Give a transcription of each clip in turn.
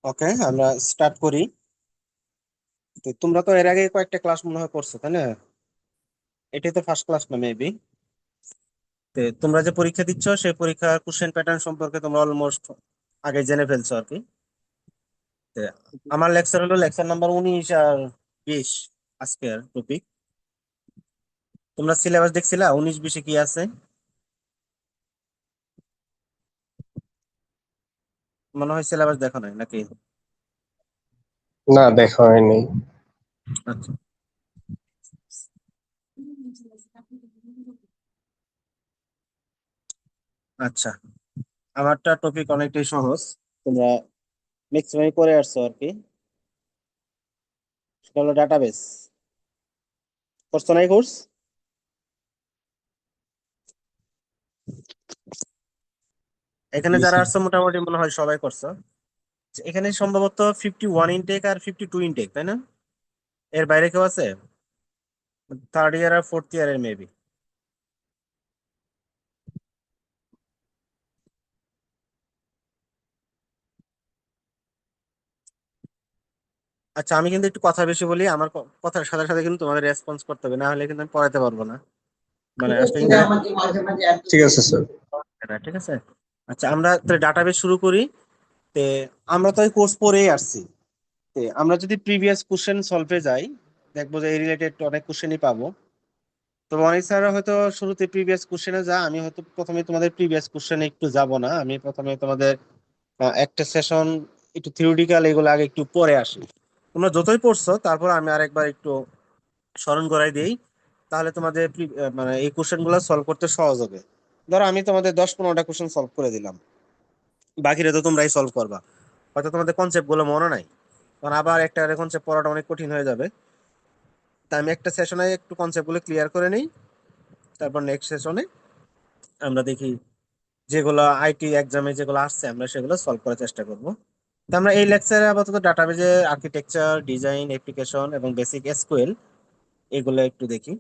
ওকে, আমরা স্টার্ট করি। তো তোমরা তো এর আগে কয়েকটা ক্লাস মনে হয় করছো, তাই না? এটাই তো ফার্স্ট ক্লাস না মেবি। তো তোমরা যে পরীক্ষা দিচ্ছ সেই পরীক্ষার কোশ্চেন প্যাটার্ন সম্পর্কে তোমরা অলমোস্ট আগে জেনে ফেলছো আর কি। তো আমার লেকচার হলো লেকচার নাম্বার 19 আর 20, আজকের টপিক। তোমরা সিলেবাস দেখছিলা 19-20-এ কি আছে? মনে হয় সিলেবাস দেখো নাই নাকি? না, দেখা হয়নি। আচ্ছা। আচ্ছা, আমারটা টপিক অনেকটাই সহজ। তোমরা ম্যাক্সিমাম করে আসছো আর কি। সেটা হলো ডাটাবেস। করছো নাই কোর্স? এখানে জি যারা স্যার। আসছে মোটামুটি মনে হয় সবাই করছো। এখানে সম্ভবত 51 ইনটেক আর 52 ইনটেক, তাই না? এর বাইরে কেউ আছে? থার্ড ইয়ার আর ফোর্থ ইয়ারের মেবি। আচ্ছা, আমি কিন্তু একটু কথা বেশি বলি, আমার কথার সাথে সাথে কিন্তু তোমাদের রেসপন্স করতে হবে, না হলে কিন্তু আমি পড়াতে পারবো না। মানে আসলে ইন্টারেক্ট ঠিক আছে স্যার। না, ঠিক আছে? আচ্ছা, আমরা ডাটাবেস শুরু করি। তে আমরা তো এই কোর্স পড়েই আসছি। তে আমরা যদি প্রিভিয়াস কোশ্চেন সলভে যাই, দেখবো যে এই রিলেটেড অনেক কোশ্চেনই পাবো। তো অনেক স্যার হয়তো শুরুতে প্রিভিয়াস কোশ্চেনে যা, আমি হয়তো প্রথমে তোমাদের প্রিভিয়াস কোশ্চেনে একটু যাব না, আমি প্রথমে তোমাদের একটা সেশন একটু থিওরিটিক্যাল এগুলো আগে একটু পরে আসি। তোমরা যতই পড়ছো তারপর আমি আরেকবার একটু স্মরণ করাই দিই, তাহলে তোমাদের মানে এই কোশ্চেন গুলো সলভ করতে সহজ হবে। ধরো আমি তোমাদের 10-15টা কোশ্চেন সলভ করে দিলাম, বাকিটা তো তোমরাই সলভ করবা। হয়তো তোমাদের কনসেপ্ট গুলো মনে নাই, কারণ আবার একটা কনসেপ্ট পড়াটা অনেক কঠিন হয়ে যাবে। তাই আমি একটা সেশনে একটু কনসেপ্ট গুলো ক্লিয়ার করে নিই, তারপর নেক্সট সেশনে আমরা দেখি যেগুলো আইটি এক্সামে যেগুলো আসছে আমরা সেগুলো সলভ করার চেষ্টা করব। তো আমরা এই লেকচারে আপাতত ডাটাবেজে আর্কিটেকচার, ডিজাইন, অ্যাপ্লিকেশন এবং বেসিক এসকিউএল এগুলো একটু দেখি।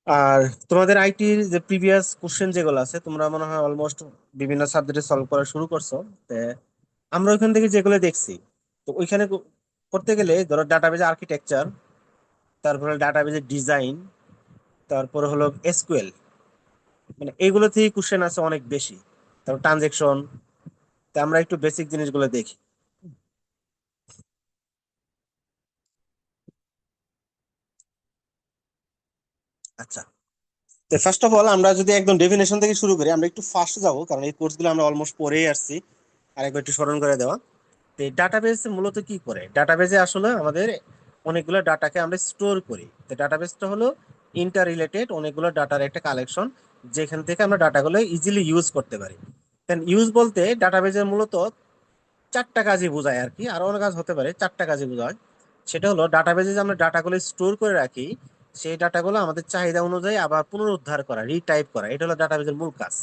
আর তোমাদের আইটির যে প্রিভিয়াস কোশ্চেন যেগুলো আছে তোমরা মনে হয় অলমোস্ট বিভিন্ন সাবজেক্টে সলভ করা শুরু করছো। তো আমরা ওইখান থেকে যেগুলো দেখছি, তো ওইখানে করতে গেলে ধরো ডাটাবেজ আর্কিটেকচার, তারপরে ডাটাবেজের ডিজাইন, তারপরে হলো এসকিউএল, মানে এগুলো থেকে কোশ্চেন আছে অনেক বেশি। তারপর ট্রানজেকশন। তা আমরা একটু বেসিক জিনিসগুলো দেখি। আচ্ছা, তো ফার্স্ট অফ অল আমরা যদি একদম ডেফিনেশন থেকে শুরু করি, আমরা একটু ফাস্ট যাবো কারণ এই কোর্সগুলো আমরা অলমোস্ট পড়েই আসছি। আরেকবার একটু স্মরণ করে দেওয়া। তো ডাটাবেস মূলত কি করে? ডাটাবেজে আসলে আমাদের অনেকগুলো ডাটাকে আমরা স্টোর করি। তো ডাটাবেসটা হলো ইন্টার রিলেটেড অনেকগুলো ডাটার একটা কালেকশন, যেখান থেকে আমরা ডাটাগুলো ইজিলি ইউজ করতে পারি। দেন ইউজ বলতে ডাটাবেজের মূলত চারটা কাজই বোঝায় আর কি, আরো অনেক কাজ হতে পারে, চারটা কাজই বোঝায়। সেটা হলো ডাটাবেজে যে আমরা ডাটাগুলো স্টোর করে রাখি, সেই ডাটাগুলো আমাদের চাহিদা অনুযায়ী আবার পুনরুদ্ধার করা, রিটাইপ করা, এটা হলো ডাটাবেজের মূল কাজ।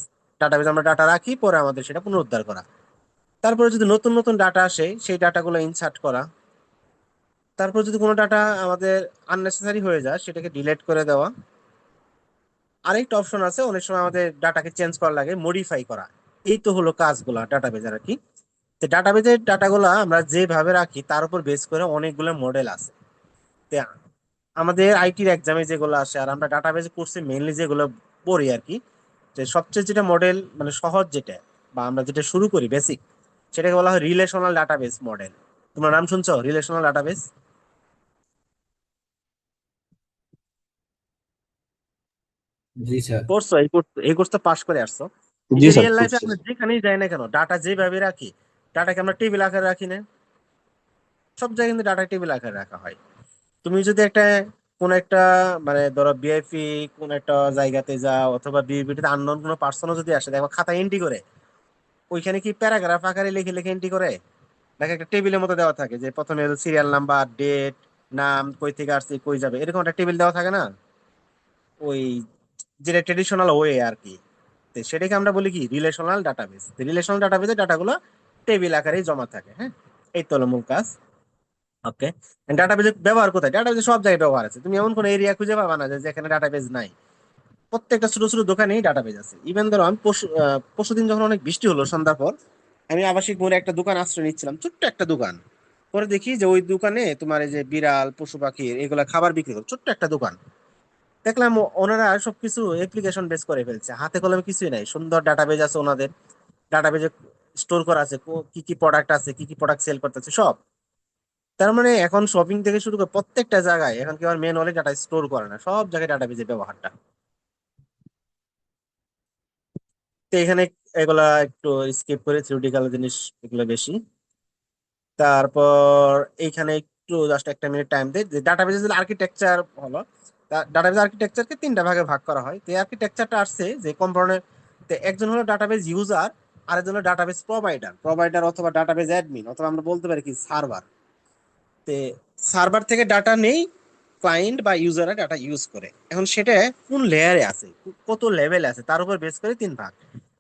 ডাটাবেজে আমরা ডাটা রাখি, পরে আমাদের সেটা পুনরুদ্ধার করা। তারপরে যদি নতুন নতুন ডাটা আসে সেই ডাটাগুলো ইনসার্ট করা। তারপর যদি কোনো ডাটা আমাদের আননেসেসারি হয়ে যায় সেটাকে ডিলিট করে দেওয়া। আরেকটা অপশন আছে, অনেক সময় আমাদের ডাটাকে চেঞ্জ করা লাগে, মডিফাই করা। এই তো হলো কাজগুলো ডাটাবেজের আর কি। তো ডাটাবেজের ডাটাগুলো আমরা যেভাবে রাখি তার উপর বেস করে অনেকগুলো মডেল আছে। তো আমাদের আইটির এক্সামে যেগুলো আসে আর আমরা ডাটাবেজ কোর্সে মেইনলি যেগুলো পড়ি আর কি, যে সবচেয়ে যেটা মডেল মানে সহজ যেটা, বা আমরা যেটা শুরু করি বেসিক, সেটাকে বলা হয় রিলেশনাল ডাটাবেস মডেল। তোমার নাম শুনছো রিলেশনাল ডাটাবেস? জি স্যার। পড়ছো এই কোর্স তো পাশ করে আসছো। এই জি যে স্যার, রিয়েল লাইফে করছি। আমরা যেখানেই যাই না কেন ডাটা যেভাবে রাখি, ডাটাকে আমরা টেবিল আকারে রাখি না? সব জায়গায় কিন্তু ডাটা টেবিল আকারে রাখা হয়। তুমি যদি একটা কোন একটা মানে ধরো বিআইপি কোন একটা জায়গাতে যাও, অথবা বিএপিতে আননোন কোনো পার্সনও যদি আসে, দেখো খাতা এন্ট্রি করে, ওইখানে কি প্যারাগ্রাফ আকারে লিখে লিখে এন্ট্রি করে, নাকি একটা টেবিলের মতো দেওয়া থাকে যে প্রথমে সিরিয়াল নাম্বার, ডেট, নাম, কই থেকে আসছে কই যাবে, এরকম একটা টেবিল দেওয়া থাকে না? ওই যেটা ট্রেডিশনাল ওয়ে আর কি। তো সেটাকে আমরা বলি কি রিলেশনাল ডাটাবেস। রিলেশনাল ডাটাবেসে ডাটাগুলো টেবিল আকারে জমা থাকে, হ্যাঁ। এই তো হলো মূল কাজ। ওকে। ডাটাবেজ ব্যবহার কোথায়? ডাটাবেজ সব জায়গায় ব্যবহার আছে, তুমি এমন কোনো এরিয়া খুঁজে পাবা না যে যেখানে ডাটাবেজ নাই। প্রত্যেকটা ছোট ছোট দোকানেই ডাটাবেজ আছে। ইভেন ধরো আমি পরশুদিন যখন অনেক বৃষ্টি হলো সন্ধ্যার পর, আমি আবাসিক মোড়ে একটা দোকান আশ্রয় নিচ্ছিলাম, ছোট্ট একটা দোকান। পরে দেখি যে ওই দোকানে তোমার এই যে বিড়াল পশু পাখির এগুলা খাবার বিক্রি করে, ছোট্ট একটা দোকান। দেখলাম ওনারা সবকিছু অ্যাপ্লিকেশন বেস করে ফেলছে, হাতে কলমে কিছুই নাই। সুন্দর ডাটাবেজ আছে ওনাদের, ডাটাবেজে স্টোর করা আছে কি কি প্রোডাক্ট আছে, কি কি প্রোডাক্ট সেল করতেছে সব। তার মানে এখন শপিং থেকে শুরু করে প্রত্যেকটা জায়গায় এখন কেউ আর ম্যানুয়ালি ডাটা স্টোর করে না, সব জায়গায় ডাটাবেজের ব্যবহারটা। তো এখানে এগুলা একটু স্কিপ করে, থিওরিটিক্যাল জিনিস এগুলো বেশি। তারপর এইখানে একটু জাস্ট একটা মিনিট টাইম দেয় যে ডাটাবেজের আর্কিটেকচার হলো। ডাটাবেজ আর্কিটেকচারকে তিনটা ভাগে ভাগ করা হয়। তো এই আর্কিটেকচারটা আসছে যে কম্পোনেন্ট, একজন হলো ডাটাবেজ ইউজার, আরেকজন হলো ডাটাবেজ প্রোভাইডার, অথবা ডাটাবেজ অ্যাডমিন, অথবা আমরা বলতে পারি কি সার্ভার। তে সার্ভার থেকে ডাটা নেই, ক্লায়েন্ট বা ইউজাররা ডাটা ইউজ করে। এখন সেটা কোন লেয়ারে আছে, কত লেভেলে আছে, তার উপর বেস করে তিন ভাগ।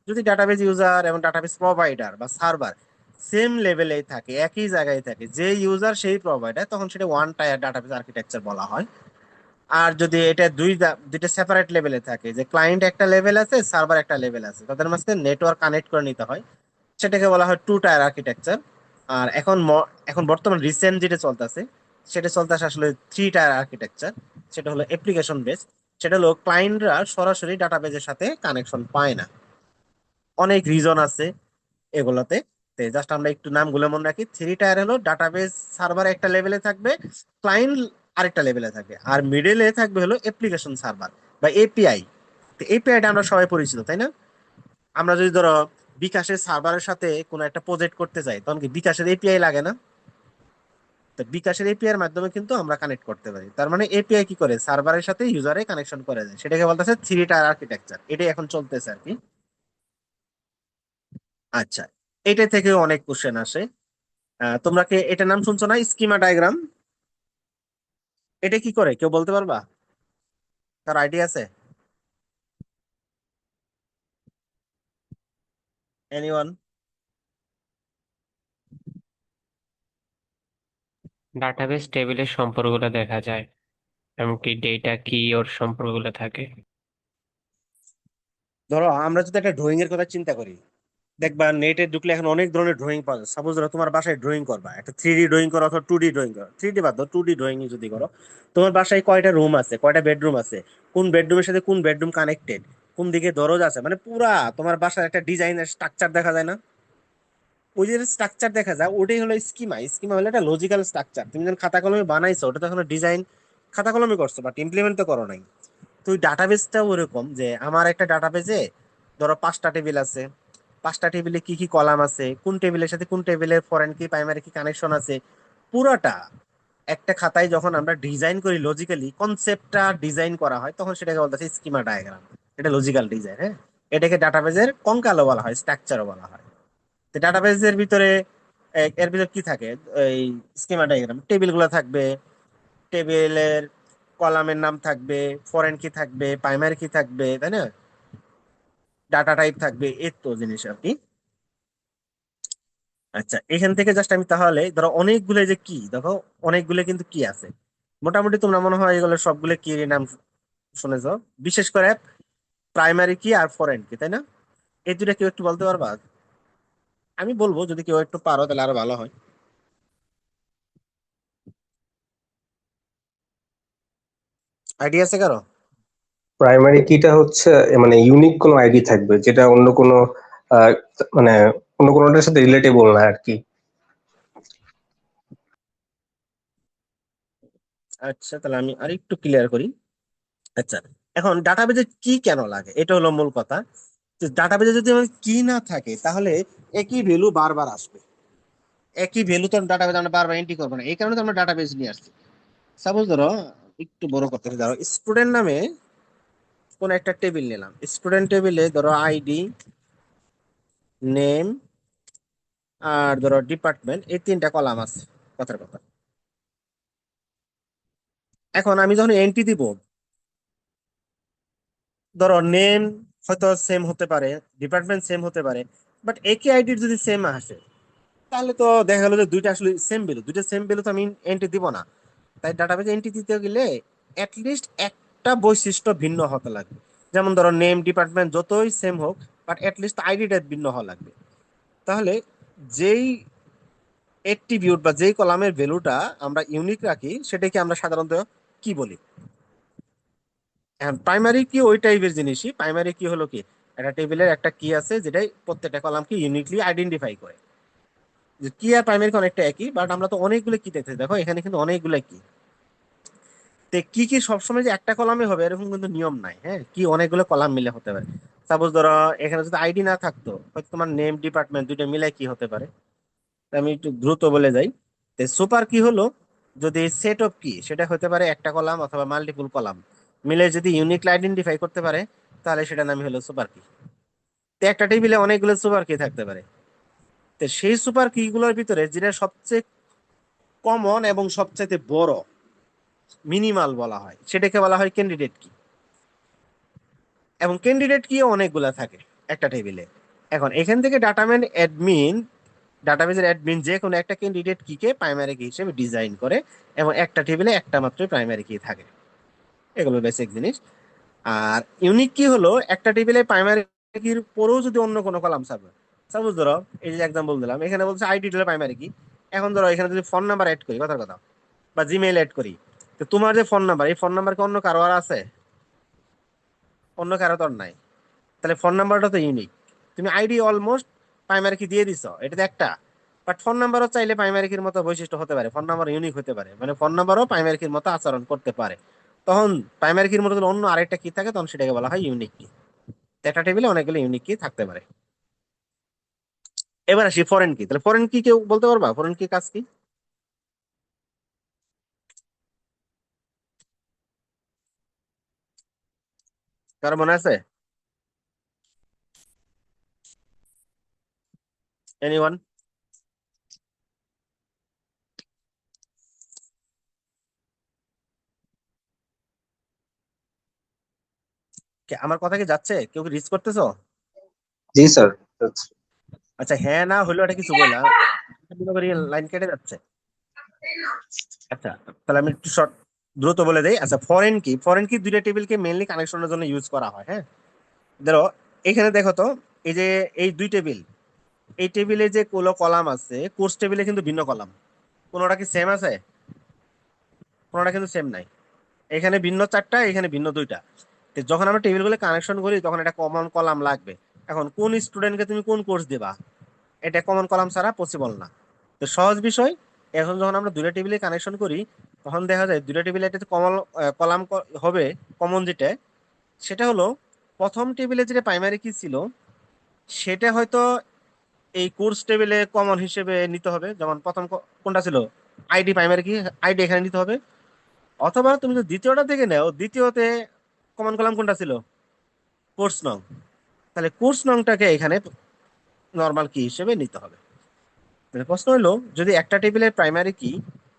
যদি ডাটাবেজ ইউজার এবং ডাটাবেজ প্রোভাইডার বা সার্ভার সেম লেভেলেই থাকে, একই জায়গায় থাকে, যে ইউজার সেই প্রোভাইডার, তখন সেটা ওয়ান টায়ার ডাটাবেজ আর্কিটেকচার বলা হয়। আর যদি এটা দুইটা সেপারেট লেভেলে থাকে, যে ক্লায়েন্ট একটা লেভেল আছে, সার্ভার একটা লেভেল আছে, তাদের মাঝে নেটওয়ার্ক কানেক্ট করে নিতে হয়, সেটাকে বলা হয় টু টায়ার আর্কিটেকচার। আর এখন বর্তমান রিসেন্ট যেটা চলতেছে, সেটা চলতেছে আসলে থ্রি টায়ার আর্কিটেকচার। সেটা হলো অ্যাপ্লিকেশন বেস। সেটা হলো ক্লায়েন্টরা সরাসরি ডাটাবেজের সাথে কানেকশন পায় না। অনেক রিজন আছে এগুলোতে। জাস্ট আমরা একটু নামগুলো মনে রাখি। থ্রি টায়ার হলো ডাটাবেজ সার্ভার একটা লেভেলে থাকবে, ক্লায়েন্ট আরেকটা লেভেলে থাকবে, আর মিডলে থাকবে হলো অ্যাপ্লিকেশন সার্ভার বা এপিআই। তো এপিআইটা আমরা সবাই পরিচিত, তাই না? আমরা যদি ধরো বিকাশের সার্ভারের সাথে কোনো একটা প্রজেক্ট করতে চাই, তখন কি বিকাশের এপিআই লাগে না? তো বিকাশের এপিআই এর মাধ্যমে কিন্তু আমরা কানেক্ট করতে পারি। তার মানে এপিআই কি করে, সার্ভারের সাথে ইউজারে কানেকশন করে দেয়, সেটাকে বলতেছে থ্রি টায়ার আর্কিটেকচার। এটাই এখন চলতেছে আর কি। আচ্ছা, এটা থেকে অনেক কোশ্চেন আসে। তোমরা কি এটার নাম শুনছো না, স্কিমা ডায়াগ্রাম? এটা কি করে কেউ বলতে পারবা? তার আইডিয়া আছে? এনিওয়ান? ডাটাবেস টেবিলের সম্পর্কগুলো দেখা যায়, এমনকি ডেটা কি ওর সম্পর্কগুলো থাকে। ধরো আমরা যদি একটা ড্রয়িং এর কথা চিন্তা করি, দেখবা নেটে ঢুকলে এখন অনেক ধরনের ড্রয়িং পাওয়া যায়। সাপোজ ধরো তোমার বাসায় ড্রয়িং করবা, একটা থ্রি ডি ড্রয়িং করো অথবা টু ডি ড্রয়িং করো, থ্রি ডি বাদ দাও, টু ডি ড্রয়িং যদি করো, তোমার বাসায় কয়টা রুম আছে, কয়টা বেডরুম আছে, কোন বেডরুমের সাথে কোন বেডরুম কানেক্টেড, কোন দিকে দরজা আছে, মানে পুরা তোমার বাসার একটা ডিজাইনের স্ট্রাকচার দেখা যায় না? ওই যে স্ট্রাকচার দেখা যায়, ওটাই হলো স্কিমা। স্কিমা হলো একটা লজিক্যাল স্ট্রাকচার। তুমি যখন খাতা কলমে বানাইছো, ওটা তো এখন ডিজাইন খাতা কলমে করছো, বাট ইমপ্লিমেন্ট তো করো নাই। তো ওই ডাটাবেসটাও ওরকম, যে আমার একটা ডাটাবেজে ধরো পাঁচটা টেবিল আছে, পাঁচটা টেবিলে কি কি কলাম আছে, কোন টেবিলের সাথে কোন টেবিলের ফরেন কি প্রাইমারি কি কানেকশন আছে, পুরাটা একটা খাতায় যখন আমরা ডিজাইন করি, লজিক্যালি কনসেপ্টটা ডিজাইন করা হয়, তখন সেটাকে বলতেছে স্কিমা ডায়াগ্রাম। এটা লজিক্যাল ডিজাইন, হ্যাঁ। এটাকে ডাটাবেজের কঙ্কালও বলা হয়, স্ট্রাকচারও বলা হয়। তো ডাটাবেজের ভিতরে এর ভিতরে কি থাকে, এই স্কিমা ডায়াগ্রাম টেবিল গুলো থাকবে, টেবিলের কলামের নাম থাকবে, ফরেন কি থাকবে, প্রাইমারি কি থাকবে, তাই না? ডাটা টাইপ থাকবে, এই তো জিনিস আর কি। আচ্ছা, এখান থেকে জাস্ট আমি তাহলে ধরো অনেকগুলো যে কি দেখো, অনেকগুলো কিন্তু কি আছে। মোটামুটি তোমরা মনে হয় এগুলো সবগুলো কি এর নাম শুনেছো, বিশেষ করে প্রাইমারি কি আর ফরেন কি, তাই না? এই দুটা কেউ একটু বলতে পারবা? আমি বলবো, যদি কেউ একটু পারো তাহলে আরো ভালো হয়। আইডিয়া আছে কারো? প্রাইমারি কিটা হচ্ছে মানে ইউনিক কোনো আইডি থাকবে, যেটা অন্য কোনো আহ, মানে অন্য কোনোটার সাথে রিলেটেবল না আর কি। আচ্ছা, তাহলে আমি আর একটু ক্লিয়ার করি। আচ্ছা, এখন ডাটাবেজে কি কেন লাগে, এটা হলো মূল কথা। ডাটাবেজে যদি আমার কি না থাকে, তাহলে একই ভ্যালু বারবার আসবে। একই ভ্যালু তো ডাটাবেজ আমরা বারবার এন্ট্রি করবো না, এই কারণে তো আমরা ডাটাবেজ নিয়ে আসছি। সাপোজ ধরো, একটু বড় করতে ধরো স্টুডেন্ট নামে কোন একটা টেবিল নিলাম, স্টুডেন্ট টেবিলে ধরো আইডি, নেম, আর ধরো ডিপার্টমেন্ট, এই তিনটা কলাম আছে, কথার কথা। এখন আমি যখন এন্ট্রি দিব, ধরো নেম হয়তো সেম হতে পারে, ডিপার্টমেন্ট সেম হতে পারে, বাট একই আইডির যদি সেম আসে, তাহলে তো দেখা গেলো যে দুইটা আসলে সেম ভ্যালু, দুইটা সেম ভ্যালু তো আমি এন্ট্রি দিব না। তাই ডাটাবেজে এন্ট্রি দিতে গেলে লিস্ট একটা বৈশিষ্ট্য ভিন্ন হতে লাগবে। যেমন ধরো নেম ডিপার্টমেন্ট যতই সেম হোক, বাট লিস্ট আইডিটা ভিন্ন হওয়া লাগবে। তাহলে যেই অ্যাট্রিবিউট বা যেই কলামের ভ্যালুটা আমরা ইউনিক রাখি সেটাকে আমরা সাধারণত কি বলি? প্রাইমারি কি ওই টাইপের জিনিসই। প্রাইমারি কি হলো কি, একটা টেবিলের একটা কি আছে যেটাই প্রত্যেকটা কলামকে ইউনিকলি আইডেন্টিফাই করে। যে কি আর প্রাইমারি কি অনেকটা একই, বাট আমরা তো অনেকগুলো কি দেখতে, দেখো এখানে কিন্তু অনেকগুলো কি। তে কি কি সবসময় যে একটা কলামে হবে এরকম কিন্তু নিয়ম নাই। হ্যাঁ, কি অনেকগুলো কলাম মিলে হতে পারে। সাপোজ ধরো এখানে যদি আইডি না থাকতো, হয়তো তোমার নেম ডিপার্টমেন্ট দুইটা মিলে কি হতে পারে। তা আমি একটু দ্রুত বলে যাই। সুপার কি হলো, যদি সেট অফ কি সেটা হতে পারে একটা কলাম অথবা মাল্টিপুল কলাম মিলে যদি ইউনিকলি আইডেন্টিফাই করতে পারে, তাহলে সেটা নামই হলো সুপার কি। তো একটা টেবিলে অনেকগুলো সুপার কি থাকতে পারে। তো সেই সুপার কি গুলোর ভিতরে যেটা সবচেয়ে কমন এবং সবচেয়ে বড়, মিনিমাল বলা হয়, সেটাকে বলা হয় ক্যান্ডিডেট কি। এবং ক্যান্ডিডেট কি অনেকগুলা থাকে একটা টেবিলে। এখন এখান থেকে ডাটাবেজের অ্যাডমিন যে কোনো একটা ক্যান্ডিডেট কিকে প্রাইমারি কি হিসেবে ডিজাইন করে, এবং একটা টেবিলে একটা মাত্র প্রাইমারি কি থাকে। এগুলো বেসিক জিনিস। আর ইউনিক কি হলো, একটা টেবিলে প্রাইমারি কির পরেও যদি অন্য কোনো কলাম থাকবে। সাপোজ ধরো এই যে এক্সাম্পল দিলাম, এখানে বলছে আইডি হলো প্রাইমারি কি। এখন ধরো এখানে যদি ফোন নাম্বার অ্যাড করি, কথার কথা, বা জিমেইল অ্যাড করি, তো তোমার যে ফোন নাম্বার, এই ফোন নাম্বার কি অন্য কারো আর আছে? অন্য কারো তো আর নাই। তাহলে ফোন নাম্বারটা তো ইউনিক। তুমি আইডি অলমোস্ট প্রাইমারি কি দিয়ে দিছো, এটা তো একটা। বাট ফোন নাম্বারও চাইলে প্রাইমারি কির মতো বৈশিষ্ট্য হতে পারে, ফোন নাম্বার ইউনিক হতে পারে, মানে ফোন নাম্বারও প্রাইমারি কির মতো আচরণ করতে পারে। তখন প্রাইমারি কির মতো যদি অন্য আরেকটা কি থাকে, তখন সেটাকে বলা হয় ইউনিক কি। একটা টেবিলে অনেকগুলো ইউনিক কি থাকতে পারে। এবার আসি ফরেন কি। তাহলে ফরেন কি কেউ বলতে পারবা, ফরেন কি কাজ কি? কারো মনে আছে? এনিওয়ান? আমার কথা কি যাচ্ছে? কেউ কি রিচ করতেছো? জি স্যার। আচ্ছা, হ্যাঁ না হলো এটা কিছু বললাম, লাইন কেটে যাচ্ছে। আচ্ছা, তাহলে আমি একটু শর্ট দ্রুত বলে দেই। আচ্ছা, ফরেন কি দুইটা টেবিলকে মেইনলি কানেকশনের জন্য ইউজ করা হয়। হ্যাঁ, ধরো এখানে দেখো তো, এই যে এই দুই টেবিল, এই টেবিলে যে কোনো কলাম আছে, কোর্স টেবিলে কিন্তু ভিন্ন কলাম। কোনোটা কি সেম আছে? কোনোটা কিন্তু সেম নাই। এখানে ভিন্ন চারটা, এখানে ভিন্ন দুইটা। তো যখন আমরা টেবিলগুলো কানেকশন করি তখন একটা কমন কলাম লাগবে। এখন কোন স্টুডেন্টকে তুমি কোন কোর্স দিবা, এটা কমন কলাম ছাড়া পসিবল না। তো সহজ বিষয়, এখন যখন আমরা দুইটা টেবিলে কানেকশন করি, তখন দেখা যায় দুইটা টেবিলে একটা কমন কলাম হবে। কমন যেটা, সেটা হলো প্রথম টেবিলে যেটা প্রাইমারি কি ছিল, সেটা হয়তো এই কোর্স টেবিলে কমন হিসেবে নিতে হবে। যেমন প্রথম কোনটা ছিল, আইডি প্রাইমারি কি, আইডি এখানে নিতে হবে। অথবা তুমি যদি দ্বিতীয়টা থেকে নাও, দ্বিতীয়তে কমন কলাম কোনটা ছিল, কোর্স নং, তাহলে কোর্স নংটাকে এখানে নর্মাল কি হিসেবে নিতে হবে। মানে প্রশ্ন হলো, যদি একটা টেবিলের প্রাইমারি কি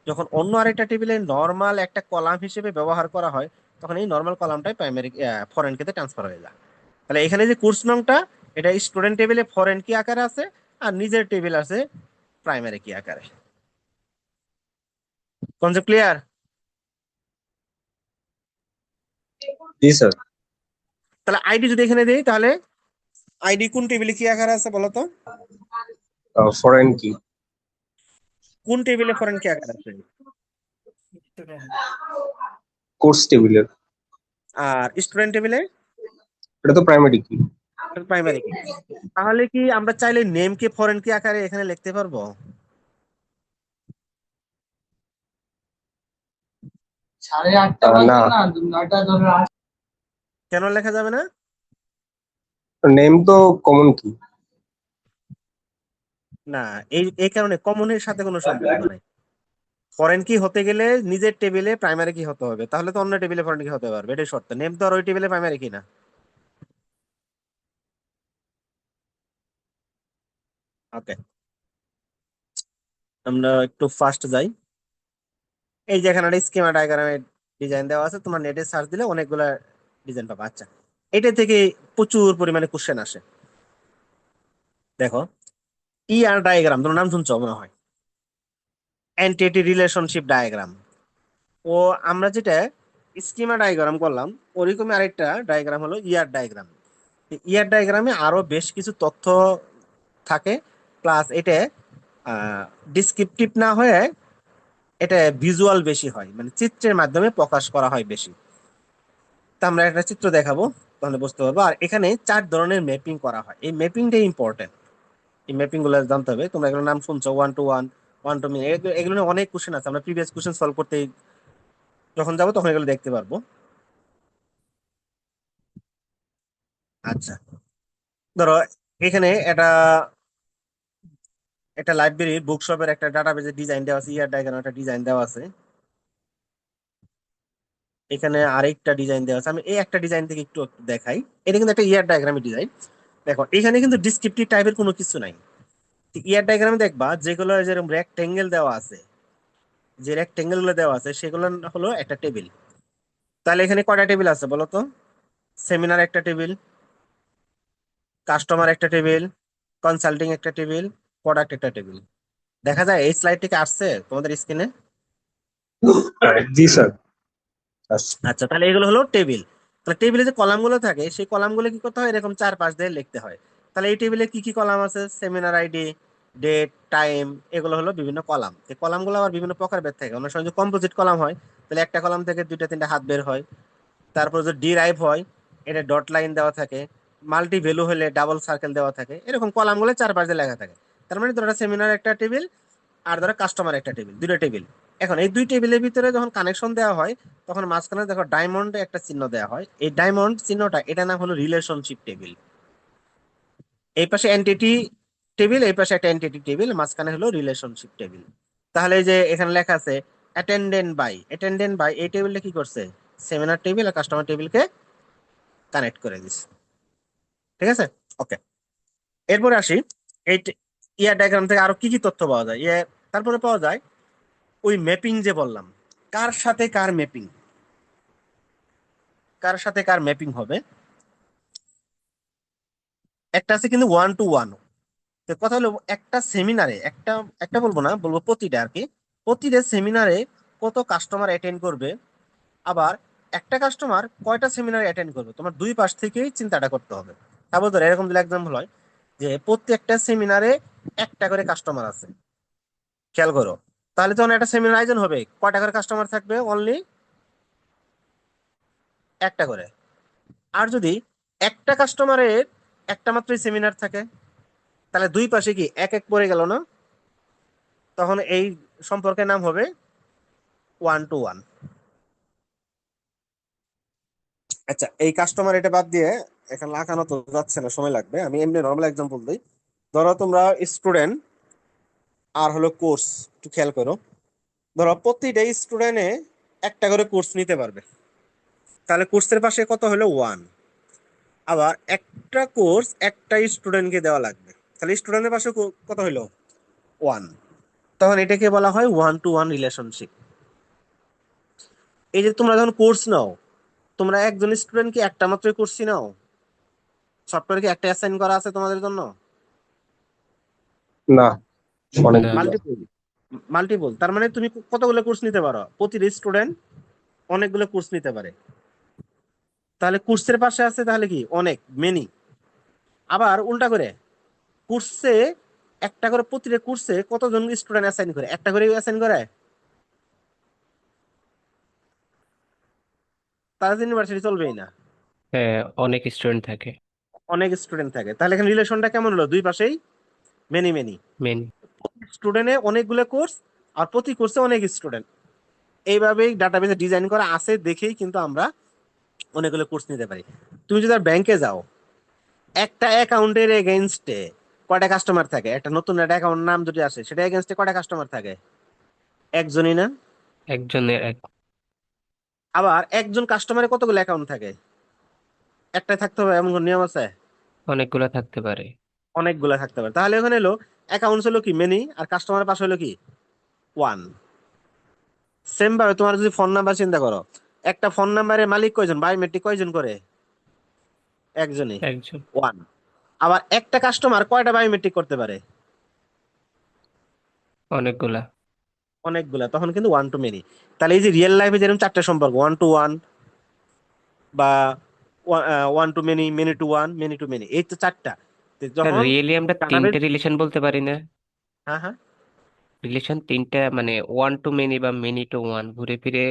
যখন অন্য আরেকটা টেবিলের নর্মাল একটা কলাম হিসেবে ব্যবহার করা হয়, তখন এই নর্মাল কলামটাই প্রাইমারি ফরেন কিতে ট্রান্সফার হয়ে যায়। তাহলে এখানে যে কোর্স নংটা, এটা স্টুডেন্ট টেবিলে ফরেন কি আকারে আছে, আর নিজের টেবিল আছে প্রাইমারি কি আকারে। Concept clear? জি স্যার। তাহলে আইডি যদি এখানে দেই, তাহলে আইডি কোন টেবিলে কি আকারে আছে বলো তো? ফরেন কি? কোন টেবিলে ফরেন কি আকারে আছে? কোর্স টেবিলের। আর স্টুডেন্ট টেবিলে এটা তো প্রাইমারি কি। প্রাইমারি কি। তাহলে কি আমরা চাইলে নেম কে ফরেন কি আকারে এখানে লিখতে পারবো? না, কেন লেখা যাবে না? নেম তো কমন কি। না, এই এই কারণে কমনের সাথে কোনো সম্পর্ক নাই। ফরেন কি হতে গেলে নিজের টেবিলে প্রাইমারি কি হতে হবে, তাহলে তো অন্য টেবিলে ফরেন কি হতে পারবে, এটাই শর্ত। নেম তো আর ওই টেবিলে প্রাইমারি কি না। ওকে, আমরা একটু ফাস্ট যাই। এই যে এখানে একটা স্কিমা ডায়াগ্রামের ডিজাইন দেওয়া আছে, তোমার নেটে সার্চ দিলে অনেকগুলা ডিজাইন পাবা। আচ্ছা, এটা থেকে প্রচুর পরিমাণে কোশ্চেন আসে। দেখো, আর ডায়াগ্রাম তোমার নাম শুনছো মনে হয়, এন্টিটি রিলেশনশিপ ডায়াগ্রাম। ও আমরা যেটা স্কিমা ডায়াগ্রাম করলাম, ওরকমই আরেকটা ডায়াগ্রাম হলো ইয়ার ডায়াগ্রাম। ইয়ার ডায়াগ্রামে আরো বেশ কিছু তথ্য থাকে, প্লাস এটা ডিসক্রিপটিভ না হয়ে এটা ভিজুয়াল বেশি হয়, মানে চিত্রের মাধ্যমে প্রকাশ করা হয় বেশি। তা আমরা একটা চিত্র দেখাবো, তাহলে বুঝতে পারবো। আর এখানে 4 ধরনের ম্যাপিং করা হয়, এই ম্যাপিংটাই ইম্পর্টেন্ট। এই ম্যাপিং গুলো জানতে হবে। তোমরা এগুলোর নাম শুনছো, 1 to 1, 1 to মেনি, এগুলো নিয়ে অনেক কোশ্চেন আছে, আমরা প্রিভিয়াস কোশ্চেন সলভ করতে যখন যাবো তখন এগুলো দেখতে পারবো। আচ্ছা, ধরো এখানে এটা একটা লাইব্রেরির বুকশপের একটা ডাটাবেজের ডিজাইন দেওয়া আছে, ইয়ার ডায়াগ্রাম একটা ডিজাইন দেওয়া আছে। এখানে আরেকটা ডিজাইন দেওয়া আছে, আমি এই একটা ডিজাইন থেকে একটু একটু দেখাই। এটা কিন্তু একটা ইয়ার ডায়াগ্রামের ডিজাইন। দেখো এখানে কিন্তু ডিসক্রিপটিভ টাইপের কোনো কিছু নাই। ইয়ার ডায়াগ্রামে দেখবা যেগুলো যেরকম রেক্টেঙ্গেল দেওয়া আছে, যে রেক্টেঙ্গেল গুলো দেওয়া আছে সেগুলো হলো একটা টেবিল। তাহলে এখানে কয়টা টেবিল আছে বলো তো? সেমিনার একটা টেবিল, কাস্টমার একটা টেবিল, কনসাল্টিং একটা টেবিল, প্রোডাক্ট একটা টেবিল। দেখা যায় এই স্লাইড থেকে আসছে তোমাদের স্ক্রিনে? জি স্যার। আচ্ছা। আচ্ছা, তাহলে এগুলো হলো টেবিল। তাহলে টেবিলে যে কলাম গুলো থাকে সেই কলাম গুলো কি করতে হয়, এরকম 4 5 দিয়ে লিখতে হয়। তাহলে এই টেবিলে কি কি কলাম আছে? সেমিনার আইডি, ডেট, টাইম, এগুলো হলো বিভিন্ন কলাম। এই কলাম গুলো আবার বিভিন্ন প্রকারভেদ থাকে। অনেক সময় কম্পোজিট কলাম হয়, তাহলে একটা কলাম থেকে 2টা 3টা হাত বের হয়। তারপর যদি ডিরাইভ হয়, এটা ডট লাইন দেওয়া থাকে। মাল্টি ভ্যালু হলে ডাবল সার্কেল দেওয়া থাকে। এরকম কলাম গুলো 4 5 দিয়ে লেখা থাকে। তার মানে ধরো সেমিনার একটা টেবিল, আর ধরো কাস্টমার একটা টেবিল, 2টা টেবিল। এখন এই 2 টেবিলের ভিতরে যখন কানেকশন দেওয়া হয়, তখন মাঝখানে দেখো ডায়মন্ড একটা চিহ্ন দেওয়া হয়। এই ডায়মন্ড চিহ্নটা, এটা নাম হলো রিলেশনশিপ টেবিল। এই পাশে এন্টিটি টেবিল, এই পাশে একটা এন্টিটি টেবিল, মাঝখানে হলো রিলেশনশিপ টেবিল। তাহলে এই যে এখানে লেখা আছে অ্যাটেন্ডেন্ট বাই, এই টেবিলটা কি করছে? সেমিনার টেবিল আর কাস্টমার টেবিলকে কানেক্ট করে দিচ্ছে। ঠিক আছে, ওকে। এরপরে আসি, এই ইয়ার ডায়াগ্রাম থেকে আরো কি কি তথ্য পাওয়া যায়। তারপরে পাওয়া যায় ওই ম্যাপিং যে বললাম, কার সাথে কার ম্যাপিং, কার সাথে কার ম্যাপিং হবে। একটা আছে কিন্তু 1 to 1। তো কথা হলো একটা সেমিনারে, একটা একটা বলবো না, বলবো প্রতিটা আর কি, প্রতিটা সেমিনারে কত কাস্টমার অ্যাটেন্ড করবে, আবার একটা কাস্টমার কয়টা সেমিনারে অ্যাটেন্ড করবে, তোমার দুই পাশ থেকেই চিন্তাটা করতে হবে। তারপর ধরো এরকম দিলে এক্সাম্পল হয় যে প্রত্যেকটা সেমিনারে একটা করে কাস্টমার আছে, খেয়াল করো। তাহলে যখন একটা সেমিনার আয়োজন হবে, কয়টা করে কাস্টমার থাকবে? অনলি একটা করে। আর যদি একটা কাস্টমারের একটা মাত্রই সেমিনার থাকে, তাহলে দুই পাশে কি এক এক পড়ে গেল না? তখন এই সম্পর্কের নাম হবে 1 to 1। আচ্ছা, এই কাস্টমার এটা বাদ দিয়ে, এখানে লাগানো তো যাচ্ছে না, সময় লাগবে, আমি এমনি নর্মাল এক্সাম্পল দিই। ধরো তোমরা স্টুডেন্ট আর হলো কোর্স, একটু খেয়াল করো। ধরো প্রতিটা স্টুডেন্টে একটা করে কোর্স নিতে পারবে, তাহলে কোর্সের পাশে কত হলো? 1। আবার একটা কোর্স একটা স্টুডেন্টকে দেওয়া লাগবে, তাহলে স্টুডেন্টের পাশে কত হলো? 1। তখন এটাকে বলা হয় 1 to 1 রিলেশনশিপ। এই যে তোমরা যখন কোর্স নাও, তোমরা একজন স্টুডেন্ট কি একটা মাত্রই কোর্সই নাও? সফটওয়্যার কি একটা অ্যাসাইন করা আছে তোমাদের জন্য? না, না, অনেকগুলো। Multiple, multiple. তার মানে তুমি কতগুলো কোর্স নিতে পারো? প্রতিটা স্টুডেন্ট অনেকগুলো কোর্স নিতে পারে। তাহলে কোর্সের পাশে আছে তাহলে কি অনেক, মেনি। আবার উল্টা করে, কোর্সে একটা করে, প্রতিটা কোর্সে কতজন স্টুডেন্ট অ্যাসাইন করে? একটা করে অ্যাসাইন করে? তাদের ইউনিভার্সিটি চলবেই না, হ্যাঁ, অনেক স্টুডেন্ট থাকে। অনেক স্টুডেন্ট থাকে। তাহলে এখানে রিলেশনটা কেমন হলো? দুই পাশেই মেনি মেনি। মেন। স্টুডেন্টে অনেকগুলো কোর্স, আর প্রতি কোর্সে অনেক স্টুডেন্ট। এইভাবেই ডাটাবেসে ডিজাইন করা আছে দেখেই কিন্তু আমরা অনেকগুলো কোর্স নিতে পারি। তুমি যদি আর ব্যাংকে যাও, একটা অ্যাকাউন্টের এগেনস্টে কয়টা কাস্টমার থাকে? একটা নতুন একটা অ্যাকাউন্ট নাম যদি আসে, সেটা এগেনস্টে কয়টা কাস্টমার থাকে? একজনই না? একজনের এক। আবার একজন কাস্টমারের কতগুলো অ্যাকাউন্ট থাকে? একটাই থাকতে হবে এমন কোনো নিয়ম আছে? অনেকগুলা থাকতে পারে। অনেকগুলো থাকতে পারে। তাহলে ওখানে হলো অ্যাকাউন্টস হলো কি মেনি, আর কাস্টমারের পাশে হলো কি 1। সেম ভাবে তোমার যদি ফোন নাম্বার চিন্তা করো, একটা ফোন নাম্বারের মালিক কয়জন, বায়োমেট্রিক কয়জন করে? একজনই, একজন। 1। আবার একটা কাস্টমার কয়টা বায়োমেট্রিক করতে পারে? অনেকগুলা। অনেকগুলা, তখন কিন্তু 1 to many। তাহলে এই যে রিয়েল লাইফে যেরকম 4টা সম্পর্ক, 1 to 1 বা 1 to many, many to one, many two many, এই তো 4টা। যখন রিয়েলি আমরা ডাটাবেজ, তিনটে রিলেশন বলতে পারি না? হ্যাঁ হ্যাঁ, রিলেশন তিনটা মানে ওয়ান টু মেনি বা মেনি টু ওয়ান, ঘুরে ফিরে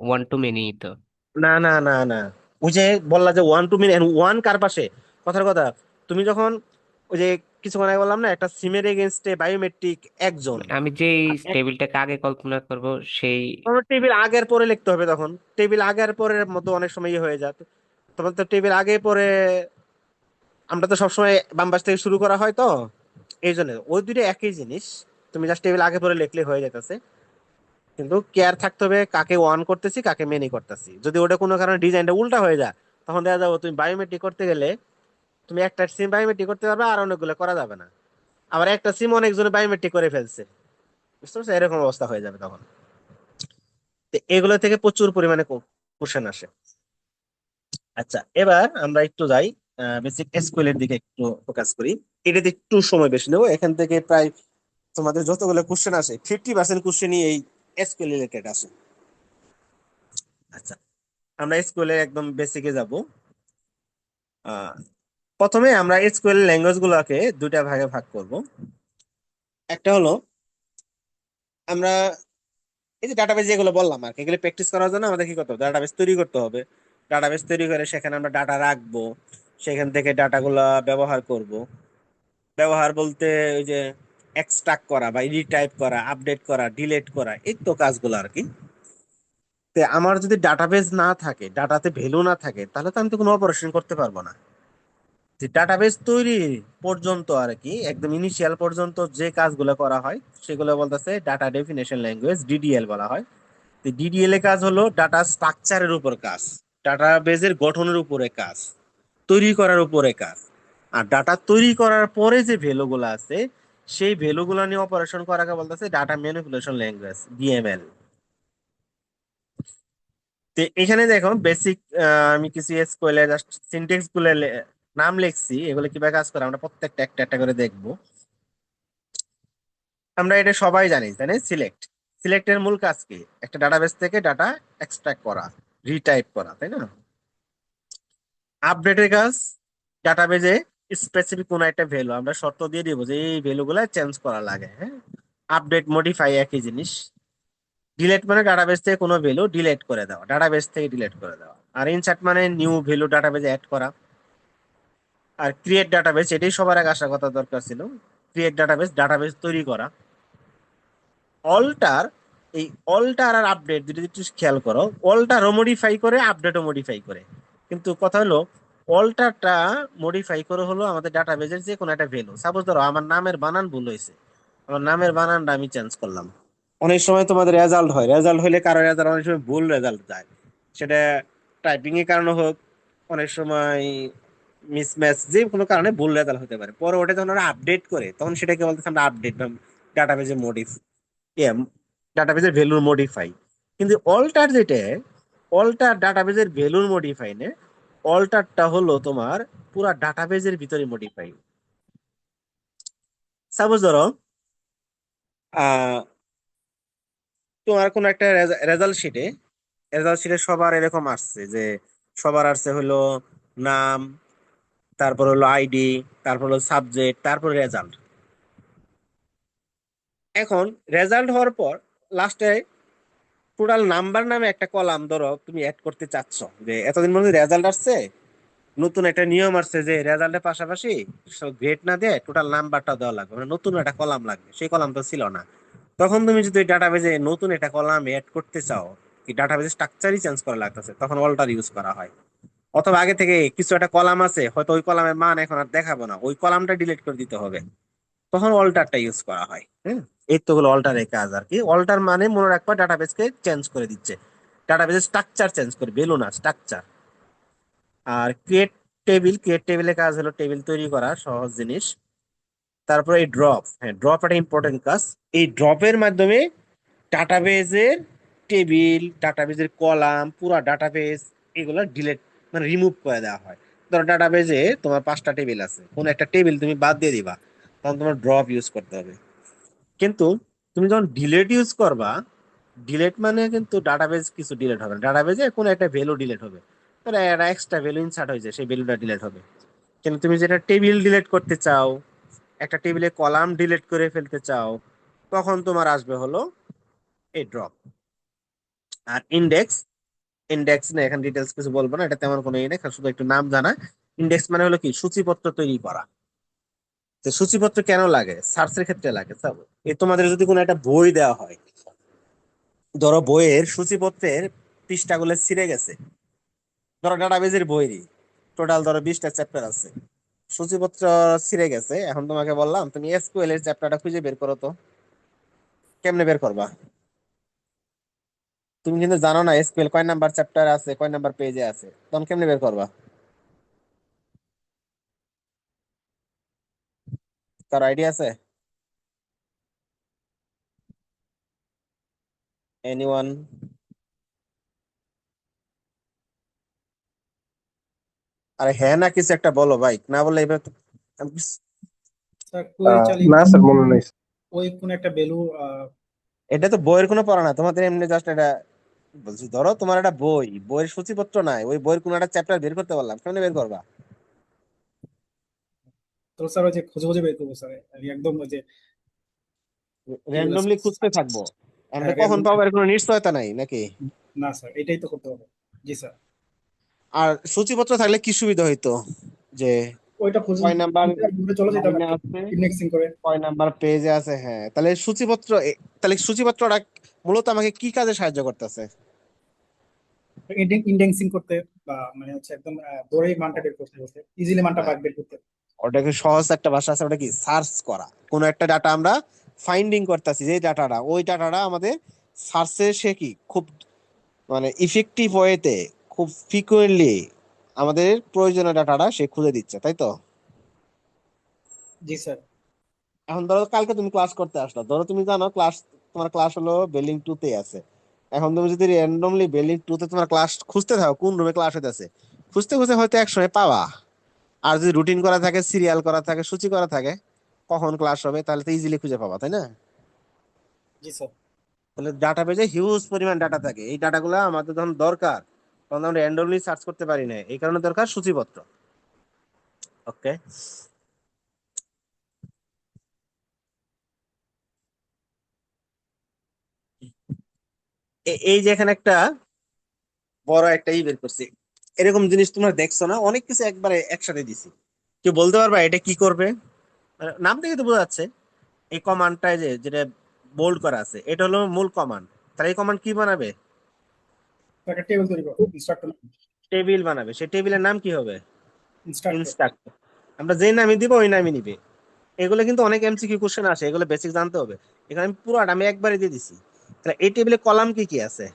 ওয়ান টু মেনি তো। না না না না, ওই যে বললা যে 1 2 মিনিট, ওয়ান কার পাশে, কথার কথা, তুমি যখন ওই যে কিছুক্ষণ আগে বললাম না একটা সিমের এগেনস্টে বায়োমেট্রিক একজন, আমি যে টেবিলটাকে আগে কল্পনা করব সেই। টেবিল আগের পরে লিখতে হবে, তখন টেবিল আগের পরের মতো অনেক সময় ইয়ে হয়ে যায়, তখন তো টেবিল আগে পরে, আমরা তো সবসময় বাম পাশ থেকে শুরু করা হয় তো, এই জন্য ওই দুটো একই জিনিস, তুমি জাস্ট টেবিল আগে পরে লিখলে হয়ে যেতেছে, কিন্তু কেয়ার থাকতে হবে কাকে ওয়ান করতেছি কাকে মেনি করতেছি, যদি ওটা কোনো কারণে ডিজাইনটা উল্টা হয়ে যায়, তখন দেখা যাবে তুমি বায়োমেট্রিক করতে গেলে তুমি একটা সিম বায়োমেট্রিক করতে পারবে আর অনেকগুলো করা যাবে না, আবার একটা সিম অনেকজনে বায়োমেট্রিক করে ফেলছে, বুঝতে পারছো, এরকম অবস্থা হয়ে যাবে তখন। তো এগুলো থেকে প্রচুর পরিমাণে কোশ্চেন আসে। আচ্ছা, এবার আমরা একটু যাই বেসিক এসকিউএল এর দিকে একটু ফোকাস করি। এটাতে একটু সময় বেশি নেবো, এখান থেকে প্রায় তোমাদের যতগুলো কোশ্চেন আসে 50% কোশ্চেনই এই এসকিউএল রিলেটেড আসে। আচ্ছা, আমরা এসকিউএল এর একদম বেসিকে যাব। আহ প্রথমে আমরা এসকিউএল ল্যাঙ্গুয়েজ গুলোকে দুইটা ভাগে ভাগ করব। একটা হলো আমরা এই যে ডাটাবেজ যেগুলো বললাম আর কি, এগুলো প্র্যাকটিস করার জন্য আমাদের কি করতে হবে, ডাটাবেজ তৈরি করতে হবে। ডাটাবেজ তৈরি করে সেখানে আমরা ডাটা রাখবো, সেখান থেকে ডাটাগুলা ব্যবহার করব। ব্যবহার বলতে ওই যে এক্সট্রাক্ট করা বা রিটাইপ করা, আপডেট করা, ডিলিট করা, এই তো কাজগুলো আর কি। তো আমার যদি ডাটাবেজ না থাকে, ডাটাতে ভ্যালু না থাকে, তাহলে তো আমি তো কোনো অপারেশন করতে পারবো না। যে ডাটাবেজ তৈরি পর্যন্ত আর কি, একদম ইনিশিয়াল পর্যন্ত যে কাজগুলো করা হয় সেগুলো বলতেছে ডাটা ডেফিনেশন ল্যাঙ্গুয়েজ, ডিডিএল বলা হয়। তো ডিডিএল এর কাজ হলো ডাটা স্ট্রাকচারের উপর কাজ, ডাটাবেজের গঠনের উপরে কাজ, তৈরি করার উপরে কাজ। আর ডাটা তৈরি করার পরে যে ভ্যালু গুলো আছে, সেই ভ্যালু গুলো নিয়ে অপারেশন করাকে বলতেছে ডাটা ম্যানিপুলেশন ল্যাঙ্গুয়েজ, ডিএমএল। তো এখানে দেখো বেসিক, আমি কিছু এসকিউএল এর জাস্ট সিনট্যাক্স গুলো নাম লিখছি, এগুলো কিভাবে কাজ করে আমরা প্রত্যেকটা একটা একটা করে দেখবো। আমরা এটা সবাই জানি, তাই না? সিলেক্ট, সিলেক্টের মূল কাজ কি, একটা ডাটাবেস থেকে ডাটা এক্সট্রাক্ট করা, রিটাইপ করা, তাই না? আপডেটের কাজ, ডাটাবেজে স্পেসিফিক কোন একটা ভ্যালু আমরা শর্ত দিয়ে দিব যে এই ভ্যালু গুলা চেঞ্জ করা লাগে, হ্যাঁ। আপডেট মডিফাই একই জিনিস। ডিলেট মানে ডাটাবেস থেকে কোনো ভ্যালু ডিলেট করে দেওয়া, ডাটাবেস থেকে ডিলেট করে দেওয়া। আর ইনসার্ট মানে নিউ ভ্যালু ডাটাবেজে অ্যাড করা। আর ক্রিয়েট ডাটাবেস, এটাই সবার আগে আসার কথা দরকার ছিল। ক্রিয়েট ডাটাবেস, ডাটাবেস তৈরি করা। অল্টার, এই অল্টার আর আপডেট দুটো একটু খেয়াল করো, অল্টারও মডিফাই করে আপডেটও মডিফাই করে, কিন্তু কথা হলো অল্টারটা মডিফাই করে হলো আমাদের ডাটাবেজের যে কোনো একটা ভ্যালু, সাপোজ ধরো আমার নামের বানান ভুল হয়েছে, আমার নামের বানানটা আমি চেঞ্জ করলাম। অনেক সময় তোমাদের রেজাল্ট হয়, রেজাল্ট হইলে কারো রেজাল্ট অনেক সময় ভুল রেজাল্ট যায়, সেটা টাইপিং এর কারণে হোক, অনেক সময় মিসম্যাচ, যে কোনো কারণে ভুল রেজাল্ট হতে পারে। পরে ওটা যখন ওরা আপডেট করে তখন সেটাকে বলতেছে আমরা আপডেট বা ডাটাবেজে ডাটাবেজের ভ্যালুর মডিফাই। কিন্তু অল্টার যেটা, অল্টার ডাটাবেজের ভ্যালুর মডিফাই না, অল্টারটা হলো তোমার পুরা ডাটাবেজের ভিতরে মডিফাই। সাপোজ ধরো আহ তোমার কোন একটা রেজাল্ট শিটে সবার এরকম আসছে যে সবার আসছে হলো নাম, তারপর হলো আইডি, তারপর হলো সাবজেক্ট, তারপর রেজাল্ট। এখন রেজাল্ট হওয়ার পর লাস্টে টোটাল নাম্বার নামে একটা কলাম ধরো তুমি অ্যাড করতে চাচ্ছ, যে এতদিন মধ্যে রেজাল্ট আসছে, নতুন একটা নিয়ম আসছে যে রেজাল্টের পাশাপাশি গ্রেড না দিয়ে টোটাল নাম্বারটা দেওয়া লাগবে, মানে নতুন একটা কলাম লাগবে, সেই কলাম তো ছিল না। তখন তুমি যদি ডাটাবেজে নতুন একটা কলাম এড করতে চাও, কি ডাটাবেজের স্ট্রাকচারই চেঞ্জ করা লাগতেছে, তখন অল্টার ইউজ করা হয়। অথবা আগে থেকে কিছু একটা কলাম আছে, হয়তো ওই কলামের মান এখন আর দেখাবো না, ওই কলামটা ডিলিট করে দিতে হবে, তখন অল্টারটা ইউজ করা হয়, হ্যাঁ। এই তো হলো অল্টারের কাজ আর কি। অল্টার মানে মনে রাখবা ডাটাবেজকে চেঞ্জ করে দিচ্ছে, ডাটাবেজের স্ট্রাকচার চেঞ্জ করে, ভ্যালু না, স্ট্রাকচার। আর ক্রিয়েট টেবিলের কাজ হলো টেবিল তৈরি করা, সহজ জিনিস। তারপরে এই ড্রপ, হ্যাঁ ড্রপ একটা ইম্পর্টেন্ট কাজ। এই ড্রপের মাধ্যমে ডাটাবেজের টেবিল, ডাটাবেজের কলাম, পুরা ডাটাবেজ এগুলো ডিলেট মানে রিমুভ করে দেওয়া হয়। ধরো ডাটাবেজে তোমার 5টা টেবিল আছে, কোন একটা টেবিল তুমি বাদ দিয়ে দিবা, তখন তোমার ড্রপ ইউজ করতে হবে। কিন্তু তুমি যখন ডিলেট ইউজ করবা, ডিলেট মানে কিন্তু ডাটাবেজ কিছু ডিলেট হবে না, ডাটাবেজে কোনো একটা ভ্যালু ডিলেট হবে, তাহলে একটা এক্সট্রা ভ্যালু ইনসার্ট হয়েছে, সেই ভ্যালুটা ডিলেট হবে। কিন্তু তুমি যেটা টেবিল ডিলিট করতে চাও, একটা টেবিলে কলাম ডিলিট করে ফেলতে চাও, তখন তোমার আসবে হলো এই ড্রপ। আর ইন্ডেক্স, ইন্ডেক্স না এখানে ডিটেলস কিছু বলবো না, এটা তেমন কোনো ইয়ে নেই, শুধু একটু নাম জানা। ইন্ডেক্স মানে হলো কি, সূচিপত্র তৈরি করা। তো সূচিপত্র কেন লাগে? সার্চের ক্ষেত্রে লাগে। এই তোমাদের যদি কোনো একটা বই দেওয়া হয়, ধরো বইয়ের সূচিপত্রের পৃষ্ঠাগুলো ছিঁড়ে গেছে, ধরো ডাটাবেজের বইরই টোটাল ধরো 20টা চ্যাপ্টার আছে, সূচিপত্র ছিঁড়ে গেছে, এখন তোমাকে বললাম তুমি এসকিউএল এর চ্যাপ্টারটা খুঁজে বের করো তো। কেমনে বের করবা? তুমি কিন্তু জানো না এসকিউএল কয় নাম্বার চ্যাপ্টার আছে, কয় নাম্বার পেজে আছে, তখন কেমনে বের করবা? কার আইডিয়া আছে? এনিওয়ান? আরে হ্যাঁ না কিছু একটা বলো ভাই, না বললে এবার তো আমি স্যার কোয়েরি চালিয়ে না স্যার, মনে নেই। ওই কোন একটা ভ্যালু। এটা তো বইয়ের কোনো পড়া না তোমাদের, এমনি জাস্ট এটা বলছি। ধরো তোমার একটা বই, বইয়ের সূচিপত্র নাই, ওই বইয়ের কোনো একটা চ্যাপ্টার বের করতে বললাম, কেমনে বের করবা? তো স্যার ওই যে খুঁজে খুঁজে বের করবো স্যার, আমি একদম ওই যে এগুলো র্যান্ডমলি খুঁজতে থাকবো, আমরা কখন র্যান্ডম। পাবো এর কোনো নিশ্চয়তা নাই নাকি? না স্যার, এটাই তো করতে হবে। জি স্যার। আর সূচিপত্র থাকলে কি সুবিধা হইতো, যে ওইটা খুঁজে কয় নাম্বার ঘুরে চলে যেতাম লাইনে আর কি, আছে, ইন্ডেক্সিং করে। কয় নাম্বার পেজে আছে। হ্যাঁ, তাহলে সূচিপত্র তাহলে সূচিপত্রটা মূলত আমাকে কি কাজে সাহায্য করতেছে? ইন্ডেক্সিং করতে, বা মানে হচ্ছে একদম ধরেই মানটা বের করতে বলতে, ইজিলি মানটা হ্যাঁ, বের করতে। ওটাকে সহজ একটা ভাষা আছে, ওটা কি সার্চ করা। কোন একটা ডাটা আমরা ফাইন্ডিং করতেছি, যে ডাটাটা, ওই ডাটাটা আমাদের সার্চে সে কি খুব মানে ইফেক্টিভ ওয়েতে, খুব ফ্রিকুয়েন্টলি আমাদের প্রয়োজনীয় ডাটাটা সে খুঁজে দিচ্ছে, তাই তো? জি স্যার। এখন ধরো কালকে তুমি ক্লাস করতে আসলো, ধরো তুমি জানো ক্লাস, তোমার ক্লাস হলো বিল্ডিং 2 তে আছে। এখন তুমি যদি র্যান্ডমলি বিল্ডিং 2 তে তোমার ক্লাস খুঁজতে থাকো, কোন রুমে ক্লাস হইতেছে, খুঁজতে খুঁজতে হয়তো একসময় পাওয়া। আর যদি রুটিন করা থাকে, সিরিয়াল করা থাকে, সূচি করা থাকে কখন ক্লাস হবে, তাহলে তো ইজিলি খুঁজে পাবা, তাই না? জি স্যার। তাহলে ডাটাবেজে হিউজ পরিমাণ ডাটা থাকে, এই ডাটাগুলো আমাদের যখন দরকার তখন আমরা র্যান্ডমলি সার্চ করতে পারি না, এই কারণে দরকার সূচিপত্র। ওকে, এই যে এখানে একটা বড় একটা বের করছি, এরকম জিনিস তোমরা দেখছো না, অনেক কিছু একবারে একসাথে দিছি। কেউ বলতে পারবা এটা কি করবে? নাম থেকে তো বোঝা যাচ্ছে। এই কমান্ডটায় যে যেটা বোল্ড করা আছে, এটা হলো মূল কমান্ড। তাহলে এই কমান্ড কি বানাবে? একটা টেবিল তৈরি করো, ইনস্ট্রাক্টর। টেবিল বানাবে। সেই টেবিলের নাম কি হবে? ইনস্ট্রাক্টর। ইনস্ট্রাক্টর। আমরা যেই নামই দিব ওই নামই নিবে। এগুলো কিন্তু অনেক এমসিকিউ কোশ্চেন আসে, এগুলো বেসিক জানতে হবে। এখানে আমি পুরোটা আমি একবারে দিয়ে দিছি। তাহলে এই টেবিলে কলাম কি কি আছে?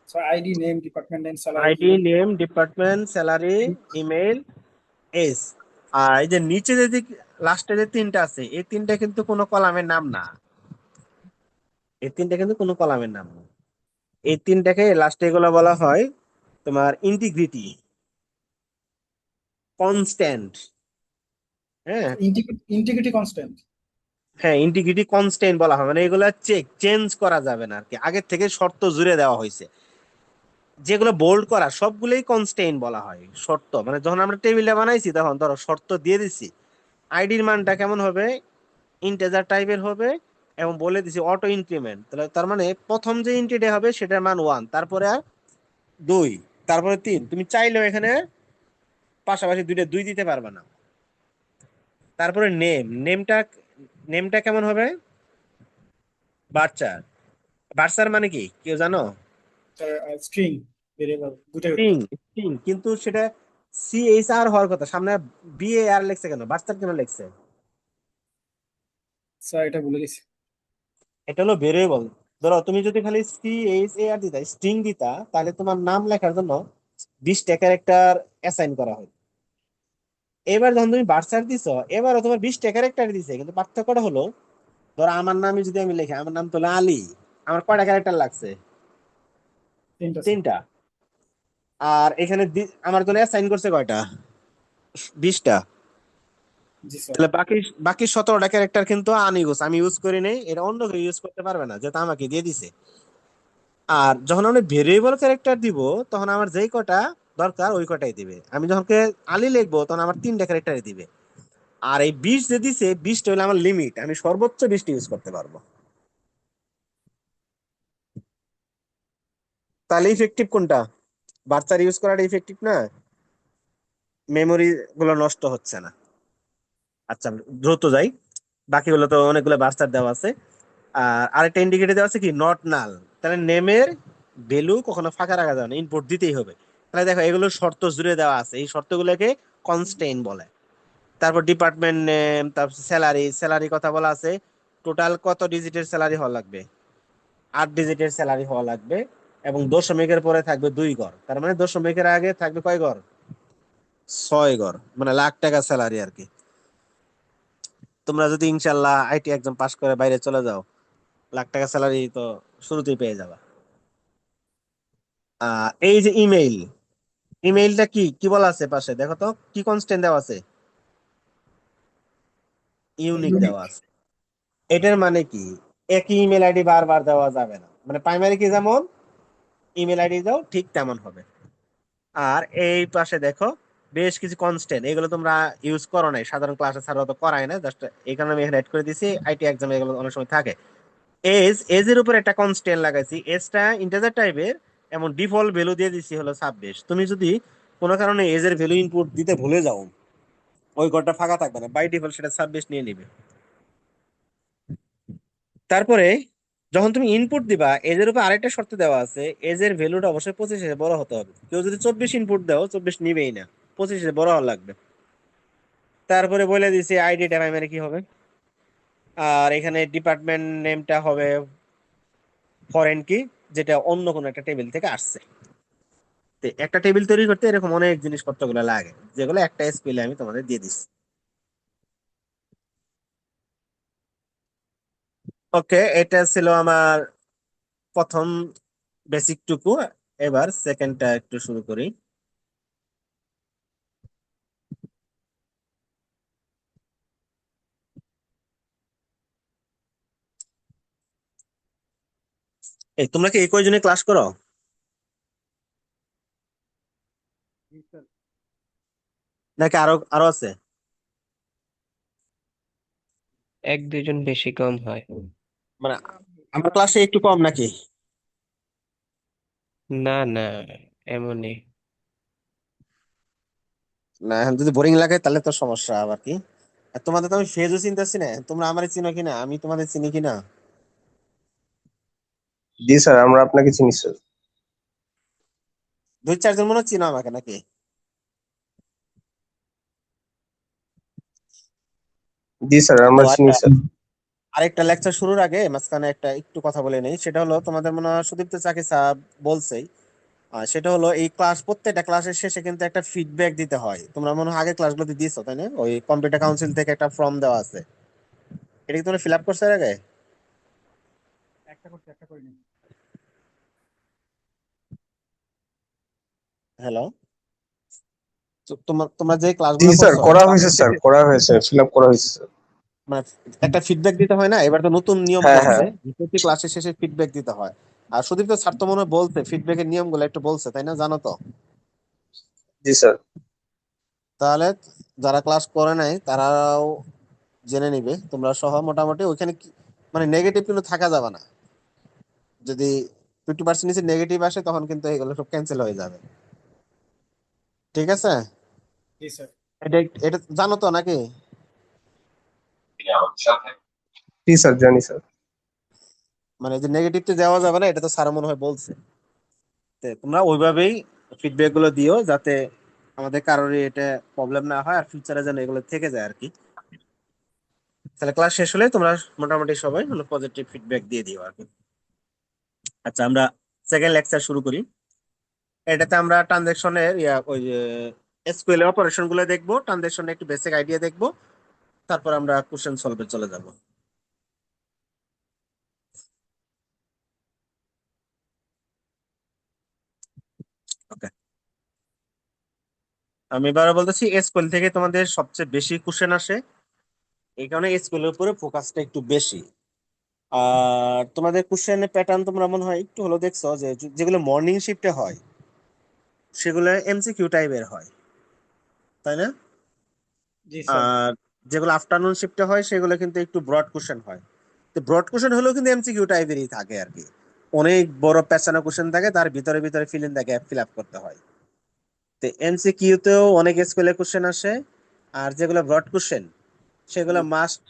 Sir ID, name, department name, salary, ID, email. Name, department, salary, email, S. আর এই যে নিচে যে লাস্টে যে তিনটা আছে, এই তিনটা কিন্তু কোনো কলামের নাম না। এই তিনটা কিন্তু কোনো কলামের নাম না। এই তিনটাকে লাস্টে এগুলো বলা হয় তোমার ইন্টিগ্রিটি, কনস্ট্যান্ট। হ্যাঁ, ইন্টিগ্রিটি কনস্ট্যান্ট। হ্যাঁ, ইন্টিগ্রিটি কনস্ট্যান্ট বলা হয়, মানে এগুলা চেঞ্জ করা যাবে না আর কি, আগের থেকে শর্ত জুড়ে দেওয়া হয়েছে। যেগুলো বোল্ড করা সবগুলোই কনস্ট্যান্ট বলা হয়, শর্ত। মানে যখন আমরা টেবিলটা বানাইছি তখন ধরো শর্ত দিয়ে দিছি, আইডির মানটা কেমন হবে, ইন্টিজার টাইপের হবে, এবং বলে দিছি অটো ইনক্রিমেন্ট। তাহলে তার মানে প্রথম যে ইন্টিটি হবে সেটার মান 1, তারপরে আর 2, তারপরে 3। তুমি চাইলেও এখানে পাশাপাশি দুইটা 2 দিতে পারবে না। তারপরে নেমটা কেমন হবে? বার্চার। বার্সার মানে কি কেউ জানো? স্ট্রিং ভেরিয়েবল দুটাই হতে স্ট্রিং। পারে। স্ট্রিং, কিন্তু সেটা CHR হওয়ার কথা, সামনে BAR লেখছে কেন, বার্সার কেন লেখছে? স্যার এটা ভুলে গেছি। এটা হলো ভেরিয়েবল। ধরো তুমি যদি খালি CHAR দিতা, স্ট্রিং দিতা, তাহলে তোমার নাম লেখার জন্য 20টা ক্যারেক্টার অ্যাসাইন করা হয়। এবার যখন তুমি বার্সার দিছো, এবারও তোমার 20টা ক্যারেক্টার দিছে, কিন্তু পার্থক্যটা হলো, ধরো আমার নামে যদি আমি লিখি, আমার নাম তো হলো আলী, আমার কয়টা ক্যারেক্টার লাগছে? তিনটা স্যার। 3টা। আর এখানে আমার জন্য অ্যাসাইন করছে কয়টা? 20টা। জি স্যার। তাহলে বাকি বাকি 17টা ক্যারেক্টার কিন্তু আনইউজ, আমি ইউজ করি নাই, এটা অন্য কেউ ইউজ করতে পারবে না, যেটা আমাকে দিয়ে দিছে। আর যখন আমি ভেরিয়েবল ক্যারেক্টার দিব, তখন আমার যেই কটা, দরকার ওই কটাই দিবে। আমি যখন আলী লিখবো তখন আমার 3টা ক্যারেক্টারে দিবে। আর এই 20 যে দিছে 20টা হলো আমার লিমিট, আমি সর্বোচ্চ 20টা ইউজ করতে পারবো। তাহলে ইফেক্টিভ কোনটা? বার্সার ইউজ করাটা ইফেক্টিভ না? মেমোরি গুলো নষ্ট হচ্ছে না। আচ্ছা দ্রুত যাই, বাকিগুলো তো অনেকগুলো বার্সার দেওয়া আছে। আর আরেকটা ইন্ডিকেটর দেওয়া আছে কি, নট নাল। তাহলে নেমের ভ্যালু কখনো ফাঁকা রাখা যাবে না, ইনপুট দিতেই হবে। তাহলে দেখো এগুলো শর্ত জুড়ে দেওয়া আছে, এই শর্তগুলোকে কনস্ট্রেইন বলে। তারপর ডিপার্টমেন্ট নেম, তারপর স্যালারি, স্যালারি কথা বলা আছে। টোটাল কত ডিজিটের স্যালারি হওয়া লাগবে? 8 ডিজিটের স্যালারি হওয়া লাগবে। এবং দশমিকের পরে থাকবে 2 ঘর, তার মানে দশমিকের আগে থাকবে কয় ঘর? 6 ঘর, মানে লাখ টাকা স্যালারি আর কি। তোমরা যদি ইনশাল্লাহ আইটি এক্সাম পাস করে বাইরে চলে যাও, লাখ টাকা স্যালারি তো শুরুতেই পেয়ে যাবা। এই যে ইমেইল, ইমেইলটা কি কি বলা আছে পাশে দেখো তো, কি কনস্ট্যান্ট দেওয়া আছে? Unique unique. দেওয়া আছে। এটার মানে কি, একই ইমেল আইডি বারবার দেওয়া যাবে না, মানে প্রাইমারি কি যেমন ইমেল আইডি দাও ঠিক তেমন হবে। আর এই পাশে দেখো বেশ কিছু কনস্ট্যান্ট, এগুলো তোমরা ইউজ করো নাই, সাধারণ ক্লাসে ছাড়া তো করায় না, জাস্ট এই কারণে আমি এখানে অ্যাড করে দিছি, আইটি এক্সামে এগুলো অনেক সময় থাকে। এজের উপর একটা কনস্ট্যান্ট লাগাইছি, এজটা ইন্টিজার টাইপের, এবং ডিফল্ট ভ্যালু দিয়ে দিছি হলো 26। তুমি যদি কোনো কারণে এজের ভ্যালু ইনপুট দিতে ভুলে যাও, ওই ঘরটা ফাঁকা থাকবে না, বাই ডিফল্ট সেটা 26 নিয়ে নিবে। তারপরে যখন তুমি ইনপুট দিবা, এজের উপর আরেকটা শর্ত দেওয়া আছে, এজের ভ্যালুটা অবশ্যই 25 বড় হতে হবে। কেউ যদি 24 ইনপুট দাও, 24 নিবেই না, 25 বড় হওয়া লাগবে। তারপরে বলে দিছি আইডিটা প্রাইমারি কি হবে। আর এখানে ডিপার্টমেন্ট নেমটা হবে ফরেন কি, যেটা অন্য কোনো একটা টেবিল থেকে আসছে। তো একটা টেবিল তৈরি করতে এরকম অনেক জিনিসপত্র গুলো লাগে, যেগুলো একটা স্পেলে আমি তোমাদের দিয়ে দিচ্ছি। ওকে, এটা ছিল আমার প্রথম বেসিক টুকু। এবার সেকেন্ডটা একটু শুরু করি। এই তোমরা কি এই কয়জনে ক্লাস করো, নাকি আরো আরো আছে? এক দুজন বেশি কম হয়। মানে আমার ক্লাসে একটু কম নাকি? না না, এমনই। না এখন যদি বোরিং লাগে তাহলে তো সমস্যা আবার কি। আর তোমাদের তো আমি ফেজও চিনতেছি না, তোমরা আমারে চিনো কিনা, আমি তোমাদের চিনি কিনা। জি স্যার, আমরা আপনাকে চিনি স্যার। 2-4 জন মনে হয় চিনো আমাকে নাকি? জি স্যার, ও আমরা চিনি আচ্ছা, স্যার। আরেকটা লেকচার শুরুর আগে মাঝখানে একটা একটু কথা বলে নেই, সেটা হলো তোমাদের মনে হয় সুদীপ্ত চাকি স্যার বলছেই। সেটা হলো এই ক্লাস, প্রত্যেকটা ক্লাসের শেষে কিন্তু একটা ফিডব্যাক দিতে হয়। তোমরা মনে হয় আগের ক্লাসগুলোতে দিছো তাই না? ওই কম্পিউটার কাউন্সিল থেকে একটা ফর্ম দেওয়া আছে, এটা কি তোমরা ফিল আপ করছো এর আগে? একটা করতে একটা করিনি। হ্যালো, তোমরা তোমরা যে জি ক্লাসগুলো স্যার, করছো করা হয়েছে ক্লাসের স্যার, শেষে করা হয়েছে, ফিল আপ করা হয়েছে স্যার। মানে একটা ফিডব্যাক দিতে হয় না? এবার তো নতুন নিয়ম হ্যাঁ হ্যাঁ। করছে, প্রতি ক্লাসের শেষে ফিডব্যাক দিতে হয়। আর সুদীপ তো স্যার তো মনে হয় বলছে ফিডব্যাকের নিয়মগুলো একটু বলছে তাই না, জানো তো? জি স্যার। তাহলে যারা ক্লাস করে নাই তারাও জেনে নিবে, তোমরা সহ মোটামুটি ওইখানে মানে নেগেটিভ কিন্তু থাকা যাবে না। যদি 50% নিচে নেগেটিভ আসে তখন কিন্তু এগুলো সব ক্যান্সেল হয়ে যাবে। ঠিক আছে? জি স্যার। এটা এটা জানো তো নাকি? জি স্যার, জানি স্যার। মানে যে নেগেটিভ তো দেওয়া যাবে না, এটা তো স্যার মনে হয় বলছে। তো তোমরা ওইভাবেই ফিডব্যাক গুলো দিও, যাতে আমাদের কারোর এটা প্রবলেম না হয়, আর ফিউচারে যেন এগুলো থেকে যায় আর কি। তাহলে ক্লাস শেষ হলে তোমরা মোটামুটি সবাই পজিটিভ ফিডব্যাক দিয়ে দিও আর কি। আচ্ছা, আমরা সেকেন্ড লেকচার শুরু করি। এটাতে আমরা ট্রানজেকশনের ওই যে এসকিউএল অপারেশন গুলো দেখবো, ট্রানজেকশনের একটু বেসিক আইডিয়া দেখবো, তারপর আমরা কোশ্চেন সলভে চলে যাব। ওকে, আমি এবারে বলতেছি এসকিউএল থেকে তোমাদের সবচেয়ে বেশি কোশ্চেন আসে, এই কারণে এসকিউএল এর উপরে ফোকাসটা একটু বেশি। আর তোমাদের কোশ্চেনের প্যাটার্ন তোমরা মনে হয় একটু হলো দেখছো যে যেগুলো মর্নিং শিফটে হয়, সেগুলো এমসিকিউ টাইপের হয়, তাই না? জি স্যার। আর যেগুলো আফটারনুন শিফটে হয় সেগুলো কিন্তু একটু ব্রড কোশ্চেন হয়। তো ব্রড কোশ্চেন হলেও কিন্তু এমসিকিউ টাইপেরই থাকে আর কি, অনেক বড় পেঁচানো কোশ্চেন থাকে, তার ভিতরে ভিতরে fill in the gap fill up করতে হয়। তো এমসিকিউ তেও অনেক এসকিউএল কোশ্চেন আসে, আর যেগুলো ব্রড কোশ্চেন সেগুলো জি মাস্ট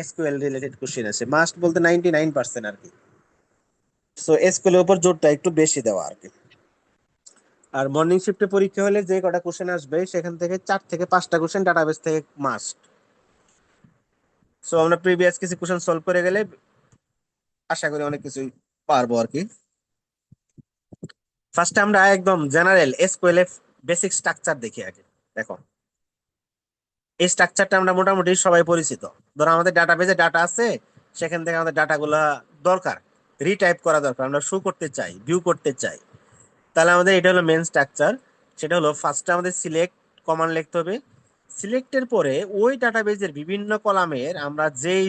এসকিউএল রিলেটেড কোশ্চেন আছে, মাস্ট বলতে 99% আর কি। সো এসকিউএল এর উপর জোরটা একটু বেশি দেওয়া আর কি। আর মর্নিং শিফটে পরীক্ষা হলে যে কটা কোশ্চেন আসবে সেখান থেকে 4 থেকে 5টা কোশ্চেন ডাটাবেস থেকে মাস্ট। সো আমরা প্রিভিয়াস কিছু কোশ্চেন সলভ করে গেলে আশা করি অনেক কিছুই পারবো আর কি। ফার্স্টে আমরা একদম জেনারেল এসকিউএল এর বেসিক স্ট্রাকচার দেখি আগে। দেখো, এই স্ট্রাকচারটা আমরা মোটামুটি সবাই পরিচিত। ধরো আমাদের ডাটাবেজে ডাটা আছে, সেখান থেকে আমাদের ডাটাগুলা দরকার, রিটাইপ করা দরকার, আমরা শো করতে চাই, ভিউ করতে চাই। তাহলে আমাদের এটা হলো মেন স্ট্রাকচার। সেটা হলো ফার্স্টে আমাদের সিলেক্ট কমান্ড লিখতে হবে। সিলেক্টের পরে ওই ডাটাবেজের বিভিন্ন কলামের আমরা যেই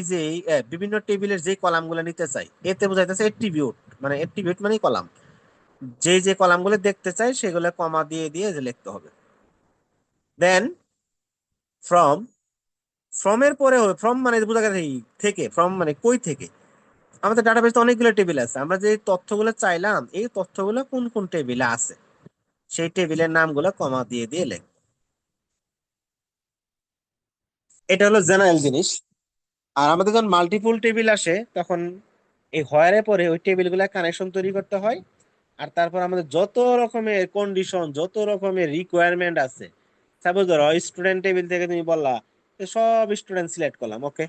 বিভিন্ন টেবিলের যে কলামগুলো নিতে চাই, এতে বোঝাইতেছে এট্রিবিউট, মানে এট্রিবিউট মানে কলাম, যে কলামগুলো দেখতে চাই সেগুলো কমা দিয়ে দিয়ে যে লিখতে হবে। দেন ফ্রম, ফ্রম এর পরে ফ্রম মানে বোঝা গেছে থেকে, ফ্রম মানে কই থেকে। আমাদের ডাটাবেসে অনেকগুলো টেবিল আছে, আমরা যে তথ্যগুলো চাইলাম এই তথ্যগুলো কোন কোন টেবিলে আছে সেই টেবিলের নামগুলো কমা দিয়ে দিয়ে লেখ। এটা হলো জেনারেল জিনিস। আর আমাদের যখন মাল্টিপুল টেবিল আসে তখন এই হয়ারে পরে ওই টেবিলগুলো কানেকশন তৈরি করতে হয়। আর তারপর আমাদের যত রকমের কন্ডিশন, যত রকমের রিকোয়ারমেন্ট আছে, সাপোজ ধরো স্টুডেন্ট টেবিল থেকে তুমি বললা যে সব স্টুডেন্ট সিলেক্ট করলাম, ওকে।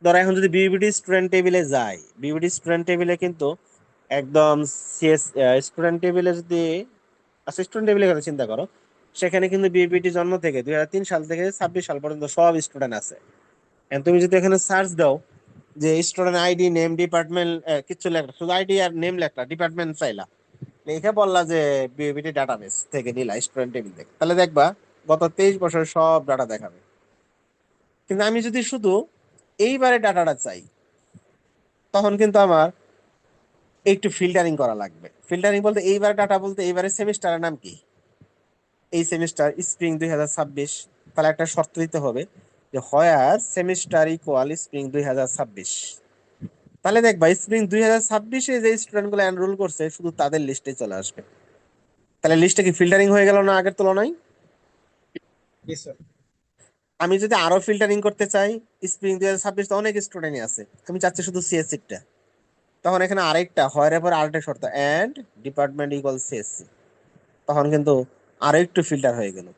ধরো এখন যদি বিবিডি স্টুডেন্ট টেবিলে যাই, বিবিডি স্টুডেন্ট টেবিলে কিন্তু একদম সিএস স্টুডেন্ট টেবিলে যদি, আচ্ছা স্টুডেন্ট টেবিলের কথা চিন্তা করো, সেখানে কিন্তু বিবিডি জন্ম থেকে 2003 সাল থেকে 26 সাল পর্যন্ত সব স্টুডেন্ট আছে। And তুমি যদি এখানে সার্চ দাও যে স্টুডেন্ট আইডি নেম ডিপার্টমেন্ট, কিছু লেখা, শুধু আইডি আর নেম লেখা, ডিপার্টমেন্ট চাইলা, লিখে বললা যে বিবিডি ডাটাবেস থেকে নিলা স্টুডেন্ট টেবিল থেকে, তাহলে দেখবা গত 23 বছরের সব ডাটা দেখাবে। কিন্তু আমি যদি শুধু এইবারে ডাটাটা চাই, তখন কিন্তু আমার একটু ফিল্টারিং করা লাগবে। ফিল্টারিং বলতে এইবার ডাটা বলতে এইবারে সেমিস্টারের নাম কি, এই সেমিস্টার স্প্রিং 2026। তাহলে একটা শর্ত দিতে হবে যে হোয়ার সেমিস্টার ইকুয়াল স্প্রিং 2026। তাহলে দেখবা স্প্রিং 2026-এ যে স্টুডেন্ট গুলো এনরোল করছে শুধু তাদের লিস্টে চলে আসবে। তাহলে লিস্টে কি ফিল্টারিং হয়ে গেল না আগের তুলনায়? জি স্যার। আমি যদি আরো ফিল্টারিং করতে চাই, স্প্রিং 2026 তো অনেক স্টুডেন্টই আছে, আমি চাচ্ছি শুধু সিএসসি টা, তখন এখানে আরেকটা হয় পর আরেকটা শর্ত, এন্ড ডিপার্টমেন্ট ইকুয়াল সিএসসি, তখন কিন্তু আরো একটু ফিল্টার হয়ে গেল।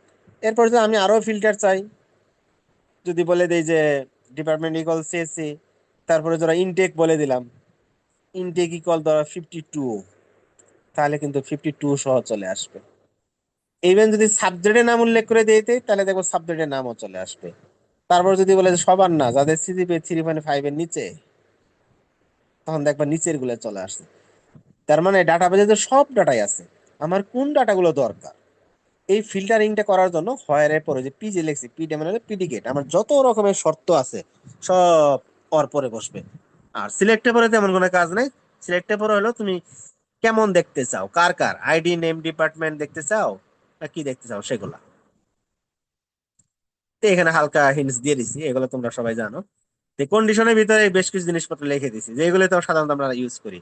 এরপর যদি আমি আরো ফিল্টার চাই, যদি বলে দেই যে ডিপার্টমেন্ট ইকুয়াল সিএসসি, তারপরে যারা ইনটেক বলে দিলাম, ইনটেক ইকুয়াল ধরো 52, তাহলে কিন্তু 52 সহ চলে আসবে। ইভেন যদি সাবজেক্টের নাম উল্লেখ করে দিতে তাহলে দেখবো সাবজেক্টের নামও চলে আসবে। তারপর যদি বলে যে সবার না, যাদের সিজিপিএ 3.5 এর নিচে, তখন দেখবা নিচের গুলো চলে আসছে। তার মানে ডাটাবেজে তো সব ডাটাই আছে, আমার কোন ডাটাগুলো দরকার এই ফিল্টারিংটা করার জন্য হয়ারের পরে যে পিজি লেখছি, পিডি মানে পিডিকেট, আমার যত রকমের শর্ত আছে সব ওর পরে বসবে। আর সিলেক্টে পরে তেমন কোনো কাজ নাই। সিলেক্টে পরে হলো তুমি কেমন দেখতে চাও, কার কার আইডি নেম ডিপার্টমেন্ট দেখতে চাও না কি দেখতে চাও সেগুলা। তো এখানে হালকা হিন্টস দিয়ে দিছি, এগুলো তোমরা সবাই জানো। তো কন্ডিশনের ভিতরে বেশ কিছু জিনিসপত্র লিখে দিছি যেগুলো তো সাধারণত আমরা ইউজ করি।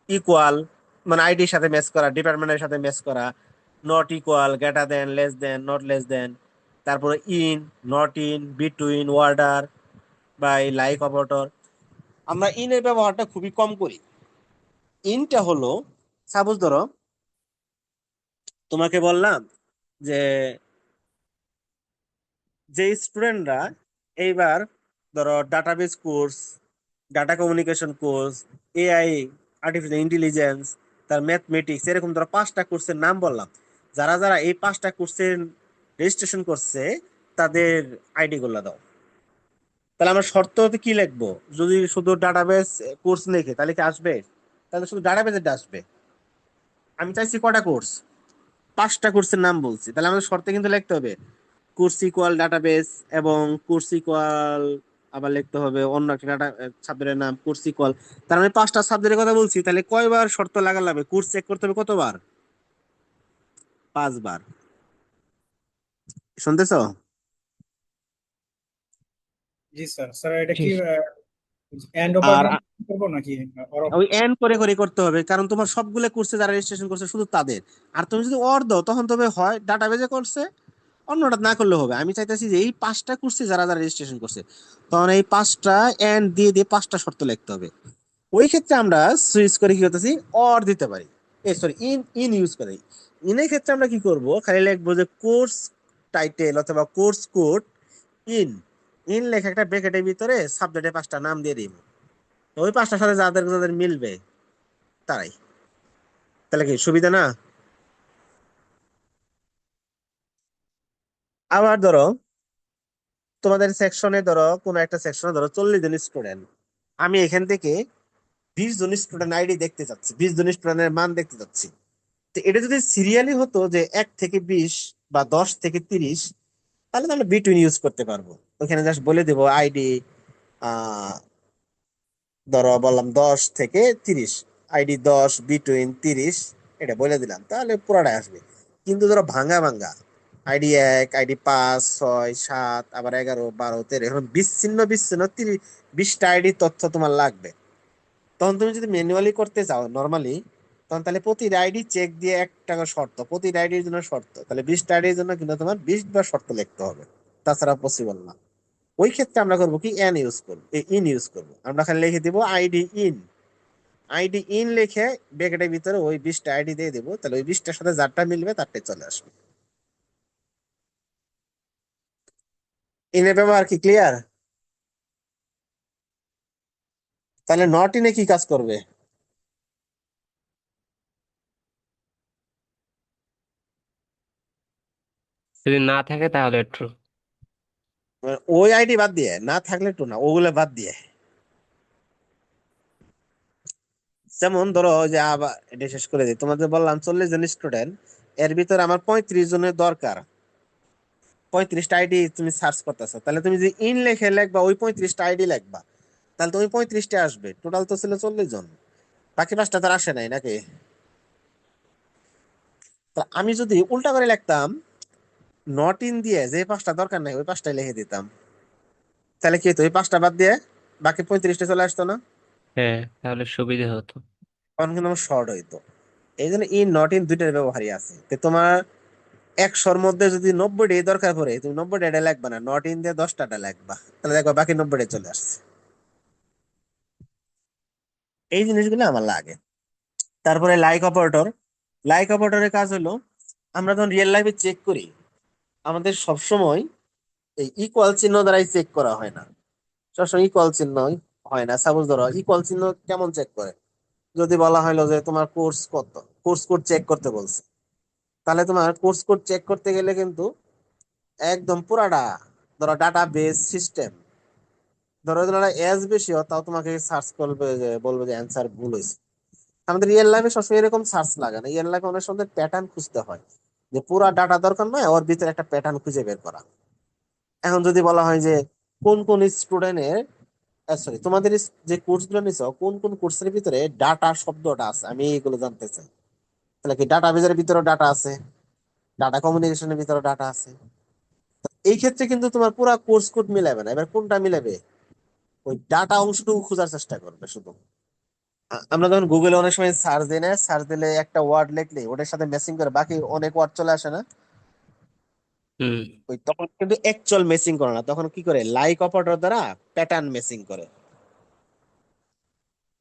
ইকুয়াল মানে আইডির সাথে ম্যাচ করা, ডিপার্টমেন্টের সাথে ম্যাচ করা। Not equal, greater than, less than, not less than. তারপরে in, not in, between, order বা এই লাইক অপারেটর। আমরা ইনের ব্যবহারটা খুবই কম করি। ইনটা হলো সাপোজ ধরো তোমাকে বললাম যে যে স্টুডেন্টরা এইবার ধরো database course, data communication course, AI, artificial intelligence, তার ম্যাথমেটিক্স, এরকম ধরো 5টা কোর্সের নাম বললাম, যারা যারা এই 5টা কোর্সের রেজিস্ট্রেশন করছে তাদের আইডি গুলো দাও। তাহলে আমরা শর্ততে কি লিখবো, যদি শুধু ডাটাবেস কোর্স লিখে তাহলে কি আসবে? তাহলে শুধু ডাটাবেসের আসবে। আমি চাইছি কটা কোর্স, 5টা কোর্সের নাম বলছি, তাহলে আমাদের শর্তে কিন্তু লিখতে হবে কোর্স ইকুয়াল ডাটাবেস, এবং কোর্স ইকুয়াল আবার লিখতে হবে অন্য একটা ডাটা সাবজেক্টের নাম কোর্স ইকুয়াল। তার মানে 5টা সাবজেক্টের কথা বলছি, তাহলে কয়বার শর্ত লাগা লাগবে, কোর্স চেক করতে হবে কতবার? 5 বার। শুনতেছো? জি স্যার। স্যার এটা জি কি এন্ড আর অপারেটর করবো নাকি অর? ওই এন্ড করে করে করতে হবে, কারণ তোমার সবগুলো কোর্সে যারা রেজিস্ট্রেশন করছে শুধু তাদের। আর তুমি যদি অর দাও তখন তবে হয় ডাটাবেজে করছে, অন্যটা না করলে হবে। আমি চাইতেছি যে এই 5টা কোর্সে যারা যারা রেজিস্ট্রেশন করছে, তখন এই 5টা এন্ড দিয়ে দিয়ে 5টা শর্ত লিখতে হবে। ওই ক্ষেত্রে আমরা সুইচ করে কি করতেছি, অর দিতে পারি, সরি ইন ইন ইউজ করি। ইনের ক্ষেত্রে আমরা কি করব, খালি লিখবো যে কোর্স টাইটেল অথবা কোর্স কোড ইন। ইন লেখা একটা ব্র্যাকেটের ভিতরে সাবজেক্টে 5টা নাম দিয়ে দিব। তো ওই 5টার সাথে যাদের যাদের মিলবে তারাই। তাহলে কি সুবিধা না? আবার ধরো তোমাদের সেকশনে, ধরো কোন একটা সেকশনে ধরো 40 জন স্টুডেন্ট, আমি এখান থেকে 20 জন স্টুডেন্ট আইডি দেখতে চাচ্ছি, 20 জন স্টুডেন্টের মান দেখতে চাচ্ছি। তো এটা যদি সিরিয়ালি হতো যে 1 থেকে 20 বা 10 থেকে 30, তাহলে তো আমরা বিটুইন ইউজ করতে পারবো। ওখানে জাস্ট বলে দেবো আইডি, আহ ধরো বললাম 10 থেকে 30, আইডি 10 বিটুইন 30, এটা বলে দিলাম, তাহলে পুরাটাই আসবে। কিন্তু ধরো ভাঙ্গা ভাঙ্গা আইডি 1, আইডি 5, 6, 7, আবার 11, 12, 13, এখন বিচ্ছিন্ন বিচ্ছিন্ন 20টা আইডি তথ্য তোমার লাগবে। তখন তুমি যদি ম্যানুয়ালি করতে চাও নর্মালি, তখন তাহলে প্রতি আইডি চেক দিয়ে 1 টাকা শর্ত, প্রতি আইডির জন্য শর্ত, তাহলে 20টা আইডির জন্য কিন্তু তোমার 20 বার শর্ত লিখতে হবে। তাছাড়া পসিবল না। ওই ক্ষেত্রে আমরা করবো কি, এন ইউজ করবো, ইন ইউজ করবো। আমরা খালি লিখে দিব আইডি ইন। আইডি ইন লিখে ব্র্যাকেটের ভিতরে ওই 20টা আইডি দিয়ে দেবো, তাহলে ওই 20টার সাথে যারটা মিলবে তারটাই চলে আসবে। ইনের ব্যবহার কি ক্লিয়ার? তাহলে নট ইনে কি কাজ করবে? যদি না থাকে তাহলে ট্রু। ওই আইডি বাদ দিয়ে, না থাকলে তো না, ওগুলো বাদ দিয়ে। যেমন ধরো ওই যে, আবার এটা শেষ করে দিই, তোমাদের বললাম 40 জন স্টুডেন্ট, এর ভিতরে আমার 35 জনের দরকার। 35টা আইডি তুমি সার্চ করতেছো, তাহলে তুমি যে ইন লিখে লিখবা ওই 35টা আইডি লিখবা, তাহলে তুমি 35টা আসবে। টোটাল তো ছিল 40 জন, বাকি 5টা তো আর আসে নাই নাকি? তা আমি যদি উল্টা করে লিখতাম, নট ইন দিয়ে যে 5টা দরকার নাই ওই 5টাই লিখে দিতাম, তাহলে কি হতো, ওই 5টা বাদ দিয়ে বাকি 35টা চলে আসতো না? হ্যাঁ, তাহলে সুবিধা হতো। তখন কিন্তু আমার শর্ট হইতো। এই জন্য ইন নট ইন দুইটার ব্যবহারই আছে। তো তোমার 100-র মধ্যে যদি 90টা দরকার পড়ে, তুমি 90টা লিখবা না, নট ইন দিয়ে 10টা লিখবা, তাহলে দেখবা বাকি 90টা চলে আসছে। এই জিনিসগুলো আমার লাগে। তারপরে লাইক অপারেটর। লাইক অপারেটরের কাজ হলো, আমরা যখন রিয়েল লাইফে চেক করি, আমাদের সবসময় এই ইকুয়াল চিহ্ন দ্বারাই চেক করা হয় না। সবসময় ইকুয়াল চিহ্ন হয় না। সাপোজ ধরো ইকুয়াল চিহ্ন কেমন চেক করে, যদি বলা হলো যে তোমার কোর্স কত, কোর্স কোড চেক করতে বলছে, তাহলে তোমার কোর্স কোড চেক করতে গেলে কিন্তু একদম পুরাটা, ধরো ডাটা বেস সিস্টেম, ধরো ধরো এজ বেশি হয়, তাও তোমাকে সার্চ করবে, যে বলবে যে অ্যান্সার ভুল হয়েছে। আমাদের রিয়েল লাইফে সবসময় এরকম সার্চ লাগে না। রিয়েল লাইফে অনেক সময় প্যাটার্ন খুঁজতে হয়, যে পুরা ডাটা দরকার নয়, ওর ভিতরে একটা প্যাটার্ন খুঁজে বের করা। এখন যদি বলা হয় যে কোন কোন স্টুডেন্টের, সরি তোমাদের যে কোর্স গুলো নিছো, কোন কোন কোর্সের ভিতরে ডাটা শব্দটা আছে, আমি এগুলো জানতে চাই। তাহলে কি ডাটা বেজের ভিতরে ডাটা আছে, ডাটা কমিউনিকেশনের ভিতরে ডাটা আছে। এই ক্ষেত্রে কিন্তু তোমার পুরা কোর্স কোড মিলাবে না, এবার কোনটা মিলাবে, ওই ডাটা অংশটুকু খোঁজার চেষ্টা করবে শুধু। আমরা যখন গুগলে অনেক সময় সার্চ দিই না, সার্চ দিলে একটা ওয়ার্ড লিখলে ওটার সাথে ম্যাচিং করে বাকি অনেক ওয়ার্ড চলে আসে না, হুম। ওই তখন কিন্তু অ্যাকচুয়াল ম্যাচিং করে না, তখন কি করে লাইক অপারেটর দ্বারা প্যাটার্ন ম্যাচিং করে।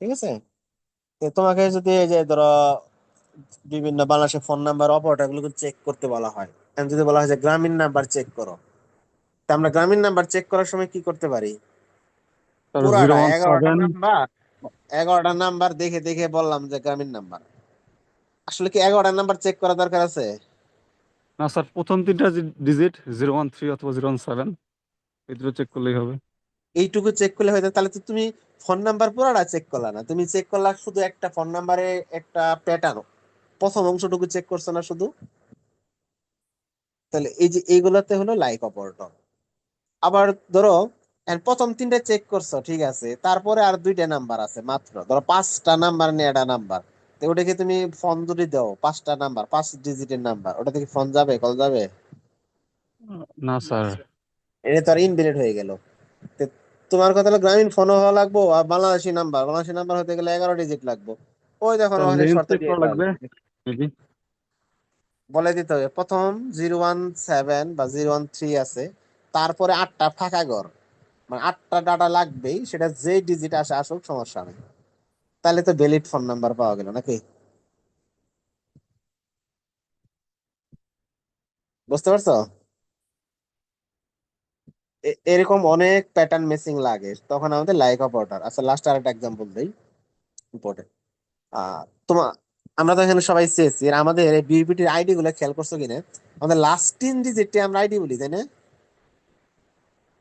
ঠিক আছে? তো তোমাকে যদি এই যে ধরো বিভিন্ন বাংলাদেশের ফোন নাম্বার অপারেটর গুলো চেক করতে বলা হয়, এখন যদি বলা হয় যে গ্রামীণ নাম্বার চেক করো, তা আমরা গ্রামীণ নাম্বার চেক করার সময় কি করতে পারি, স্যার জিরো পুরাটা ওয়ান 11টা সেভেন নাম্বার, 11টা নাম্বার দেখে দেখে বললাম যে গ্রামীণ নাম্বার। আসলে কি 11টা নাম্বার চেক করা দরকার আছে? না স্যার, প্রথম তিনটা ডিজিট 013 অথবা 017, এই দুটো চেক করলেই হবে। এইটুকু চেক করলে হয়তো, তাহলে তো তুমি ফোন নাম্বার পুরাটা চেক করলা না, তুমি চেক করলা শুধু একটা ফোন নাম্বারে একটা প্যাটার্ন, প্রথম অংশটুকু চেক করছো না শুধু। তাহলে এই যে এইগুলোতে হলো লাইক অপারেটর। আবার ধরো প্রথম 3টা চেক করছো ঠিক আছে, তারপরে আর 2টা নাম্বার আছে মাত্র, ধরো 5টা নাম্বার নিয়ে একটা নাম্বার, তো ওটাকে তুমি ফোন যদি দাও, 5টা নাম্বার, 5 ডিজিটের নাম্বার, ওটা থেকে ফোন যাবে, কল যাবে? না স্যার। এটা তো আর ইনভ্যালিড হয়ে গেল। তো তোমার কথা হলো গ্রামীণ ফোনও হওয়া লাগবো, আর বাংলাদেশি নাম্বার হতে গেলে 11 ডিজিট লাগবে। ওই দেখো স্যার ওখানে লেন্থ শর্ত চেক দিয়ে করা দেওয়া লাগবে লাগবে। মেবি। বলে দিতে হবে প্রথম 017 বা 013 আছে, তারপরে 8টা ফাঁকা ঘর, মানে 8টা ডাটা লাগবেই, সেটা যে ডিজিট আসে আসুক, সমস্যা নেই। তাহলে তো ভ্যালিড ফোন নাম্বার পাওয়া গেল নাকি? বুঝতে পারছো? এরকম অনেক প্যাটার্ন মিসিং লাগে, তখন আমাদের লাইক অপারেটর। আচ্ছা, লাস্ট আর একটা এক্সাম্পল দেই, ইম্পর্টেন্ট। তোমার, আমরা তো এখানে সবাই চেয়েছি, আর আমাদের এই বিউপিটির আইডি গুলো খেয়াল করছো কিনা? আমাদের লাস্ট 3 ডিজিটে আমরা আইডি বলি, তাই না?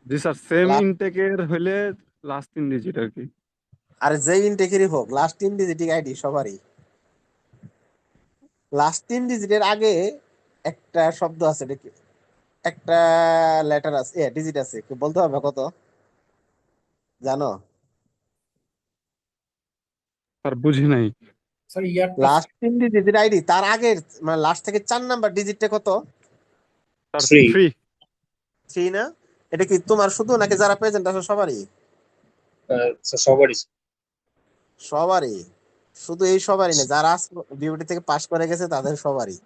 জি স্যার, সেম লাস্ট, ইনটেকের হইলে লাস্ট 3 ডিজিট আর কি। আর যে ইনটেকেরই হোক, লাস্ট 3 ডিজিট আইডি সবারই। লাস্ট 3 ডিজিটের আগে একটা শব্দ আছে, এটা কি? একটা লেটার আছে, ডিজিট আছে, কি বলতে হবে কত, জানো? স্যার বুঝি নাই। স্যার ইয়ারটা লাস্ট 3 ডিজিটের আইডি, তার আগের মানে লাস্ট থেকে 4 নাম্বার ডিজিটটা কত? Sir three. 3। 3 না? এটা কি তোমার শুধু, নাকি যারা প্রেজেন্ট আছে সবারই? সবারই। সবারই। শুধু এই সবারই না, যারা বিউটি থেকে পাশ করে গেছে তাদের সবারই।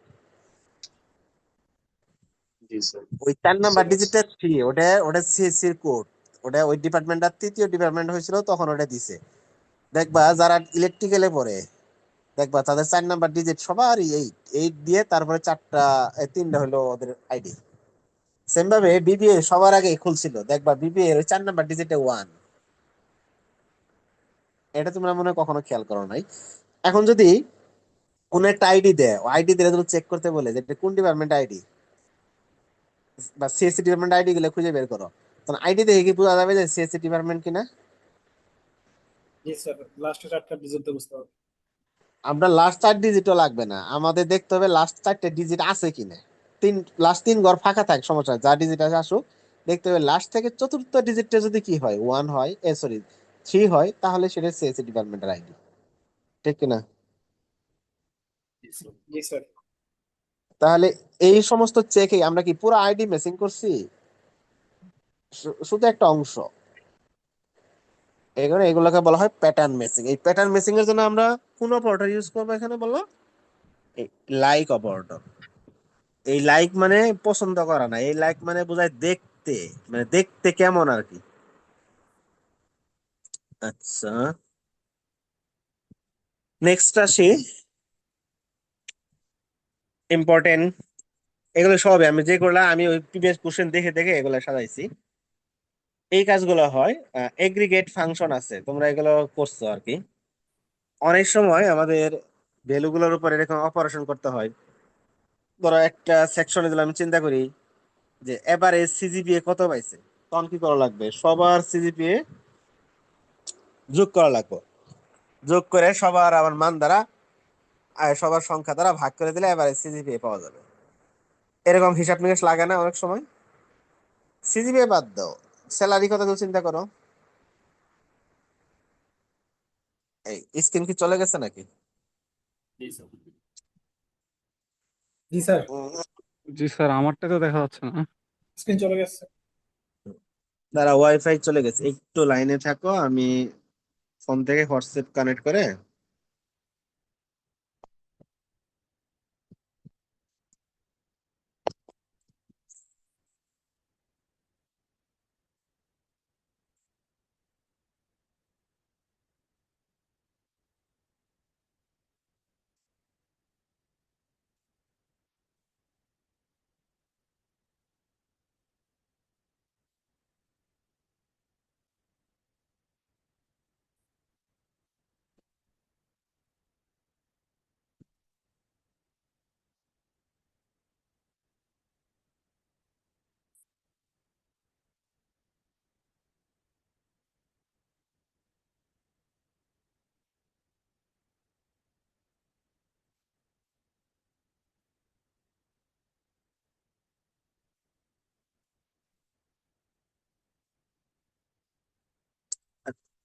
জি স্যার, ওই 4 নাম্বার বুঝতে পারছি। ডিজিটটা 3, ওটা ওটা সিএসসি এর কোড। ওটা ওই ডিপার্টমেন্টটা তৃতীয় ডিপার্টমেন্ট হয়েছিল তখন ওটা দিছে। দেখবা যারা ইলেকট্রিক্যালে পড়ে, দেখবা তাদের 4 নাম্বার ডিজিট সবারই 8। 8 দিয়ে তারপরে 3টা হলো ওদের আইডি। সেম ভাবে বিবিএ সবার আগে খুলছিল, দেখবা বিবিএ এর ওই 4 নাম্বার ডিজিটে 1। এটা তোমরা মনে হয় কখনো খেয়াল করো নাই। এখন যদি কোন একটা আইডি দেয়, আইডি দিলে তুমি চেক করতে বলে যে এটা কোন ডিপার্টমেন্ট আইডি, বা সিএসসি ডিপার্টমেন্ট আইডি গুলো খুঁজে বের করো, তখন আইডি দেখে কি বোঝা যাবে যে সিএসসি ডিপার্টমেন্ট কিনা? জি স্যার, লাস্টে 4টা ডিজিট বুঝতে হবে। আমরা লাস্ট 4 ডিজিটও লাগবে না, আমাদের দেখতে হবে লাস্ট 4টে ডিজিট আছে কিনা। লাস্ট 3 ঘর ফাঁকা থাক, সমস্যা নাই, যা ডিজিট আছে আসুক। দেখতে হবে লাস্ট থেকে চতুর্থ ডিজিটটা যদি কি হয়, 1 হয়, সরি 3 হয়, তাহলে সেটা সিএসসি ডিপার্টমেন্টের আইডি। ঠিক কিনা? জি স্যার। তাহলে এই সমস্ত চেকে আমরা কি পুরো আইডি মেসিং করছি? শুধু একটা অংশ। এগুলোকে বলা হয় প্যাটার্ন মেসিং। এই প্যাটার্ন মেসিং এর জন্য আমরা কোন অপারেটর ইউজ করবো এখানে বলো? Like operator. এই লাইক মানে পছন্দ করা না, এই লাইক মানে বোঝায় দেখতে, মানে দেখতে কেমন আর কি। আচ্ছা, নেক্সট আসি, ইম্পর্টেন্ট। এগুলো সবই আমি যেগুলা আমি ওই প্রিভিয়াস কোশ্চেন দেখে দেখে এগুলো সাজাইছি। এই কাজগুলো হয়, এগ্রিগেট ফাংশন আছে, তোমরা এগুলো করছো আর কি। অনেক সময় আমাদের ভ্যালুগুলোর উপর এরকম অপারেশন করতে হয়। ধরো একটা সেকশনে দিলাম, আমি চিন্তা করি যে এভারেজ সিজিপিএ কত পাইছে, তখন কি করা লাগবে? সবার সিজিপিএ যোগ করা লাগবে। যোগ করে সবার আমার মান দ্বারা, সবার সংখ্যা দ্বারা ভাগ করে দিলে এভারেজ সিজিপিএ পাওয়া যাবে। এরকম হিসাব নিকাশ লাগে না অনেক সময়? সিজিপিএ বাদ দাও, স্যালারি কথা তো চিন্তা করো। এই স্ক্রিন কি চলে গেছে নাকি? জি স্যার, উম, জি স্যার, আমারটা তো দেখা যাচ্ছে না। স্ক্রিন চলে গেছে। দাঁড়া, ওয়াইফাই চলে গেছে, একটু লাইনে থাকো, আমি ফোন থেকে হোয়াটসঅ্যাপ কানেক্ট করে।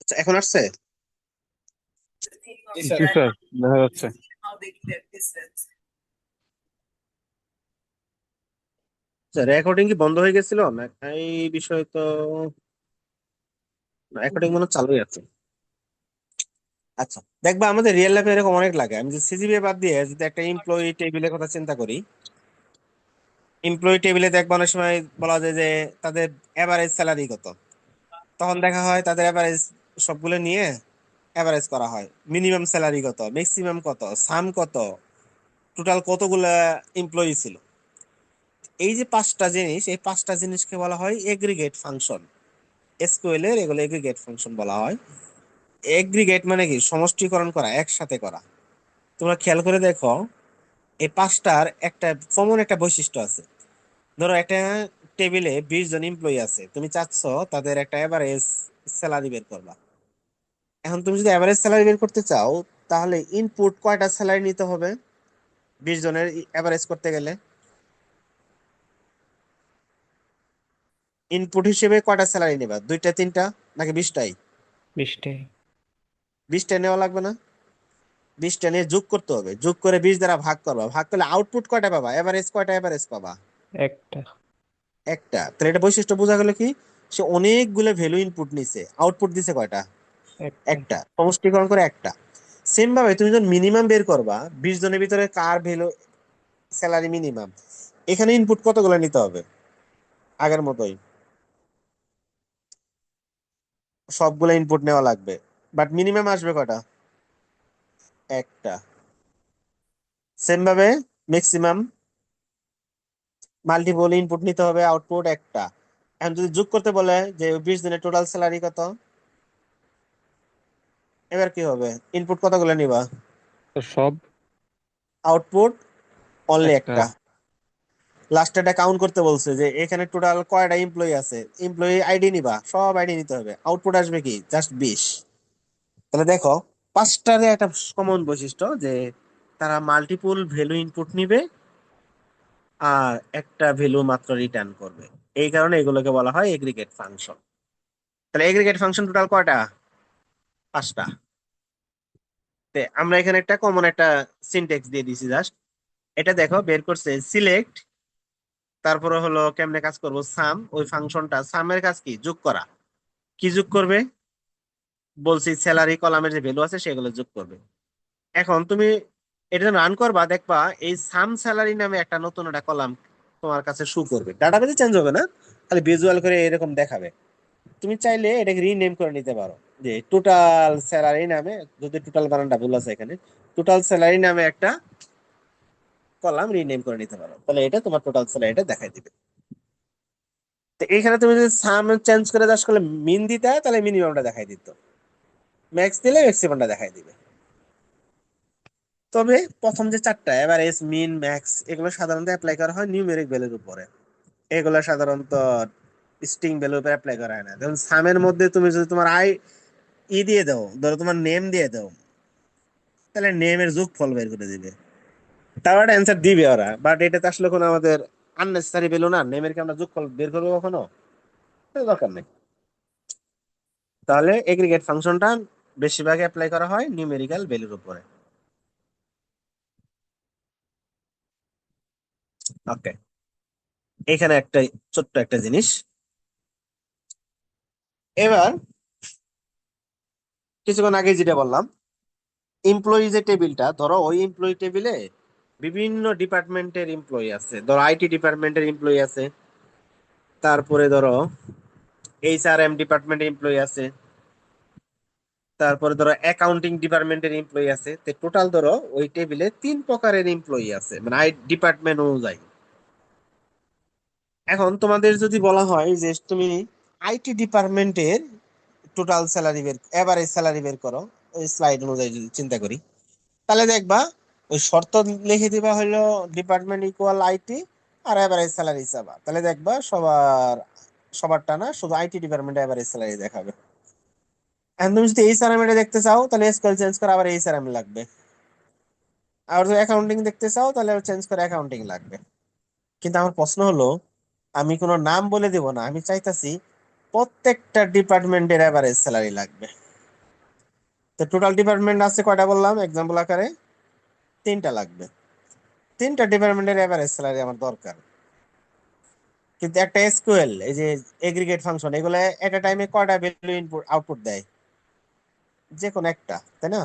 আচ্ছা, এখন আসছে? জি জি স্যার। স্যার, দেখা যাচ্ছে। রেকর্ডিং কি বন্ধ হয়ে গেছিল না এই বিষয়ে তো? রেকর্ডিং মনে হয় চালুই আছে। আচ্ছা, দেখবা আমাদের রিয়েল লাইফে এরকম অনেক লাগে। আমি যে সিজিপিএ বাদ দিয়ে যদি একটা এমপ্লয়ি টেবিলের কথা চিন্তা করি, এমপ্লয়ি টেবিলে দেখবা অনেক সময় বলা যায় যে তাদের এভারেজ স্যালারি কত। তখন দেখা হয় তাদের এভারেজ সবগুলো নিয়ে এভারেজ করা হয়। মিনিমাম স্যালারি কত, ম্যাক্সিমাম কত, সাম কত, টোটাল কতগুলা এমপ্লয়ি ছিল। এই যে পাঁচটা জিনিস, এই পাঁচটা জিনিসকে বলা হয় এগ্রিগেট ফাংশন। এসকিউএল এর এগুলো এগ্রিগেট ফাংশন বলা হয়। এগ্রিগেট মানে কি? সমষ্টিকরণ করা, একসাথে করা। তোমরা খেয়াল করে দেখো, এই পাঁচটার একটা কমন একটা বৈশিষ্ট্য আছে। ধরো একটা টেবিলে 20 জন এমপ্লয়ি আছে, তুমি চাচ্ছ তাদের একটা এভারেজ স্যালারি বের করবা। এখন তুমি যদি এভারেজ স্যালারি বের করতে চাও, তাহলে ইনপুট কয়টা স্যালারি নিতে হবে 20 জনের এভারেজ করতে গেলে? ইনপুট হিসেবে কয়টা স্যালারি নেবা? দুইটা, তিনটা, নাকি 20টাই? 20টে। 20টা নেওয়া লাগবে না? 20টা নিয়ে যোগ করতে হবে, যোগ করে 20 দ্বারা ভাগ করবা, ভাগ করলে আউটপুট কয়টা পাবা? এভারেজ কয়টা এভারেজ পাবা? একটা। একটা। তাহলে এটা বৈশিষ্ট্য বোঝা গেল কি? সে অনেকগুলো ভ্যালু ইনপুট নিছে, আউটপুট দিছে কয়টা? একটা। একটা। সমষ্টিকরণ করে একটা। সেম ভাবে তুমি যখন মিনিমাম বের করবা, 20 জনের ভিতরে কার ভ্যালু স্যালারি মিনিমাম, এখানে ইনপুট কতগুলো নিতে হবে? আগের মতোই সবগুলো ইনপুট নেওয়া লাগবে, বাট মিনিমাম আসবে কয়টা? একটা। সেম ভাবে ম্যাক্সিমাম মাল্টিপল ইনপুট নিতে হবে, আউটপুট একটা। এখন যদি যোগ করতে বলে যে 20 দিনের টোটাল স্যালারি কত, এবার কি হবে? ইনপুট কতগুলো নিবা? তো সব আউটপুট অনলি একটা। একটা। লাস্টে এটা কাউন্ট করতে বলছে যে এখানে টোটাল কয়টা এমপ্লয়ি আছে, এমপ্লয়ি আইডি নিবা, সব আইডি নিতে হবে। আউটপুট আসবে কি? জাস্ট 20। তাহলে দেখো, পাঁচটারে একটা কমন বৈশিষ্ট্য যে তারা মাল্টিপল ভ্যালু ইনপুট নিবে আর একটা ভ্যালু মাত্র রিটার্ন করবে। এই কারণে এগুলোকে বলা হয় এগ্রিগেট ফাংশন। তাহলে এগ্রিগেট ফাংশন টোটাল কয়টা? পাঁচটা। আমরা এখানে একটা কমন একটা সিনট্যাক্স দিয়ে দিছি জাস্ট। এটা দেখো বের করছে সিলেক্ট, তারপরে হলো কেমনে কাজ করব, সাম। ওই ফাংশনটা সামের কাজ কি? যোগ করা। কি যোগ করবে? বলছি স্যালারি কলামের যে ভ্যালু আছে সেগুলো যোগ করবে। এখন তুমি এটা রান করবা, দেখবা এই সাম স্যালারি নামে একটা নতুন একটা কলাম তোমার কাছে শো করবে। ডাটাবেসে চেঞ্জ হবে না, খালি ভিজুয়াল করে এরকম দেখাবে। তুমি চাইলে এটাকে রিনেম করে নিতে পারো, যে টোটাল স্যালারি নামে, যদি টোটাল বানানটা ভুল আছে এখানে, টোটাল স্যালারি নামে একটা কলাম রিনেম করে নিতে পারো। তাহলে এটা তোমার টোটাল স্যালারিটা দেখাই দিবে। তো এখানে তুমি যদি সাম চেঞ্জ করে দাস করলে মিন দিতে হয়, তাহলে মিনিমামটা দেখাই দিত, ম্যাক্স দিলে ম্যাক্সিমামটা দেখাই দিবে। তবে প্রথম যে চারটা এভারেজ, মিন, ম্যাক্স, এগুলো সাধারণত অ্যাপ্লাই করা হয় নিউমেরিক ভ্যালুর উপরে। এগুলো সাধারণত স্ট্রিং ভ্যালুর উপরে অ্যাপ্লাই করা হয় না। যেমন সামের মধ্যে তুমি যদি তোমার দিয়ে দাও, ধরো তোমার নেম দিয়ে দাও, তাহলে নেমের যোগফল বের করে দিবে, তাও একটা অ্যান্সার দিবে ওরা। বাট এটাতে আসলে কোনো আমাদের আননেসেসারি ভ্যালু না, নেমের কি আমরা যোগফল বের করবো কখনো? এটা দরকার নেই। তাহলে এগ্রিগেট ফাংশনটা বেশিরভাগ অ্যাপ্লাই করা হয় নিউমেরিক্যাল ভ্যালুর উপরে। ওকে, এখানে একটা ছোট্ট একটা জিনিস। এবার কিছুক্ষণ আগে যেটা বললাম, এমপ্লয়ি যে টেবিলটা, ধরো ওই এমপ্লয়ি টেবিলে বিভিন্ন ডিপার্টমেন্টের এমপ্লয়ি আছে। ধরো আইটি ডিপার্টমেন্টের এমপ্লয়ি আছে, তারপরে ধরো এইচআরএম ডিপার্টমেন্টের এমপ্লয়ি আছে, তারপরে ধরো অ্যাকাউন্টিং ডিপার্টমেন্টের এমপ্লয়ি আছে। তো টোটাল ধরো ওই টেবিলে 3 প্রকারের এমপ্লয়ি আছে, মানে ডিপার্টমেন্ট অনুযায়ী। এখন তোমাদের যদি বলা হয় যে তুমি আইটি ডিপার্টমেন্টের টোটাল স্যালারি বের, এভারেজ স্যালারি বের করো, ওই স্লাইড অনুযায়ী যদি চিন্তা করি, তাহলে দেখবা ওই শর্ত লিখে দিবা হলো ডিপার্টমেন্ট ইকুয়াল আইটি আর এভারেজ স্যালারি চাবা। তাহলে দেখবা সবারটা না, শুধু আইটি ডিপার্টমেন্টে এভারেজ স্যালারি দেখাবে। এখন তুমি যদি এইচআরএম এটা দেখতে চাও, তাহলে স্কেল চেঞ্জ করে আবার এইচআরএম লাগবে। আর যদি অ্যাকাউন্টিং দেখতে চাও, তাহলে চেঞ্জ করে অ্যাকাউন্টিং লাগবে। কিন্তু আমার প্রশ্ন হলো, আমি কোনো নাম বলে দেব না, আমি চাইতাছি প্রত্যেকটা ডিপার্টমেন্টের এভারেজ স্যালারি লাগবে। তো টোটাল ডিপার্টমেন্ট আছে কয়টা বললাম এক্সাম্পল আকারে? 3টা লাগবে। 3টা ডিপার্টমেন্টের এভারেজ স্যালারি আমার দরকার। কিন্তু একটা এসকিউএল, এই যে এগ্রিগেট ফাংশন, এগুলো এট এ টাইমে কয়টা ভ্যালু ইনপুট আউটপুট দেয়? যে কোনো একটা, তাই না?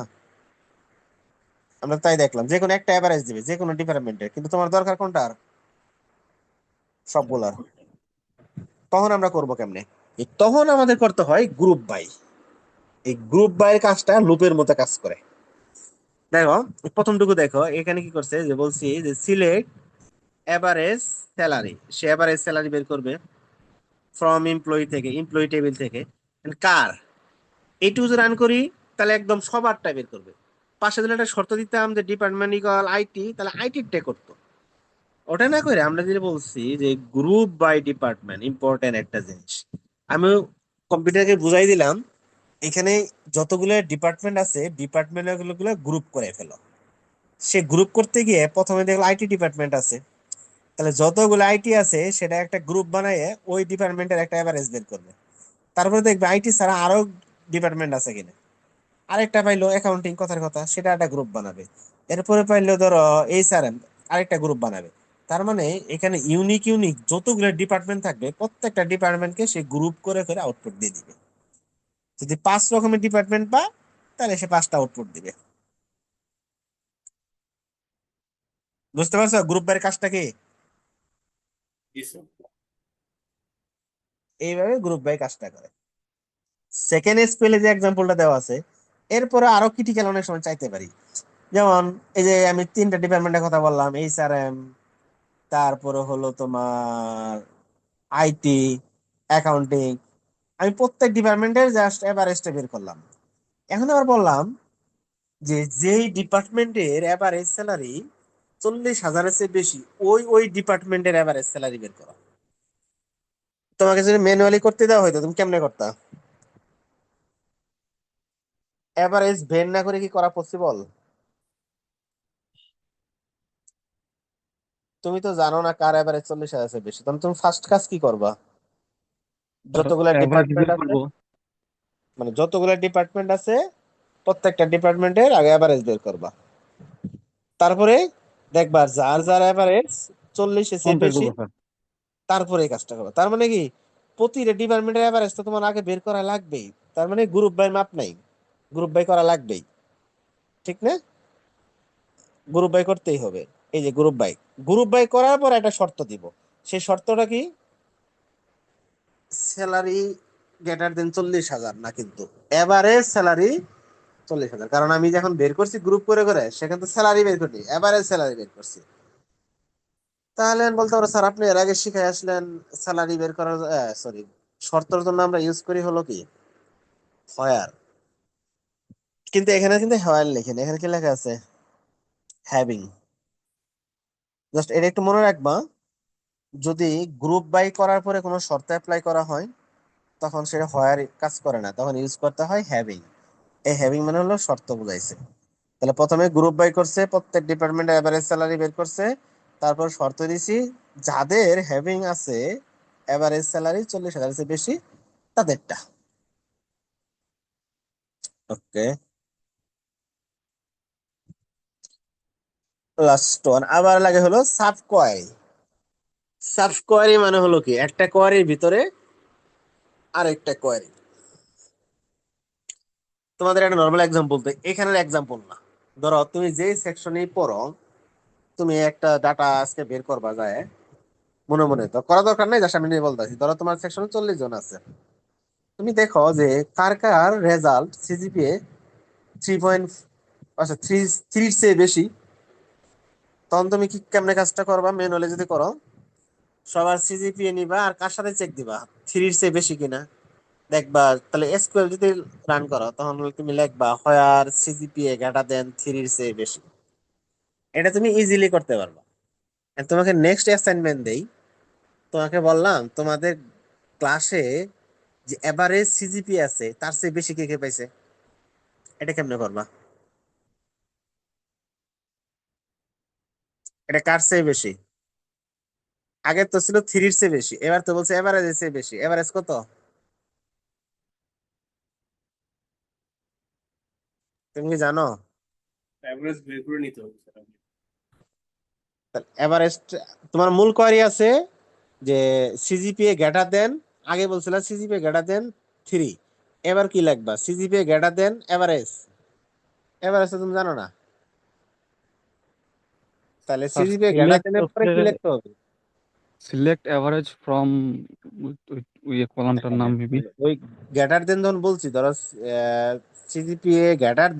আমরা তাই দেখলাম যে কোনো একটা এভারেজ দিবে যে কোনো ডিপার্টমেন্টের, কিন্তু তোমার দরকার কোনটার? সবগুলার। তখন আমরা করব কেমনে? তখন আমাদের করতে হয় গ্রুপ বাই। এই গ্রুপ বাইয়ের কাজটা লুপের মতো কাজ করে। দেখো, প্রথমটুকু দেখো, এখানে কি করছে, যে বলছি যে সিলেক্ট এভারেজ স্যালারি, সে এভারেজ স্যালারি বের করবে ফ্রম এমপ্লয়ি থেকে, এমপ্লয়ি টেবিল থেকে। And কার এইটু যদি রান করি, তাহলে একদম সবারটা বের করবে। পাশে যদি একটা শর্ত দিতাম যে ডিপার্টমেন্ট ইকুয়াল আইটি, তাহলে আইটিরটা করতো। ওটা না করে আমরা যেটা বলছি যে গ্রুপ বাই ডিপার্টমেন্ট, ইম্পর্টেন্ট একটা জিনিস। আমি কম্পিউটারকে বুঝাই দিলাম, এখানে যতগুলো ডিপার্টমেন্ট আছে ডিপার্টমেন্ট গুলো গ্রুপ করে ফেলো। সে গ্রুপ করতে গিয়ে প্রথমে দেখলো আইটি ডিপার্টমেন্ট আছে, তাহলে যতগুলো আইটি আছে সেটা একটা গ্রুপ বানায় ওই ডিপার্টমেন্টের একটা এভারেজ বের করবে। তারপরে দেখবে আইটি ছাড়া আরো ডিপার্টমেন্ট আছে কিনা। আরেকটা পাইলো অ্যাকাউন্টিং, কথার কথা, সেটা একটা গ্রুপ বানাবে। এরপরে পাইলো ধরো এইচআরএম, আরেকটা গ্রুপ বানাবে। তার মানে এখানে ইউনিক ইউনিক যতগুলো ডিপার্টমেন্ট থাকবে প্রত্যেকটা ডিপার্টমেন্টকে সে গ্রুপ করে করে আউটপুট দিয়ে দিবে। যদি 5 রকমের ডিপার্টমেন্ট পা, তাহলে সে 5টা আউটপুট দিবে। বুঝতে পারছো গ্রুপ বাইয়ের কাজটা কি? এইভাবে গ্রুপ বাই কাজটা করে। সেকেন্ড স্পেলে যে এক্সাম্পলটা দেওয়া আছে, এরপরে আরো ক্রিটিক্যাল অনেক সময় চাইতে পারি। যেমন এই যে আমি 3টা ডিপার্টমেন্টের কথা বললাম, এইচআরএম, তারপরে হলো তোমার আইটি, অ্যাকাউন্টিং। আমি প্রত্যেক ডিপার্টমেন্টের জাস্ট এভারেজটা বের করলাম। এখন আবার বললাম যে যেই ডিপার্টমেন্টের এভারেজ স্যালারি 40,000-এর চেয়ে বেশি, ওই ওই ডিপার্টমেন্টের এভারেজ স্যালারি বের করো। তোমাকে যদি ম্যানুয়ালি করতে দেওয়া হয়তো তুমি কেমনে করতা? এভারেজ বের না করে কি করা পসিবল? তুমি তো জানো না কার এভারেজ 40,000-এর চেয়ে বেশি, তখন তুমি ফার্স্ট কাজ কি করবা? যতগুলা অ্যাভারেজ ডিপার্টমেন্ট বের আছে, করবো। মানে যতগুলা ডিপার্টমেন্ট আছে প্রত্যেকটা ডিপার্টমেন্টের আগে এভারেজ বের করবা। তারপরে দেখবা যার যার এভারেজ 40-এর চেয়ে কম্পেয়ার বেশি, করবো স্যার। তারপরে এই কাজটা করবা। তার মানে কি, প্রতিটা ডিপার্টমেন্টের এভারেজ তো তোমার আগে বের করা লাগবেই। তার মানে গ্রুপ বাই মাপ নাই, গ্রুপ বাই করা লাগবেই, ঠিক না? গ্রুপ বাই করতেই হবে। এই যে গ্রুপ বাই, গ্রুপ বাই করার পর একটা শর্ত দিব। সেই শর্তটা কি? স্যালারি গ্রেটার দেন 40,000 না, কিন্তু এভারেজ স্যালারি 40,000। কারণ আমি যখন বের করছি গ্রুপ করে করে, সেখানে তো স্যালারি বের করিনি, এভারেজ স্যালারি বের করছি। তাহলে আমি বলতে পারো স্যার আপনি এর আগে শিখাই আসলেন স্যালারি বের করার, সরি, শর্তের জন্য আমরা ইউজ করি হলো কি হয়ার। কিন্তু এখানে কিন্তু হয়ার লেখেন, এখানে কি লেখা আছে? হ্যাভিং। জাস্ট এটা একটু মনে রাখবা, যদি গ্রুপ বাই করার পরে কোনো শর্ত অ্যাপ্লাই করা হয় তখন সেটা হয়ার কাজ করে না, তখন ইউজ করতে হয় হ্যাভিং। এই হ্যাভিং মানে হলো শর্ত বুঝাইছে। তাহলে প্রথমে গ্রুপ বাই করছে, প্রত্যেক ডিপার্টমেন্টের এভারেজ স্যালারি বের করছে, তারপর শর্ত দিছি যাদের হ্যাভিং আছে এভারেজ স্যালারি 40,000-এর চেয়ে বেশি তাদেরটা। ওকে, লাস্ট ওয়ান আবার লাগে হলো সাব কোয়ারি। সাব কোয়ারি মানে হলো কি, একটা কোয়ারির ভিতরে আরেকটা কোয়ারি। তোমাদের একটা নর্মাল এক্সাম্পল, তো এখানের এক্সাম্পল না। ধরো তুমি যেই সেকশনে পড়ো, তুমি একটা ডাটা আজকে বের করবা যায় মনে মনে, তো করা দরকার নাই, জাস্ট আমি নিয়ে বলতেছি। ধরো তোমার সেকশনে 40 জন আছে, তুমি দেখো যে কার কার রেজাল্ট সিজিপিএ 3 পয়েন্ট, আচ্ছা 3-3-র চেয়ে বেশি। তখন তুমি কি কেমনে কাজটা করবা? ম্যানুয়ালি যদি করো, সবার সিজিপিএ নিবা আর কার সাথে চেক দিবা 3-র চেয়ে বেশি কিনা দেখবা। তাহলে এসকিউএল যদি রান করো তখন তুমি লিখবা হোয়ার সিজিপিএ গ্রেটার দেন 3-র চেয়ে বেশি। এটা তুমি ইজিলি করতে পারবা। আর তোমাকে নেক্সট অ্যাসাইনমেন্ট দেই, তোমাকে বললাম তোমাদের ক্লাসে যে এভারেজ সিজিপিএ আছে তার চেয়ে বেশি কে কে পাইছে, এটা কেমনে করবা? এটা কার চেয়ে বেশি? আগে তো ছিল 3-র চেয়ে বেশি, এবার তো বলছে এভারেজের চেয়ে বেশি। এভারেজ কত? তুমি কি জানো? অ্যাভারেজ বের করে নিতে হবে স্যার। এভারেস্ট তোমার মূল কোয়ারি আছে যে সিজিপিএ গ্রেটার দেন, আগে বলছিলা সিজিপিএ গ্রেটার দেন 3, এবার কি লিখবা? CGPA greater than average. Average তুমি জানো না? তাহলে স্যার সিজিপিএ গ্রেটার সিলেক্ট দেনের পরে হচ্ছে কি লিখতে হবে? সিলেক্ট অ্যাভারেজ ফ্রম ওই কলামটার নাম মেবি। ওই গ্রেটার দেন যখন বলছি, ধরো সিজিপিএ গ্রেটার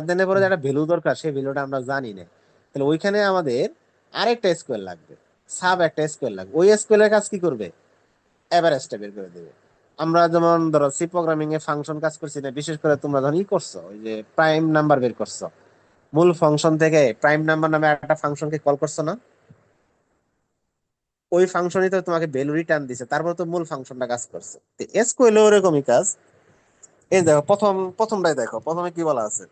দেনের পরে একটা ভ্যালু দরকার, সেই ভ্যালুটা আমরা জানি না। তাহলে ওইখানে আমাদের আরেকটা স্কোয়ার লাগবে, সাব একটা স্কোয়ার লাগবে। ওই স্কোয়ারের কাজ কি করবে? এভারেজটা বের করে দেবে। আমরা যেমন ধরো সি প্রোগ্রামিং এ ফাংশন কাজ করছি না, বিশেষ করে তোমরা যখন করছো ওই যে প্রাইম নাম্বার বের করছো, মূল ফাংশন থেকে প্রাইম নাম্বার নামে একটা ফাংশনকে কল করছো না? ওই ফাংশনই তো তোমাকে ভ্যালু রিটার্ন দিছে, তারপর তো মূল ফাংশনটা কাজ করছে। তো এসকিউএল ওরকমই কাজ। এই দেখো প্রথমটাই দেখো, প্রথমে কি বলা আছে?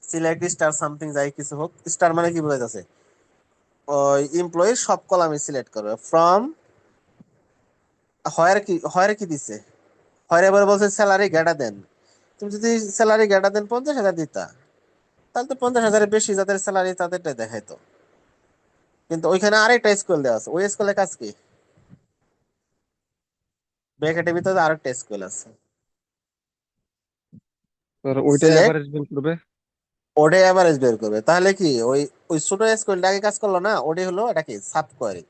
সিলেক্ট স্টার সামথিং, যাই কিছু হোক। স্টার মানে কি বোঝাইতেছে? ওই এমপ্লয়ির সব কলামে সিলেক্ট করবে ফ্রম হয়ার কি দিছে? হয়ার এবার বলছে স্যালারি গ্রেটার দেন। তুমি যদি স্যালারি গ্রেটার দেন 50,000 দিতা, তাহলে তো 50,000-এর বেশি যাদের স্যালারি তাদেরটা দেখাইতো। কিন্তু ওইখানে আরেকটা স্কুল দেওয়া আছে, ওই স্কুলের কাজ কি? ব্র্যাকেটের ভিতরে আরেকটা স্কুল আছে, স্যার ওইটাই সিলেক্ট। অ্যাভারেজ বের করবে। ওটাই অ্যাভারেজ বের করবে। তাহলে কি ওই ওই ছোট স্কুলটা আগে কাজ করলো না? ওটাই হলো এটা কি সাব কোয়ারি।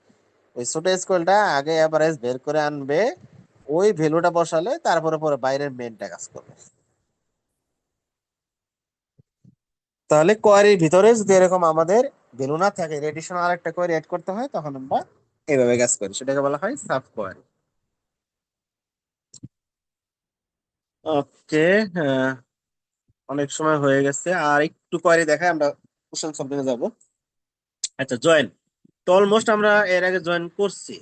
ওই ছোট স্কুলটা আগে অ্যাভারেজ বের করে আনবে, ওই ভ্যালুটা বসালে তারপরে পরে বাইরের মেনটা কাজ করবে। তাহলে কোয়ারির ভিতরে যদি এরকম আমাদের ভ্যালু না থাকে, এডিশনাল আরেকটা কোয়ারি এড করতে হয়, তখন আমরা এইভাবে কাজ করি, সেটাকে বলা হয় সাব কোয়ারি। ওকে। অনেক সময় হয়ে গেছে, আর একটু কোয়ারি দেখায় আমরা কোশ্চেন সলভিং এ যাবো। আচ্ছা, জয়েন তো অলমোস্ট আমরা এর আগে জয়েন করছি।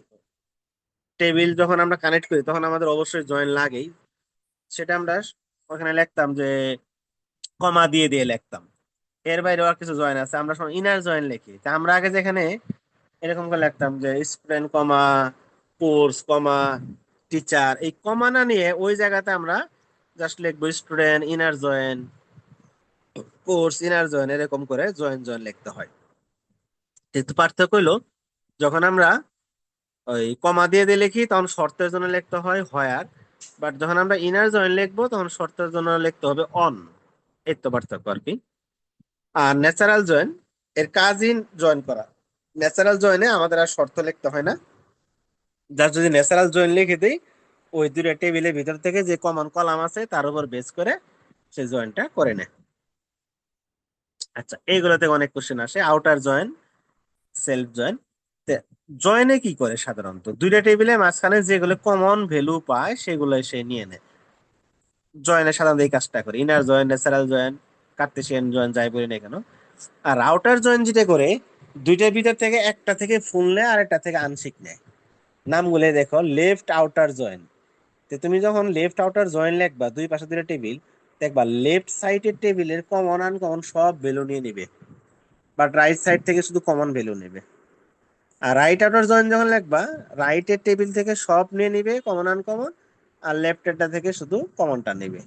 টেবিল যখন আমরা কানেক্ট করি তখন আমাদের অবশ্যই জয়েন লাগেই। সেটা আমরা ওখানে লিখতাম যে কমা দিয়ে দিয়ে লিখতাম। এর বাইরে আর কিছু জয়েন আছে, আমরা সব ইনার জয়েন লিখি। তা আমরা আগে যেখানে এরকম করে লিখতাম যে স্টুডেন্ট কমা কোর্স কমা টিচার, এই কমা না নিয়ে ওই জায়গাতে আমরা জাস্ট লিখবো student inner join course inner join, এরকম করে জয়েন জয়েন লিখতে হয়। কিন্তু পার্থক্য হলো, যখন আমরা ওই কমা দিয়ে দিয়ে লিখি তখন শর্তের জন্য লিখতে হয় হয়ার, বাট যখন আমরা ইনার জয়েন লিখবো তখন শর্তের জন্য লিখতে হবে অন। এই তো পার্থক্য আর কি। আর ন্যাচারাল জয়েন, এর কাজই জয়েন করা। ন্যাচারাল জয়েনে আমাদের আর শর্ত লিখতে হয় না, জাস্ট যদি ন্যাচারাল জয়েন লিখে দিই, ওই দুইটা টেবিলের ভিতর থেকে যে কমন কলাম আছে তার উপর বেস করে সে জয়েনটা করে নেয়। আচ্ছা, এইগুলোতে অনেক কোশ্চেন আসে। Outer join, self join. জয়েনে কি করে? সাধারণত দুইটা টেবিলের মাঝখানে যেগুলো কমন ভ্যালু পায় সেগুলো সে নিয়ে নেয়। জয়েনে সাধারণত এই কাজটা করে, inner join, natural join, Cartesian join, যাই বলি না কেন। আর আউটার জয়েন যেটা করে, দুইটার ভিতর থেকে একটা থেকে ফুল নেয় আর একটা থেকে আনসিক নেয়। নামগুলো দেখো, লেফট আউটার জয়েন। তো তুমি যখন লেফট আউটার জয়েন লিখবা, দুই পাশে দুটো টেবিল, দেখবা লেফট সাইডের টেবিলের কমন আনকমন সব ভ্যালু নিয়ে নিবে, বাট রাইট সাইড থেকে শুধু কমন ভ্যালু নেবে। আর রাইট আউটার জয়েন যখন লিখবা, রাইটের টেবিল থেকে সব নিয়ে নিবে কমন আনকমন, আর লেফটেরটা থেকে শুধু কমনটা নেবে।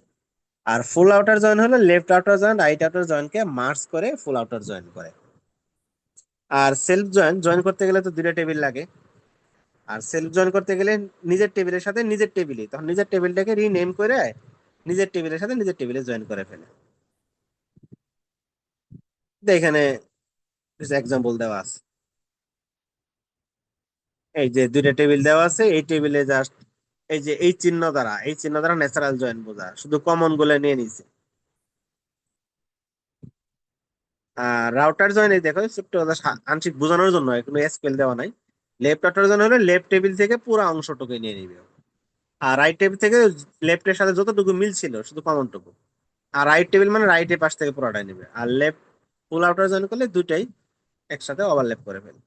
আর ফুল আউটার জয়েন হলো left outer join right outer জয়েনকে মার্জ করে ফুল আউটার জয়েন করে। আর সেলফ জয়েন জয়েন করতে গেলে তো দুটো টেবিল লাগে। আর সেলফ জয়েন করতে গেলে নিজের টেবিলের সাথে নিজের টেবিলে, তখন নিজের টেবিলটাকে রিনেম করে নিজের টেবিলের সাথে নিজের টেবিলে জয়েন করে ফেলে। তো এখানে এক্সাম্পল দেওয়া আছে, এই যে দুইটা টেবিল দেওয়া আছে, এই টেবিলে জাস্ট এই যে এই চিহ্ন দ্বারা ন্যাচারাল জয়েন বোঝা, শুধু কমন গুলো নিয়ে নিছে। আর রাউটার জয়েন এই দেখো ছোট্ট কথা, আংশিক বোঝানোর জন্য, কোনো স্পেল দেওয়া নাই। লেফট আউটার জয়েন হলে লেফট টেবিল থেকে পুরো অংশটুকু নিয়ে নিবে, আর রাইট টেবিল থেকে লেফটের সাথে যতটুকু মিল ছিল শুধু কমনটুকু। আর রাইট টেবিল মানে রাইটের পাশ থেকে পুরোটাই নেবে। আর লেফট ফুল আউটার জয়েন করলে দুটাই একসাথে ওভারল্যাপ করে ফেলে।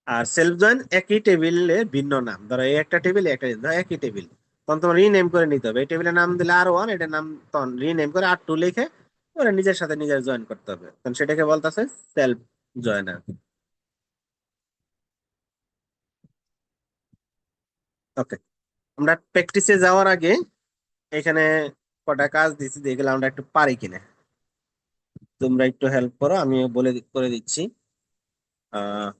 আর সেলফ জয়েন একই টেবিলের ভিন্ন নাম, ধরো এই একটা টেবিল একটা ধরো একই টেবিল, তখন তোমার রিনেম করে নিতে হবে। এই টেবিলের নাম দিলে R1, এটার নাম তখন রিনেম করে R2 লিখে ওরা নিজের সাথে নিজের জয়েন করতে হবে, তখন সেটাকে বলতেছে সেলফ জয়েনার। ওকে, আমরা প্র্যাকটিসে যাওয়ার আগে এখানে কটা কাজ দিচ্ছি, দেখলাম আমরা একটু পারি কিনা। তোমরা একটু হেল্প করো, আমি করে দিচ্ছি। আহ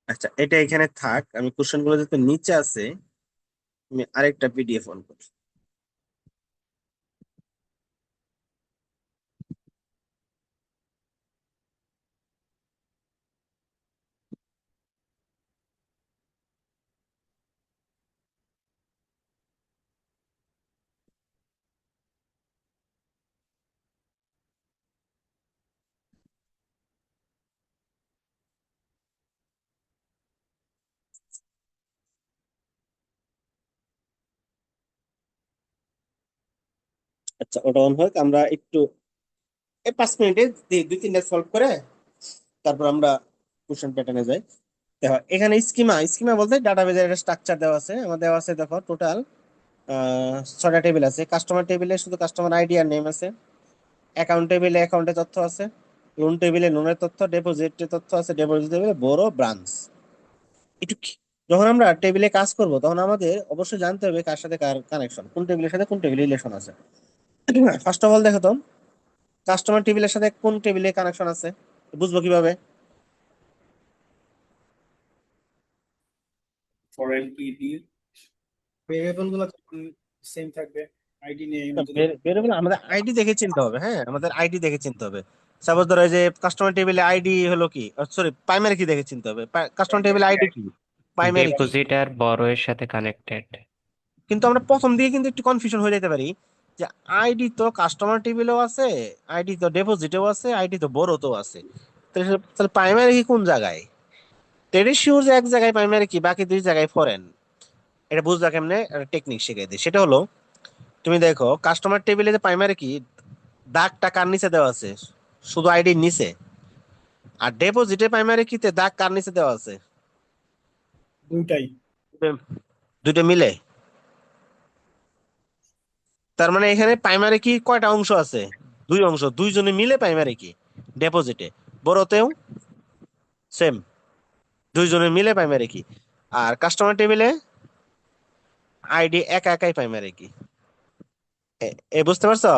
আচ্ছা, এটা এখানে থাক। আমি কোশ্চেন গুলো যেহেতু নিচে আছে, আমি আরেকটা পিডিএফ অন করি। আচ্ছা, ওটা অন হোক। আমরা একটু এই 5 মিনিটে দুই তিনটা সলভ করে তারপর আমরা কোশ্চেন প্যাটার্নে যাই। দেখো এখানে স্কিমা স্কিমা বলতে ডাটাবেজের একটা স্ট্রাকচার দেওয়া আছে। আমার দেওয়া আছে, দেখো টোটাল 6টা টেবিল আছে। কাস্টমার টেবিলে শুধু কাস্টমার আইডি আর নেম আছে। অ্যাকাউন্ট টেবিলে অ্যাকাউন্টের তথ্য আছে। লোন টেবিলে লোনের তথ্য, ডিপোজিটের তথ্য আছে। ডিপোজিট টেবিলে বড় ব্রাঞ্চ। একটু যখন আমরা টেবিলে কাজ করব তখন আমাদের অবশ্যই জানতে হবে কার সাথে কার কানেকশন, কোন টেবিলের সাথে কোন টেবিলে রিলেশন আছে। ফার্স্ট অফ অল দেখো তো, কাস্টমার টেবিলের সাথে কোন টেবিলে কানেকশন আছে বুঝবো কিভাবে? ফরেন কি দিয়ে ভেরিয়েবল গুলো সেম থাকবে, আইডি নেম যদি ভেরিয়েবল আমাদের আইডি দেখে চিনতে হবে। হ্যাঁ, আমাদের আইডি দেখে চিনতে হবে। সাপোজ ধরো এই যে কাস্টমার টেবিলে আইডি হলো কি, সরি প্রাইমারি কি দেখে চিনতে হবে। কাস্টমার টেবিলে আইডি কি, প্রাইমারি কি। ডিপোজিট আর বড় এর সাথে কানেক্টেড। কিন্তু আমরা প্রথম দিয়ে কিন্তু একটু কনফিউশন হয়ে যেতে পারি যে আইডি তো কাস্টমার টেবিলেও আছে, আইডি তো ডিপোজিটেও আছে, আইডি তো বড়তেও আছে। তাহলে প্রাইমারি কি কোন জায়গায়? টেডি শিওর যে এক জায়গায় প্রাইমারি কি, বাকি দুই জায়গায় ফরেন। এটা বুঝবা কেমনে? টেকনিক শিখাই দিই। সেটা হলো, তুমি দেখো কাস্টমার টেবিলে যে প্রাইমারি কি দাগটা কার নিচে দেওয়া আছে? শুধু আইডির নিচে। আর ডিপোজিটে প্রাইমারি কিতে দাগ কার নিচে দেওয়া আছে? দুইটাই। দুটো মিলে। তার মানে এখানে প্রাইমারি কি কয়টা অংশ আছে? দুই অংশ, দুইজনে মিলে প্রাইমারি কি। ডিপোজিটে বড়তেও সেম, দুইজনে মিলে প্রাইমারি কি। আর কাস্টমার টেবিলে আইডি একা একাই প্রাইমারি কি। এ বুঝতে পারছো?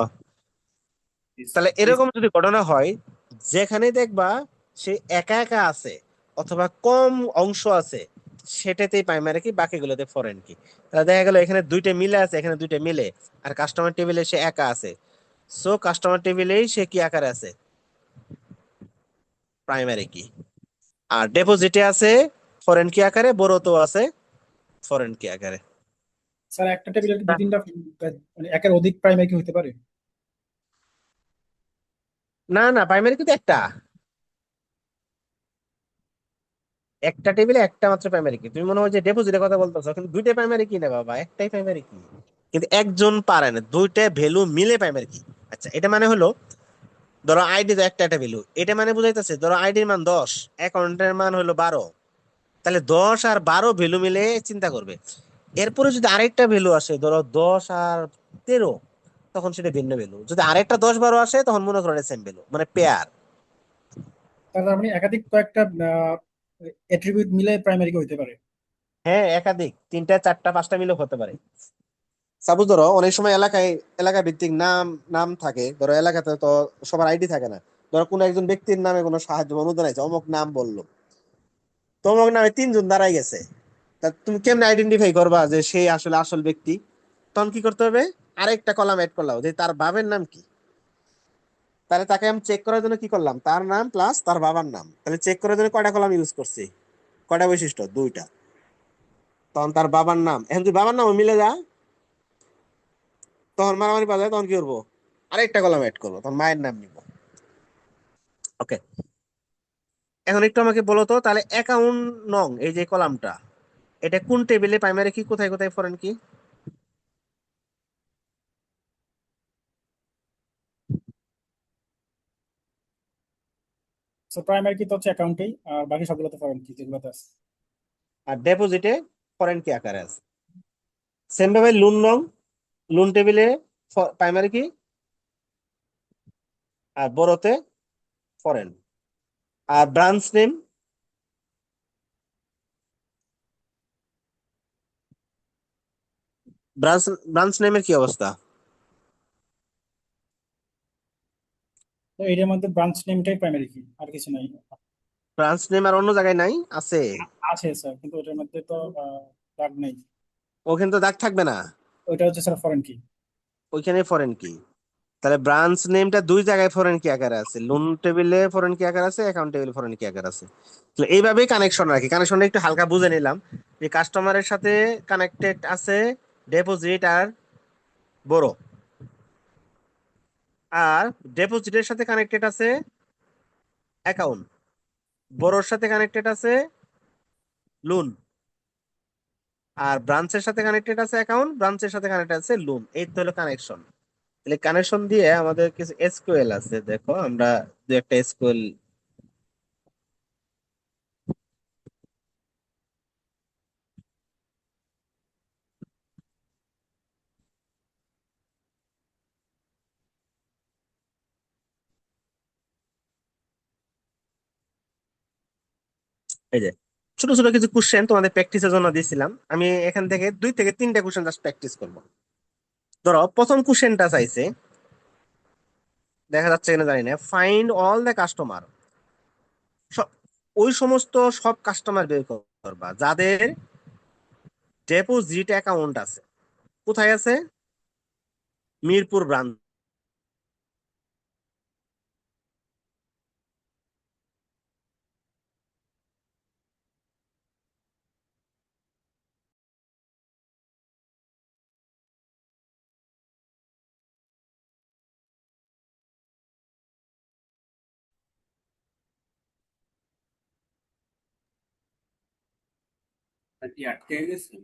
তাহলে এরকম যদি ঘটনা হয়, যেখানে দেখবা সে একা একা আছে অথবা কম অংশ আছে, সেটাতেই প্রাইমারি কি, বাকিগুলোতে ফরেন কি। তাহলে দেখা গেল এখানে দুইটা মিলে আছে, এখানে দুইটা মিলে। আর কাস্টমার টেবিলে সে একা আছে, সো কাস্টমার টেবিলেই সে কি আকারে আছে? প্রাইমারি কি। আর ডিপোজিটে আছে ফরেন কি আকারে, বড়তেও আছে ফরেন কি আকারে। স্যার একটা টেবিলের কি দুই তিনটা মানে একের অধিক প্রাইমারি কি হতে পারে? না না, প্রাইমারি কিন্তু একটা। একটা টেবিলে একটা মাত্র প্রাইমারি কি। তুমি মনে হয় যে ডিপোজিটের কথা বলতেছো, কিন্তু দুইটা প্রাইমারি কি না বাবা, একটাই প্রাইমারি কি। কিন্তু একজন পারে না, দুইটা ভ্যালু মিলে প্রাইমারি কি। আচ্ছা, এটা মানে হলো, ধরো আইডি তো একটা একটা ভ্যালু, এটা মানে বুঝাইতেছে ধরো আইডির মান 10, অ্যাকাউন্টের মান হলো 12। তাহলে 10 আর 12 ভ্যালু মিলে চিন্তা করবে। এরপরে যদি আরেকটা ভ্যালু আসে, ধরো 10 আর 13, তখন সেটা ভিন্ন ভ্যালু। যদি আরেকটা 10 12 আসে, তখন মনে করো সেম ভ্যালু, মানে পেয়ার। তার মানে একাধিক কয়েকটা অ্যাট্রিবিউট মিলে প্রাইমারি কি হতে পারে। হ্যাঁ, একাধিক 3টা 4টা 5টা মিলে হতে পারে। সাপোজ ধরো অনেক সময় এলাকা ভিত্তিক নাম নাম থাকে। ধরো এলাকাতে তো সবার আইডি থাকে না। ধরো কোনো একজন ব্যক্তির নামে কোনো সাহায্য বা অনুদান আছে, অমুক নাম বললো, তো অমুক নামে 3জন দাঁড়াই গেছে। তা তুমি কেমনে আইডেন্টিফাই করবা যে সেই আসলে আসল ব্যক্তি? তখন কি করতে হবে? আরেকটা কলাম এড করলাম যে তার বাবার নাম কি। তাহলে তাকে আমি চেক করার জন্য কি করলাম, তার নাম প্লাস তার বাবার নাম। তাহলে চেক করার জন্য কয়টা কলাম ইউজ করছি? কয়টা বৈশিষ্ট্য? দুইটা। তখন তার বাবার নাম, এখন যদি বাবার নামও মিলে যায়, তখন মারামারি পাওয়া যায়, তখন কি করবো? আরেকটা কলাম এড করবো, তখন মায়ের নাম নিব। ওকে, এখন একটু আমাকে বলো তো, তাহলে অ্যাকাউন্ট নং এই যে কলামটা, এটা কোন টেবিলে প্রাইমারি কি, কোথায় কোথায় ফরেন কি? সো প্রাইমারি কি তো হচ্ছে অ্যাকাউন্টেই, আর বাকি সবগুলোতে ফরেন কি যেগুলোতে আছে। আর ডিপোজিটে ফরেন কি আকারে আছে। সেম ভাবে লোন নং, লোন টেবিলে প্রাইমারি কি আর বড়তে ফরেন। আর ব্রাঞ্চ নেম, ব্রাঞ্চ ব্রাঞ্চ নেমের কি অবস্থা? তো এটার মধ্যে ব্রাঞ্চ নেমটাই প্রাইমারি কি, আর কিছু নাই? ব্রাঞ্চ নেম আর অন্য জায়গায় নাই, আছে? আছে স্যার, কিন্তু ওটার মধ্যে তো দাগ নেই। ওখানে তো দাগ থাকবে না, ওইটা হচ্ছে স্যার ফরেন কি। ওইখানে ফরেন কি। তাহলে ব্রাঞ্চ নেমটা দুই জায়গায় ফরেন কি আকারে আছে, লোন টেবিলে ফরেন কি আকার আছে, অ্যাকাউন্ট টেবিলে ফরেন কি আকার আছে। তো এইভাবেই কানেকশন রাখি, কানেকশনটা একটু হালকা বুঝে নিলাম যে কাস্টমারের সাথে কানেক্টেড আছে ডেপোজিট আর বড়, আর ডেপোজিটের সাথে কানেক্টেড আছে অ্যাকাউন্ট, বড়োর সাথে কানেক্টেড আছে লোন, আর ব্রাঞ্চের সাথে কানেক্টেড আছে অ্যাকাউন্ট, ব্রাঞ্চের সাথে কানেক্টেড আছে লোন। এই তো হলো কানেকশন। তাহলে কানেকশন দিয়ে আমাদের কিছু এসকিউএল আছে, দেখো আমরা দু একটা এসকিউএল। এই যে ছোট ছোট কিছু কোশ্চেন তোমাদের প্র্যাকটিসের জন্য দিয়েছিলাম, আমি এখান থেকে 2 থেকে 3টা কোশ্চেন জাস্ট প্র্যাকটিস করবো। ধরো প্রথম কোশ্চেনটা চাইছে, দেখা যাচ্ছে কিনা জানি না, ফাইন্ড অল দ্য কাস্টমার। ওই সমস্ত সব কাস্টমার বের করবা যাদের ডেপোজিট অ্যাকাউন্ট আছে। কোথায় আছে? মিরপুর ব্রাঞ্চ। আর কি আটকে গেছে?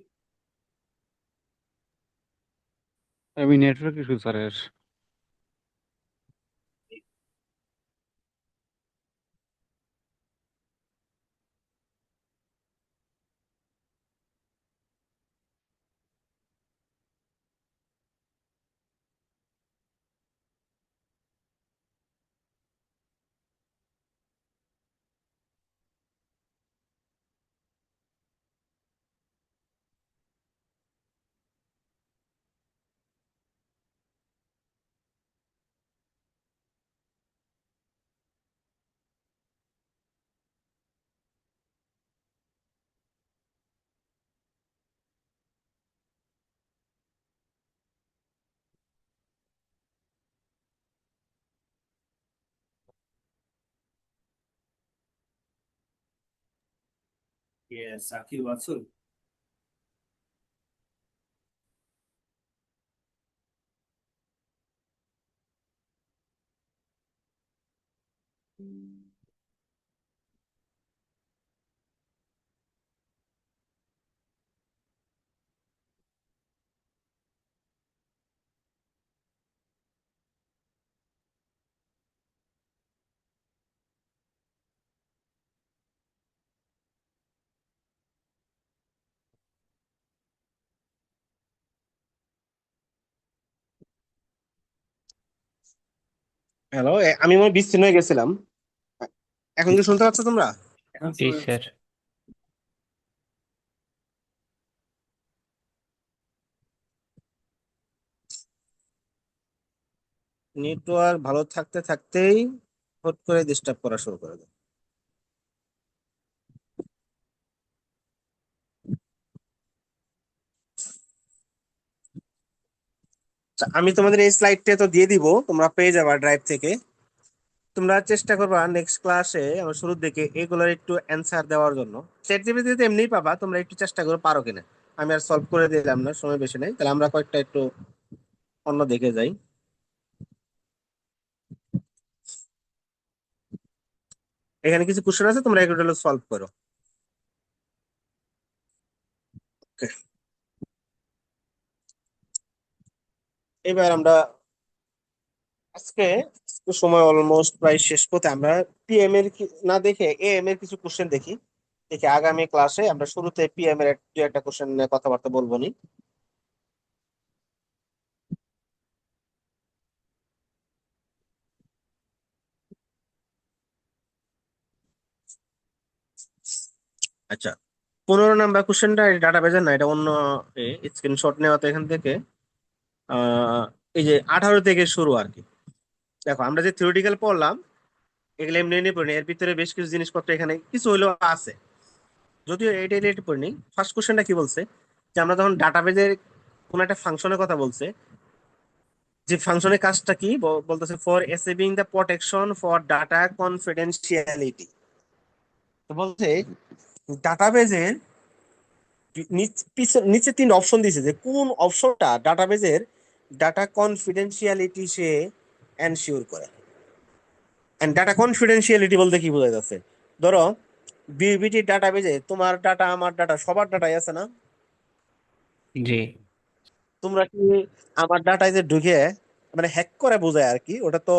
আমি নেটওয়ার্ক ইস্যু স্যারের। সাকিব আছো? হ্যালো, আমি মনে হয় বিচ্ছিন্ন হয়ে গেছিলাম। এখন কি শুনতে পাচ্ছ তোমরা? এখন জি শোনা স্যার। যাচ্ছে। নেটওয়ার্ক ভালো থাকতে থাকতেই হুট করে ডিস্টার্ব করা শুরু করে দেয়। আচ্ছা, আমি তোমাদের এই স্লাইডটা তো দিয়ে দিব, তোমরা পেয়ে যাবা ড্রাইভ থেকে। তোমরা চেষ্টা করবা নেক্সট ক্লাসে আমার শুরুর দিকে এগুলোর একটু অ্যান্সার দেওয়ার জন্য। চ্যাট জিপিটিতে এমনিই পাবা, তোমরা একটু চেষ্টা করে পারো কিনা। আমি আর সলভ করে দিলাম না, সময় বেশি নেই, তাহলে আমরা কয়েকটা একটু অন্য দেখে যাই। এখানে কিছু কোশ্চেন আছে, তোমরা এগুলো সলভ করো। Okay, এবার আমরা আজকে সময় অলমোস্ট প্রায় শেষ করতে, আমরা পিএম এর না দেখে এএম এর কিছু কোশ্চেন দেখি। দেখি আগামী ক্লাসে আমরা শুরুতে পিএম এর দু একটা কোশ্চেন নিয়ে কথাবার্তা বলবো নি। আচ্ছা, 15 নাম্বার কোশ্চেনটা ডাটাবেজের না, এটা অন্য স্ক্রিনশট নেওয়া তো এখান থেকে। আহ এই যে 18 থেকে শুরু আর কি। দেখো আমরা যে থিওরিটিক্যাল পড়লাম এগুলো এমনি এমনি পড়িনি, এর ভিতরে বেশ কিছু জিনিসপত্র এখানে কিছু হইলেও আছে, যদিও এটা রিলেটেড পড়িনি। ফার্স্ট কোশ্চেনটা কি বলছে, যে আমরা যখন ডাটাবেজের কোন একটা ফাংশনের কথা বলছে, যে ফাংশনের কাজটা কি বলতেছে for achieving the protection for data confidentiality. তো বলছে ডাটাবেজের নিচে 3 অপশন দিয়েছে, যে কোন অপশনটা ডাটাবেজের ডাটা কনফিডেন্সিয়ালিটি সে এনশিওর করে। এন্ড ডাটা কনফিডেন্সিয়ালিটি বলতে কি বোঝা যাচ্ছে, ধরো বিবিটি ডাটাবেজে তোমার ডাটা আমার ডাটা সবার ডাটাই আছে না? জি। তোমরা কি আমার ডাটায় যে ঢুকে মানে হ্যাক করে বোঝায় আর কি, ওটা তো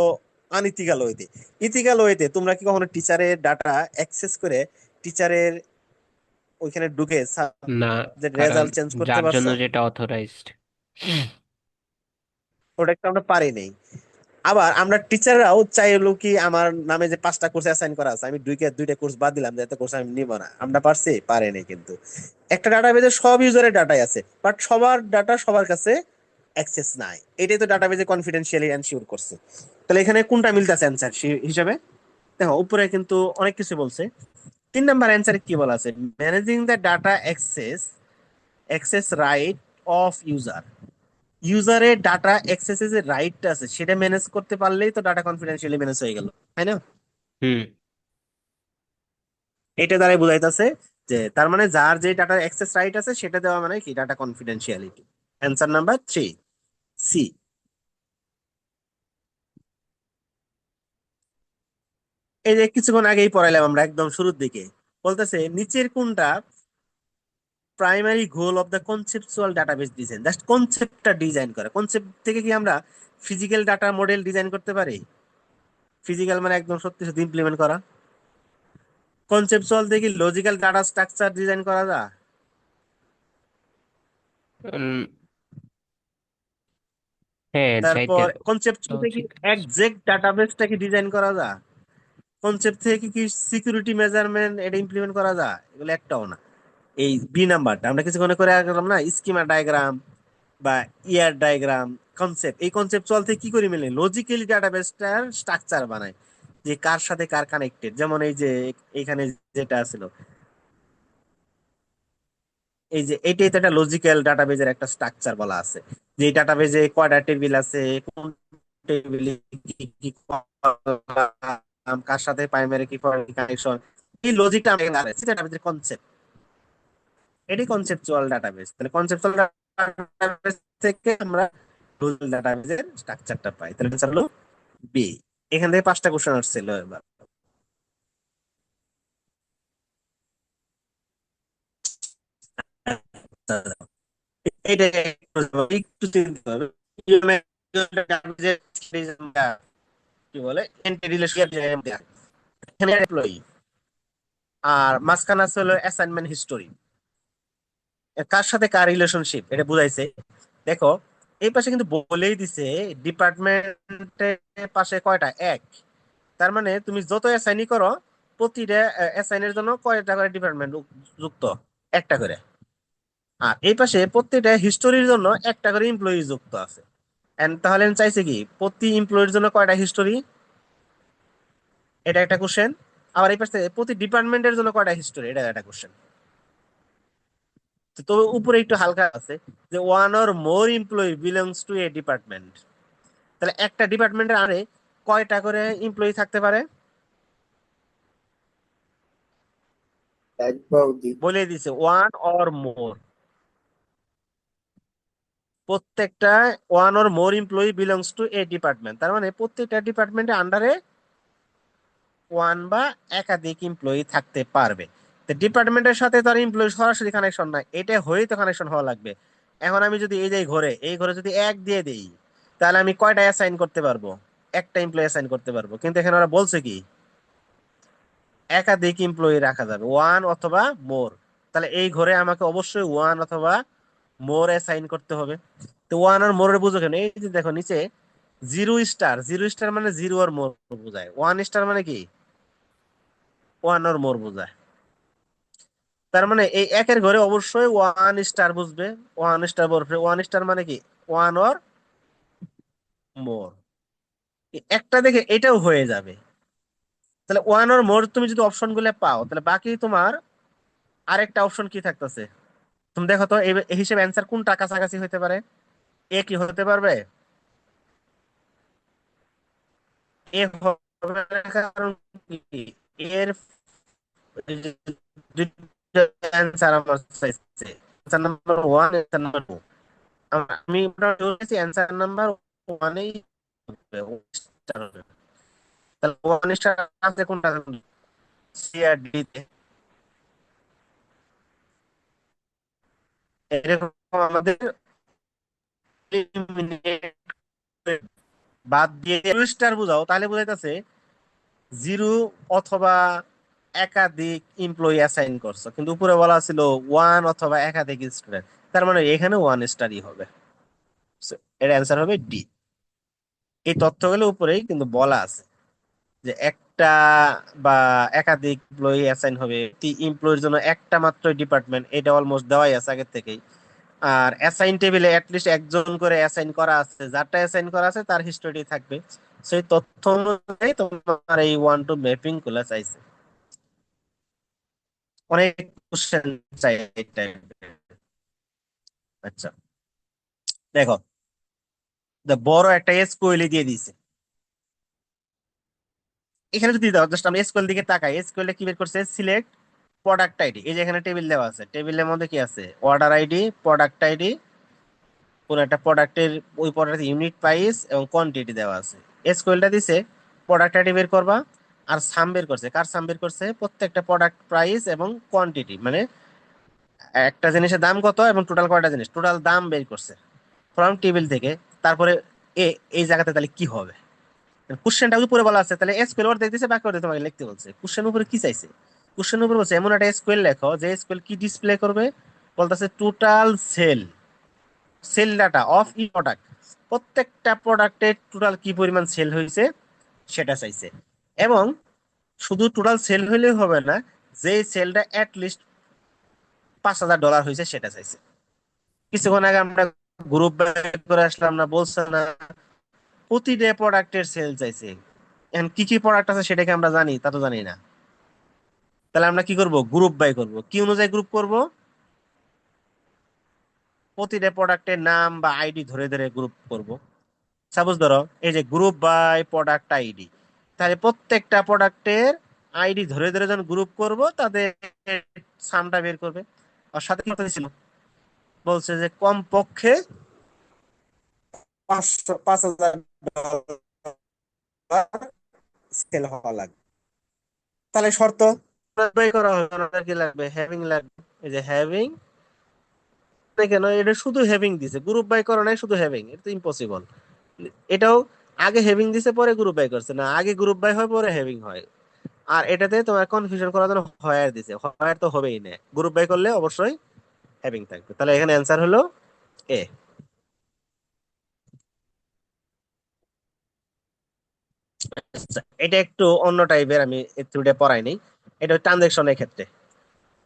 আনইথিক্যাল ওয়েতে। ইথিক্যাল ওয়েতে তোমরা কি কখনো টিচারের ডাটা অ্যাক্সেস করে টিচারের ওইখানে ঢুকে না, সাবজেক্ট কারণ রেজাল্ট চেঞ্জ করতে যার জন্য পারছো? যেটা অথরাইজড। ওটা একটু আমরা পারি নাই। আবার আমরা টিচাররাও চাইলো কি আমার নামে যে 5টা কোর্স অ্যাসাইন করা আছে আমি দুইটা কোর্স বাদ দিলাম, যে এত কোর্স আমি নিব না, আমরা পারছি? পারে নাই। কিন্তু একটা ডাটাবেজে সব ইউজারের ডাটাই আছে, বাট সবার ডাটা সবার কাছে অ্যাক্সেস নাই। এটাই তো ডাটাবেজে কনফিডেন্সিয়ালি এনশিওর করছে। তাহলে এখানে কোনটা মিলতেছে অ্যান্সার হিসাবে? দেখো উপরে কিন্তু অনেক কিছু বলছে। 3 নাম্বার অ্যান্সারে কি বলা আছে, managing the data access right of user. ইউজারের ডাটা অ্যাক্সেসের যে রাইটটা আছে সেটা ম্যানেজ করতে পারলেই তো ডাটা কনফিডেন্সিয়ালি ম্যানেজ হয়ে গেল, তাই না? হুম। এটা দ্বারাই বোঝাইতেছে যে তার মানে যার যে ডাটার অ্যাক্সেস রাইট আছে সেটা দেওয়া মানে কি data confidentiality. Answer number 3, C. এই যে কিছুক্ষণ আগেই পড়াইলাম আমরা একদম শুরুর দিকে, বলতেছে নিচের কোনটা primary goal of the conceptual database design. Just কনসেপ্টটা ডিজাইন করা, কনসেপ্ট থেকে কি আমরা ফিজিক্যাল ডাটা মডেল ডিজাইন করতে পারি? ফিজিক্যাল মানে একদম সত্যি সত্যি ইমপ্লিমেন্ট করা। কনসেপচুয়াল থেকে লজিক্যাল ডাটা স্ট্রাকচার ডিজাইন করা যায়। উম, হ্যাঁ, যাইতে তারপর কনসেপচুয়াল থেকে লজিক। এক্সাক্ট ডাটাবেসটাকে ডিজাইন করা যায়। কনসেপ্ট থেকে কি সিকিউরিটি মেজারমেন্ট এটা ইমপ্লিমেন্ট করা যায়? এগুলো একটাও না। এই বি নাম্বারটা আমরা কিছুক্ষণ করে রাখলাম না, স্কিমা ডায়াগ্রাম বা ইয়ার ডায়াগ্রাম, কনসেপ্ট। এই কনসেপচুয়াল থেকে কি করে মিলে লজিক্যালি ডাটাবেসটার স্ট্রাকচার বানায়, যে কার সাথে কার কানেক্টেড। যেমন এই যে এখানে যেটা ছিল, এই যে এটাই তো একটা লজিক্যাল ডাটাবেজের একটা স্ট্রাকচার বলা আছে, যে এই ডাটাবেজে কয়টা টেবিল আছে, কোন টেবিলে কি কি column, কার সাথে প্রাইমারি কি কানেকশন। এই লজিকটা আমাকে দাঁড়াচ্ছে ডাটাবেজের কনসেপ্ট। এটাই কনসেপচুয়াল ডাটাবেস। তাহলে কনসেপচুয়াল ডাটাবেস থেকে আমরা ডাটাবেজের স্ট্রাকচারটা পাই। তাহলে आंसर হলো বি। এখান থেকে 5টা কোশ্চেন আসছিল এবার। এটা একটু চিন্তা হবে। কি বলে এন্টি রিলেশনশিপ, এখানে এমপ্লয়ি আর মাঝখানে আছে হলো অ্যাসাইনমেন্ট হিস্টোরি, কার সাথে কার রিলেশনশিপ এটা বুঝাইছে। দেখো এই পাশে কিন্তু বলেই দিছে ডিপার্টমেন্টের পাশে কয়টা, এক। তার মানে তুমি যত অ্যাসাইনই করো প্রতিটা অ্যাসাইনের জন্য কয়টা করে ডিপার্টমেন্ট যুক্ত, একটা করে। আর এই পাশে প্রত্যেকটা হিস্টোরির জন্য একটা করে এমপ্লয়ি যুক্ত আছে। এন্ড তাহলে চাইছে কি প্রতি এমপ্লয়ির জন্য কয়টা হিস্টোরি, এটা একটা কোশ্চেন। আবার এই পাশে প্রতি ডিপার্টমেন্টের জন্য কয়টা হিস্টোরি, এটা একটা কোশ্চেন। তো উপরে একটু হালকা আছে যে one or more employee belongs to a department. তাহলে একটা ডিপার্টমেন্টের আরে কয়টা করে এমপ্লয়ি থাকতে পারে? বলে দিছে ওয়ান অর মোর। প্রত্যেকটা one or more employee belongs to a department, তার মানে প্রত্যেকটা ডিপার্টমেন্টের আন্ডারে ওয়ান বা একাধিক এমপ্লয়ি থাকতে পারবে। তো ডিপার্টমেন্টের সাথে তার এমপ্লয়ি সরাসরি কানেকশন নাই, এটা হয়েই তো কানেকশন হওয়া লাগবে। এখন আমি যদি এই ঘরে যদি 1 দিয়ে দেই, তাহলে আমি কয়টা অ্যাসাইন করতে পারবো? একটা এমপ্লয়ি অ্যাসাইন করতে পারবো। কিন্তু এখানে ওরা বলছে কি একাধিক এমপ্লয়ি রাখা যাবে, ওয়ান অথবা মোর। তাহলে এই ঘরে আমাকে অবশ্যই ওয়ান অথবা মোর অ্যাসাইন করতে হবে। তো ওয়ান আর মোর বুঝো কেন, এই যে দেখো নিচে জিরো স্টার মানে জিরো আর মোর বোঝায়, ওয়ান স্টার মানে কি ওয়ান আর মোর বোঝায়। তার মানে এই একের ঘরে অবশ্যই ওয়ান স্টার বুঝবে, ওয়ান স্টার বলবে, ওয়ান স্টার মানে কি ওয়ান অর মোর, একটা দেখে এটাও হয়ে যাবে। তাহলে ওয়ান অর মোর তুমি যদি অপশন গুলো পাও, তাহলে বাকি তোমার আরেকটা অপশন কি থাকতেছে, তুমি দেখো তো এই হিসেবে অ্যান্সার কোনটা কাছাকাছি হতে পারে। এ কি হতে পারবে? এ হবে না, কারণ কি এর দুইটা অ্যান্সার আমার চাইছে, answer number one, answer number two. আমি অ্যান্সার নাম্বার ওয়ানেই হবে, স্টার হবে। তাহলে ওয়ান স্টার আছে কোনটা, সি আর ডি তে। এরকম আমাদের eliminate বাদ দিয়ে স্টার বুঝাও, তাহলে বুঝাইতেছে জিরো অথবা একাধিক এমপ্লয়ি অ্যাসাইন করছো, কিন্তু উপরে বলা ছিল ওয়ান অথবা একাধিক স্টুডেন্ট, তার মানে এখানে ওয়ান স্টারই হবে। So, এর অ্যান্সার হবে ডি। এই তথ্যগুলো উপরেই কিন্তু বলা আছে যে একটা বা একাধিক এমপ্লয়ি অ্যাসাইন হবে, এমপ্লয়ির জন্য একটা মাত্র ডিপার্টমেন্ট, এটা অলমোস্ট দেওয়াই আছে আগে থেকেই। আর অ্যাসাইন টেবিলে অ্যাটলিস্ট একজন করে অ্যাসাইন করা আছে, যারটা অ্যাসাইন করা আছে তার হিস্টোরি থাকবে। সেই তথ্য অনুযায়ী তোমার এই ওয়ান টু ম্যাপিং গুলা চাইছে। অনেক কোশ্চেন চাই এই টাইপের। আচ্ছা, দেখো, বড় একটা এসকিউএল দিয়ে দিয়েছে। এখানে যদি দাও, জাস্ট আমরা এসকিউএল দিকে তাকাই, এসকিউএল কি বের করছে, সিলেক্ট প্রোডাক্ট আইডি। এই যে এখানে টেবিল দেওয়া আছে, টেবিলের মধ্যে কি আছে, অর্ডার আইডি, প্রোডাক্ট আইডি, কোন একটা প্রোডাক্টের ওই প্রোডাক্টের ইউনিট প্রাইস এবং কোয়ান্টিটি দেওয়া আছে। এসকিউএলটা দিছে প্রোডাক্ট আইডি বের করবা, আর সাম বের করছে, কার সাম বের করছে, প্রত্যেকটা প্রোডাক্ট প্রাইস এবং কোয়ান্টিটি, মানে একটা জিনিসের দাম কত এবং টোটাল কয়টা জিনিস, টোটাল দাম বের করছে ফ্রম টেবিল থেকে। তারপরে এ এই জায়গাতে তাহলে কি হবে, কোশ্চেনটা উপরে বলা আছে, তাহলে এসকিউএল ওর দেখতেছে, বাকি ওটা তোমাকে লিখতে বলছে। কোশ্চেন উপরে কি চাইছে, কোশ্চেন উপরে বলছে এমন একটা এসকিউএল লেখো যে এসকিউএল কি ডিসপ্লে করবে, বলতেছে total sale, sale data of E product, প্রত্যেকটা প্রোডাক্টের টোটাল কি পরিমাণ সেল হয়েছে সেটা চাইছে। এবং শুধু টোটাল সেল হইলেও হবে না, যে সেলটা অ্যাট লিস্ট $5,000 হয়েছে সেটা চাইছে। কিছুক্ষণ আগে আমরা গ্রুপ বাই করে আসলাম না, বলছে না প্রতিটা প্রোডাক্টের সেল চাইছে। এখন কি কি প্রোডাক্ট আছে সেটাকে আমরা জানি, তা তো জানি না। তাহলে আমরা কি করব, গ্রুপ বাই করব। কি অনুযায়ী গ্রুপ করব, প্রতিটা প্রোডাক্টের নাম বা আইডি ধরে ধরে গ্রুপ করব। সাপোজ ধরো এই যে গ্রুপ বাই প্রোডাক্ট আইডি, তাহলে প্রত্যেকটা প্রোডাক্টের আইডি ধরে ধরে যখন গ্রুপ করব তাদের সামটা বের করবে। আর সাথে কি কথা ছিল, বলছে যে কমপক্ষে 5,000 সেল হওয়া লাগবে। তাহলে শর্ত বাই করা হবে, আমাদের কি লাগবে, হ্যাভিং লাগবে। এই যে হ্যাভিং, কেন এটা শুধু হ্যাভিং দিছে, গ্রুপ বাই করা নাই, শুধু হ্যাভিং, এটা তো ইম্পসিবল। এটাও আগে হ্যাভিং দিছে পরে গ্রুপ বাই করছে না, আগে গ্রুপ বাই হয় পরে হ্যাভিং হয়। আর এটাতে তোমার কনফিউশন করার জন্য হোয়ার দিছে, হোয়ার তো হবেই না, গ্রুপ বাই করলে অবশ্যই হ্যাভিং থাকবে। তাহলে এখানে অ্যান্সার হলো এ। এটা একটু অন্য টাইপের, আমি থ্রুটা পড়াই নাই। এটা ট্রানজেকশনের ক্ষেত্রে,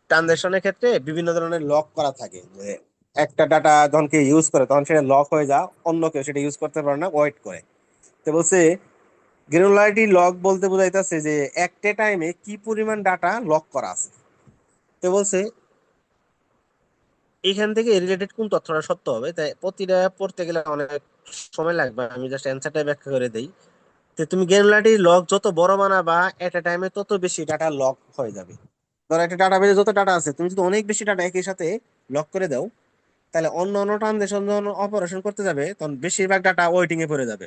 ট্রানজেকশনের ক্ষেত্রে বিভিন্ন ধরনের লক করা থাকে, যে একটা ডাটা যখন কেউ ইউজ করে তখন সেটা লক হয়ে যা, অন্য কেউ সেটা ইউজ করতে পারে না, ওয়েট করে। তো বলছে গ্রানুলারিটি লক বলতে বোঝাইতেছে যে একটা টাইমে কি পরিমাণ ডাটা লক করা আছে। তো বলছে এখান থেকে রিলেটেড কোন তথ্যটা সত্য হবে, তাই প্রতিটা পড়তে গেলে অনেক সময় লাগবে, আমি জাস্ট অ্যান্সারটা ব্যাখ্যা করে দেই। তো তুমি গ্রানুলারিটি লক যত বড় বানাবা একটা টাইমে তত বেশি ডাটা লক হয়ে যাবে। ধরো একটা ডাটাবেজে যত ডাটা আছে, তুমি যদি অনেক বেশি ডাটা একই সাথে লক করে দাও, তাহলে অন্য অন্য ট্রানজেকশন যখন অপারেশন করতে যাবে তখন বেশিরভাগ ডাটা ওয়েটিং এ পড়ে যাবে,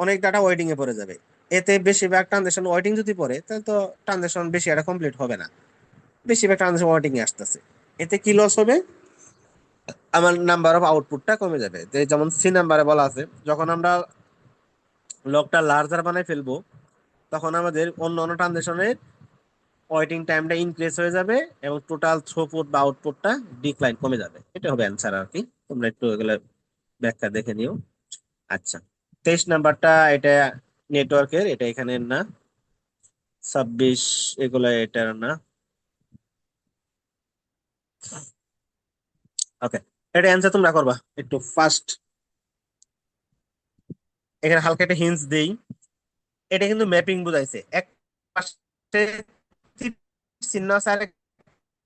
অনেক ডাটা ওয়েটিং এ পড়ে যাবে। এতে বেশিরভাগ ট্রানজেকশন ওয়েটিং যদি পড়ে, তাহলে তো ট্রানজেকশন বেশি একটা কমপ্লিট হবে না, বেশিরভাগ ট্রানজেকশন ওয়েটিং এ আসতেছে। এতে কি লস হবে, আমার নাম্বার অফ আউটপুটটা কমে যাবে। যেমন সি নাম্বারে বলা আছে, যখন আমরা লকটা লার্জার বানাই ফেলবো, তখন আমাদের অন্য অন্য ট্রানজেকশনের ওয়েটিং টাইমটা ইনক্রিজ হয়ে যাবে এবং টোটাল থ্রুপুট বা আউটপুটটা ডিক্লাইন কমে যাবে। এটা হবে অ্যান্সার আর কি, তোমরা একটু এগুলো ব্যাখ্যা দেখে নিও। আচ্ছা, 23 নাম্বারটা এটা নেটওয়ার্কের, এটা এখানে না, 26 এগুলো এটার না। ওকে, এটা অ্যান্সার তোমরা করবা একটু ফাস্ট। এখানে হালকা একটা হিন্টস দেই, এটা কিন্তু ম্যাপিং বুঝাইছে। এক পাশে তীর চিহ্ন আছে, আরেক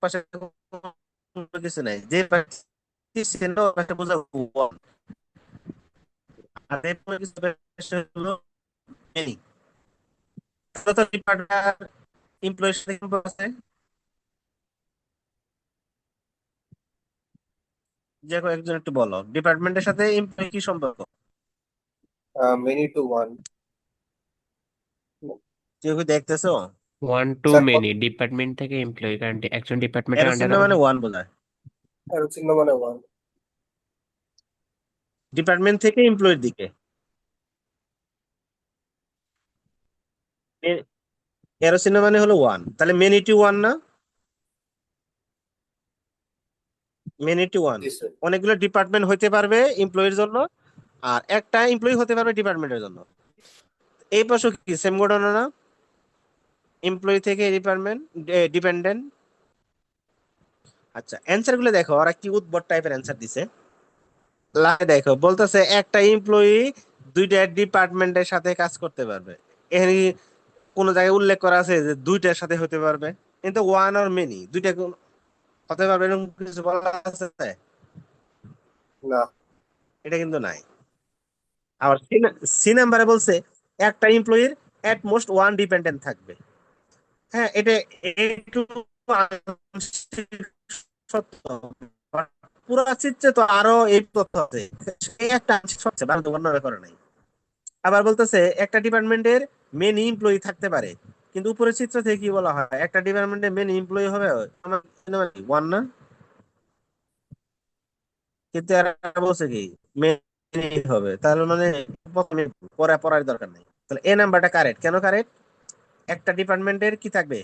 পাশে কোনো কিছু নাই। যে পাশে তীর চিহ্ন ওই পাশে বোঝাবো one, আর এরপরে কিছু পাশে হলো many। তো ডিপার্টমেন্ট এমপ্লয়ির সাথে সম্পর্ক আছে, যে কোনো একজন একটু বলো ডিপার্টমেন্টের সাথে এমপ্লয়ি কি সম্পর্ক? Many to one. কেউ কি দেখতেছো? One to sir many, department থেকে এমপ্লয়ি, কারণ একজন ডিপার্টমেন্টের এরো চিহ্ন আন্ডারে মানে হলে। ওয়ান বোঝায়, এর চিহ্ন মানে ওয়ান। ডিপার্টমেন্ট থেকে এমপ্লয়ির দিকে। এরো চিহ্ন মানে হলো ওয়ান, তাহলে মেনি টু ওয়ান না? Many to one, G sir. অনেকগুলো ডিপার্টমেন্ট হতে পারবে এমপ্লয়ির জন্য, আর একটা এমপ্লয়ি হতে পারবে ডিপার্টমেন্টের জন্য। এই পাশে কি সেম ঘটনা না? এমপ্লয়ি থেকে ডিপার্টমেন্ট ডিপেন্ডেন্ট। আচ্ছা, অ্যান্সার গুলো দেখো, ওরা কি উদ্ভট টাইপের অ্যান্সার দিছে। দেখো বলতেছে একটা এমপ্লয়ি দুইটা ডিপার্টমেন্টের সাথে কাজ করতে পারবে। এখানে কোন জায়গায় উল্লেখ করা আছে যে দুইটার সাথে হতে পারবে? কিন্তু ওয়ান আর মেনি দুইটা হতে পারবে এরকম কিছু বলা আছে? না। এটা কিন্তু নাই। আবার সি নাম্বারে বলছে একটা এমপ্লয়ির এট মোস্ট ওয়ান ডিপেন্ডেন্ট থাকবে। হ্যাঁ, এটা একটু আংশিক সত্য, but পুরো চিত্রে তো আরো এই তথ্য আছে। সেই একটা আংশিক সত্য ভালো তো বর্ণনা করে নাই। আবার বলতেছে একটা ডিপার্টমেন্টের মেনি এমপ্লয়ি থাকতে পারে, কিন্তু উপরের চিত্র থেকে কি বলা হয় একটা ডিপার্টমেন্টে মেনি এমপ্লয়ি হবে আমার ওয়ান না? কিন্তু এরা বলছে কি মেনি হবে, তাহলে মানে প্রথমে পড়া পড়ার দরকার নেই। তাহলে এ নাম্বারটা কারেক্ট। কেন কারেক্ট? একটা ডিপার্টমেন্টের কি থাকবে,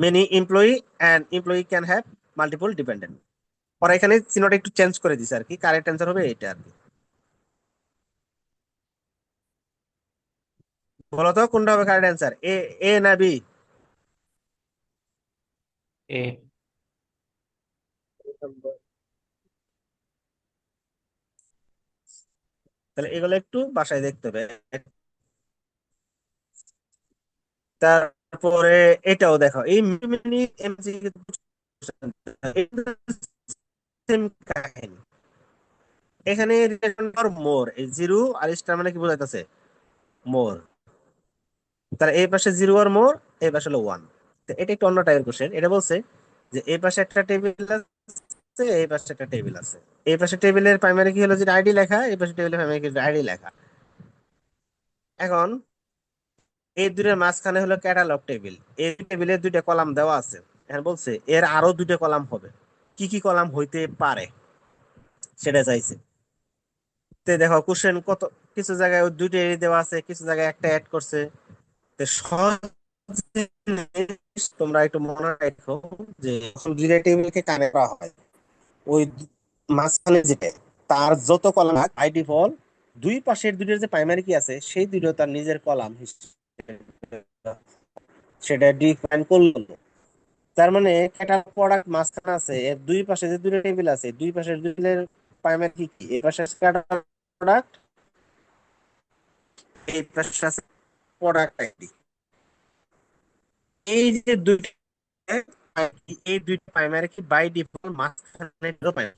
many employee and employee can have multiple dependent. ওরা এখানে চিহ্নটা একটু চেঞ্জ করে দিছে আর কি, কারেক্ট অ্যান্সার হবে এটা আর কি। বলো তো কোনটা হবে কারেক্ট অ্যান্সার, এ এ না বি? এ। তাহলে এগুলো একটু বাসায় দেখতে হবে। তারপরে এটাও দেখো, এই মিনি সেম কাহিনী। এখানে মোর, এই জিরো আর স্টার মানে কি বোঝাইতেছে? মোর। তাহলে এই পাশে জিরো আর মোর, এই পাশে হলো ওয়ান। এটা একটু অন্য টাইপের কোশ্চেন। এটা বলছে যে এই পাশে একটা টেবিল আছে, এই পাশে একটা টেবিল আছে। এই পাশে টেবিলের প্রাইমারি কি হলো যে আইডি লেখা, এই পাশে টেবিলের প্রাইমারি কি আইডি লেখা। এখন এই দুটোর মাঝখানে হলো ক্যাটালগ টেবিল। এই টেবিলে দুইটা কলাম দেওয়া আছে। এখন বলছে এর আরো দুইটা কলাম হবে, কি কি কলাম হইতে পারে সেটা চাইছে। তো দেখো কোশ্চেন কত, কিছু জায়গায় ওই দুইটাই দেওয়া আছে, কিছু জায়গায় একটা অ্যাড করছে। তো সহজ জিনিস তোমরা একটু মনে রাখো যে যখন দুইটা টেবিলকে কানেক্ট করা হয়, ওই মাঝখানে যেটা তার যত কলাম বাই ডিফল্ট দুই পাশের দুইটার যে প্রাইমারি কি আছে সেই দুটো তার নিজের কলাম হিসেবে সেটা ডিফাইন করলো। তার মানে একটা প্রোডাক্ট মাঝখানে আছে, এর দুই পাশে যে দুটো টেবিল আছে, দুই পাশের টেবিলের প্রাইমারি কি কি, এই পাশে প্রোডাক্ট, এই পাশে আছে প্রোডাক্ট আইডি। এই যে দুইটা এই দুইটা প্রাইমারি কি বাই ডিফল্ট মাঝখানে primary।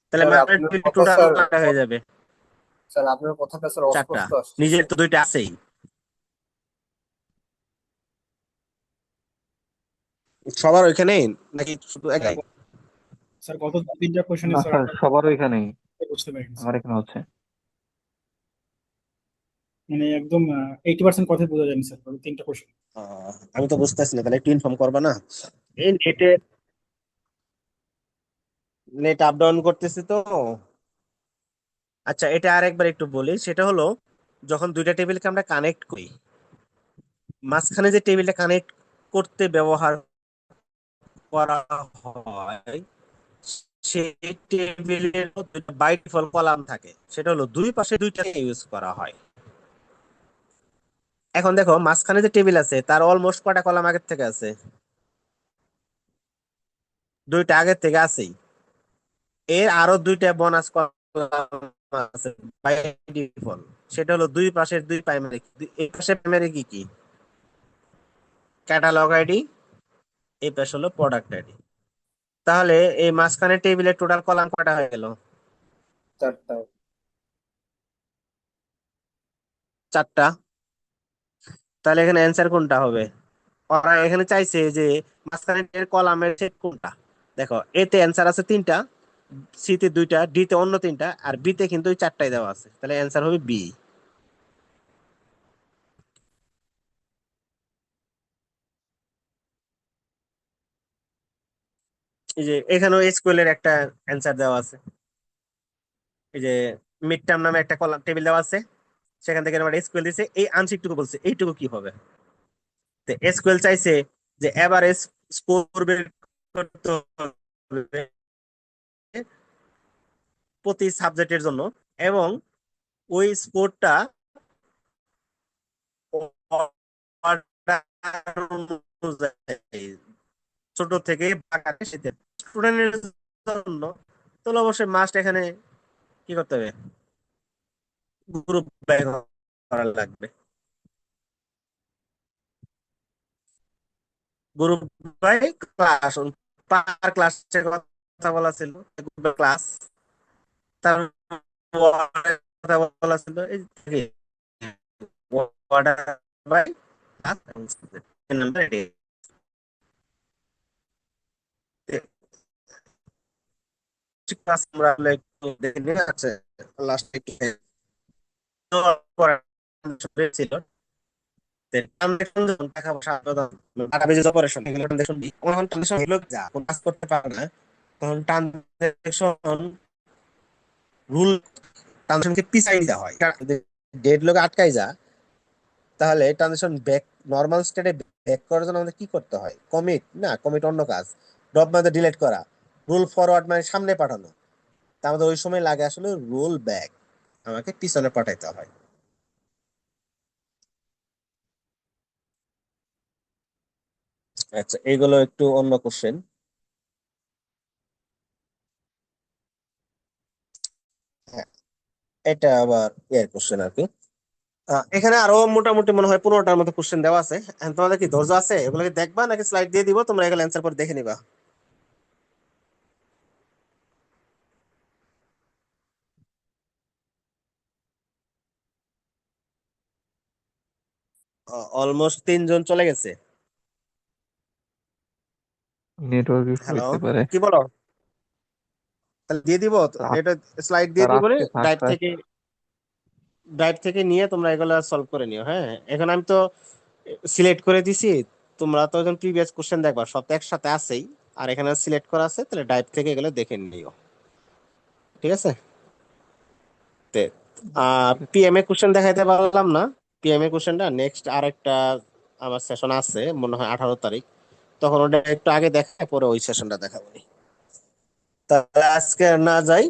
তাহলে স্যার মাঝখানে আপনার কথা টোটাল স্যার, হয়ে যাবে স্যার আপনার কথাটা স্যার চারটা। অস্পষ্ট নিজের আসতেছে। তো দুইটা আছেই। সবার ওইখানে নাকি শুধু স্যার একাই? স্যার গত তিনটা কোশ্চেনে না স্যার স্যার, আপনার সবার ওইখানেই, বুঝতে পারিনি আমার স্যার। এখানে হচ্ছে। মানে একদম 80% কথা বোঝা যায়নি স্যার গত তিনটা কোশ্চেন। আমি তো বুঝতেছি না, তাহলে একটু ইনফর্ম করবা না? এই নেটে, নেট আপ ডাউন করতেছি তো। আচ্ছা, এটা আরেকবার একটু বলি, সেটা হলো যখন দুইটা টেবিলকে আমরা কানেক্ট করি, মাঝখানে যে টেবিলটা কানেক্ট করতে ব্যবহার করা হয় সেই টেবিলের বাই ডিফল্ট কলাম থাকে, সেটা হলো দুই পাশে দুইটা ইউজ করা হয়। এখন দেখো মাঝখানে যে টেবিল আছে তার অলমোস্ট কটা কলাম আগের থেকে আছে? দুইটা আগের থেকে আছেই, এর আরো দুইটা বোনাস আছে বাই ডিফল্ট। সেটা হলো দুই পাশের দুই প্রাইমারি। এই পাশে প্রাইমারি কি কি? ক্যাটালগ আইডি, এই পাশে হলো প্রোডাক্ট আইডি। তাহলে এই মাঝখানে টেবিলের টোটাল কলাম কয়টা হয়ে গেল? চারটা। চারটা। তাহলে এখানে অ্যান্সার কোনটা হবে? ওরা এখানে চাইছে যে মাঝখানে কলামের সেট কোনটা। দেখো, এ তে অ্যান্সার আছে তিনটা, সি তে দুইটা, ডি তে অন্য তিনটা, আর বি তে কিন্তু ওই চারটাই দেওয়া আছে। তাহলে অ্যান্সার হবে বি। এই যে এখানেও এসকিউএল এর একটা অ্যান্সার দেওয়া আছে। এই যে মিড টার্ম নামে একটা কলাম টেবিল দেওয়া আছে, সেখান থেকে আমরা এসকিউএল দিছে, এই আংশিকটুকু বলছে, এইটুকু কি হবে? তো এসকিউএল চাইছে যে এভারেজ স্কোর বের করতে হবে প্রতি সাবজেক্টের জন্য, এবং ওই স্কোরটা ছোট থেকে বাগানে সেটা স্টুডেন্টের জন্য। তাহলে অবশ্যই মাস্ট এখানে কি করতে হবে? গ্রুপ বাই করা লাগবে। গ্রুপ বাই ক্লাস, পার ক্লাসের কথা বলা ছিল, ক্লাস, তার কথা বলা ছিল, এই অর্ডার বাই ক্লাস এবং সাবজেক্ট এর নামটা এটাই। ক্লাস আমরা একটু দেখে নিয়ে আছে লাস্ট একটু ছিল ট্রানজাকশন যখন দেখাবো সাধারণত ডাটাবেজ অপারেশন, এগুলো ট্রানজাকশন যখন ট্রানজাকশন হলো যা কোন কাজ করতে পারে না, তখন ট্রানজাকশন রুল ট্রানজাকশনকে পিছাই দেওয়া হয়। ডেড লগে আটকাই যা, তাহলে ট্রানজাকশন ব্যাক নর্মাল স্টেটে ব্যাক করার জন্য আমাদের কি করতে হয়? কমিট না, কমিট অন্য কাজ, ড্রপ মানে ডিলিট করা, রুল ফরওয়ার্ড মানে সামনে পাঠানো। তা আমাদের ওই সময় লাগে আসলে রুল ব্যাক, আমাকে পিছনে পাঠাইতে হয়। আচ্ছা, এগুলো একটু অন্য কোশ্চেন। হ্যাঁ, এটা আবার এর কোশ্চেন আর কি। এখানে আরো মোটামুটি মনে হয় 15টার মতো কোশ্চেন দেওয়া আছে। এখন তোমাদের কি ধৈর্য আছে? এগুলোকে দেখবা নাকি স্লাইড দিয়ে দিব, তোমরা এগুলো অ্যান্সার করে দেখে নিবা? অলমোস্ট 3 জন চলে গেছে। নেটওয়ার্ক ইস্যু হ্যালো, হইতে পারে। কি বলো? তাহলে দিয়ে দিব তো, স্যার এটা স্লাইড দিয়ে স্যার দিব, আজকে ড্রাইভ ফার্স্ট থেকে, ড্রাইভ থেকে নিয়ে তোমরা এগুলো সলভ করে নিও। হ্যাঁ, এখন আমি তো সিলেক্ট করে দিছি, তোমরা তো এখন প্রিভিয়াস কোশ্চেন দেখবা, সব তো একসাথে আছেই, আর এখানে সিলেক্ট করা আছে, তাহলে ড্রাইভ থেকে এগুলো দেখে নিও। ঠিক আছে? তে পিএম এ কোশ্চেন দেখাইতে পারলাম না। পিএম এ কোশ্চেনটা নেক্সট আরেকটা আমার সেশন আছে মনে হয় 18 তারিখ, তখন ওটা একটু আগে দেখায়, পরে ওই সেশনটা দেখাবো। তাহলে আজকে আর না যাই,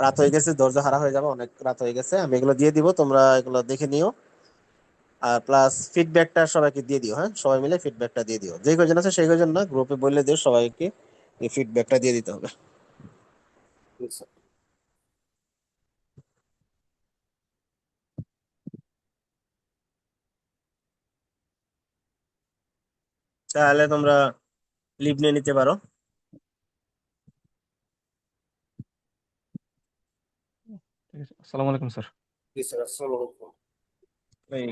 রাত হয়ে গেছে, ধৈর্য হারা হয়ে যাবে, অনেক রাত হয়ে গেছে। আমি এগুলো দিয়ে দিব, তোমরা এগুলো দেখে নিও। আর প্লাস ফিডব্যাকটা সবাইকে দিয়ে দিও। হ্যাঁ, সবাই মিলে ফিডব্যাকটা দিয়ে দিও, যে কজন আছে সেই কজন না, গ্রুপে বলে দিও সবাইকে এই ফিডব্যাকটা দিয়ে দিতে হবে। তাহলে তোমরা লিভ নিয়ে নিতে পারো। ঠিক আছে। আসসালামু আলাইকুম স্যার। জি স্যার, আসসালামু আলাইকুম। এই,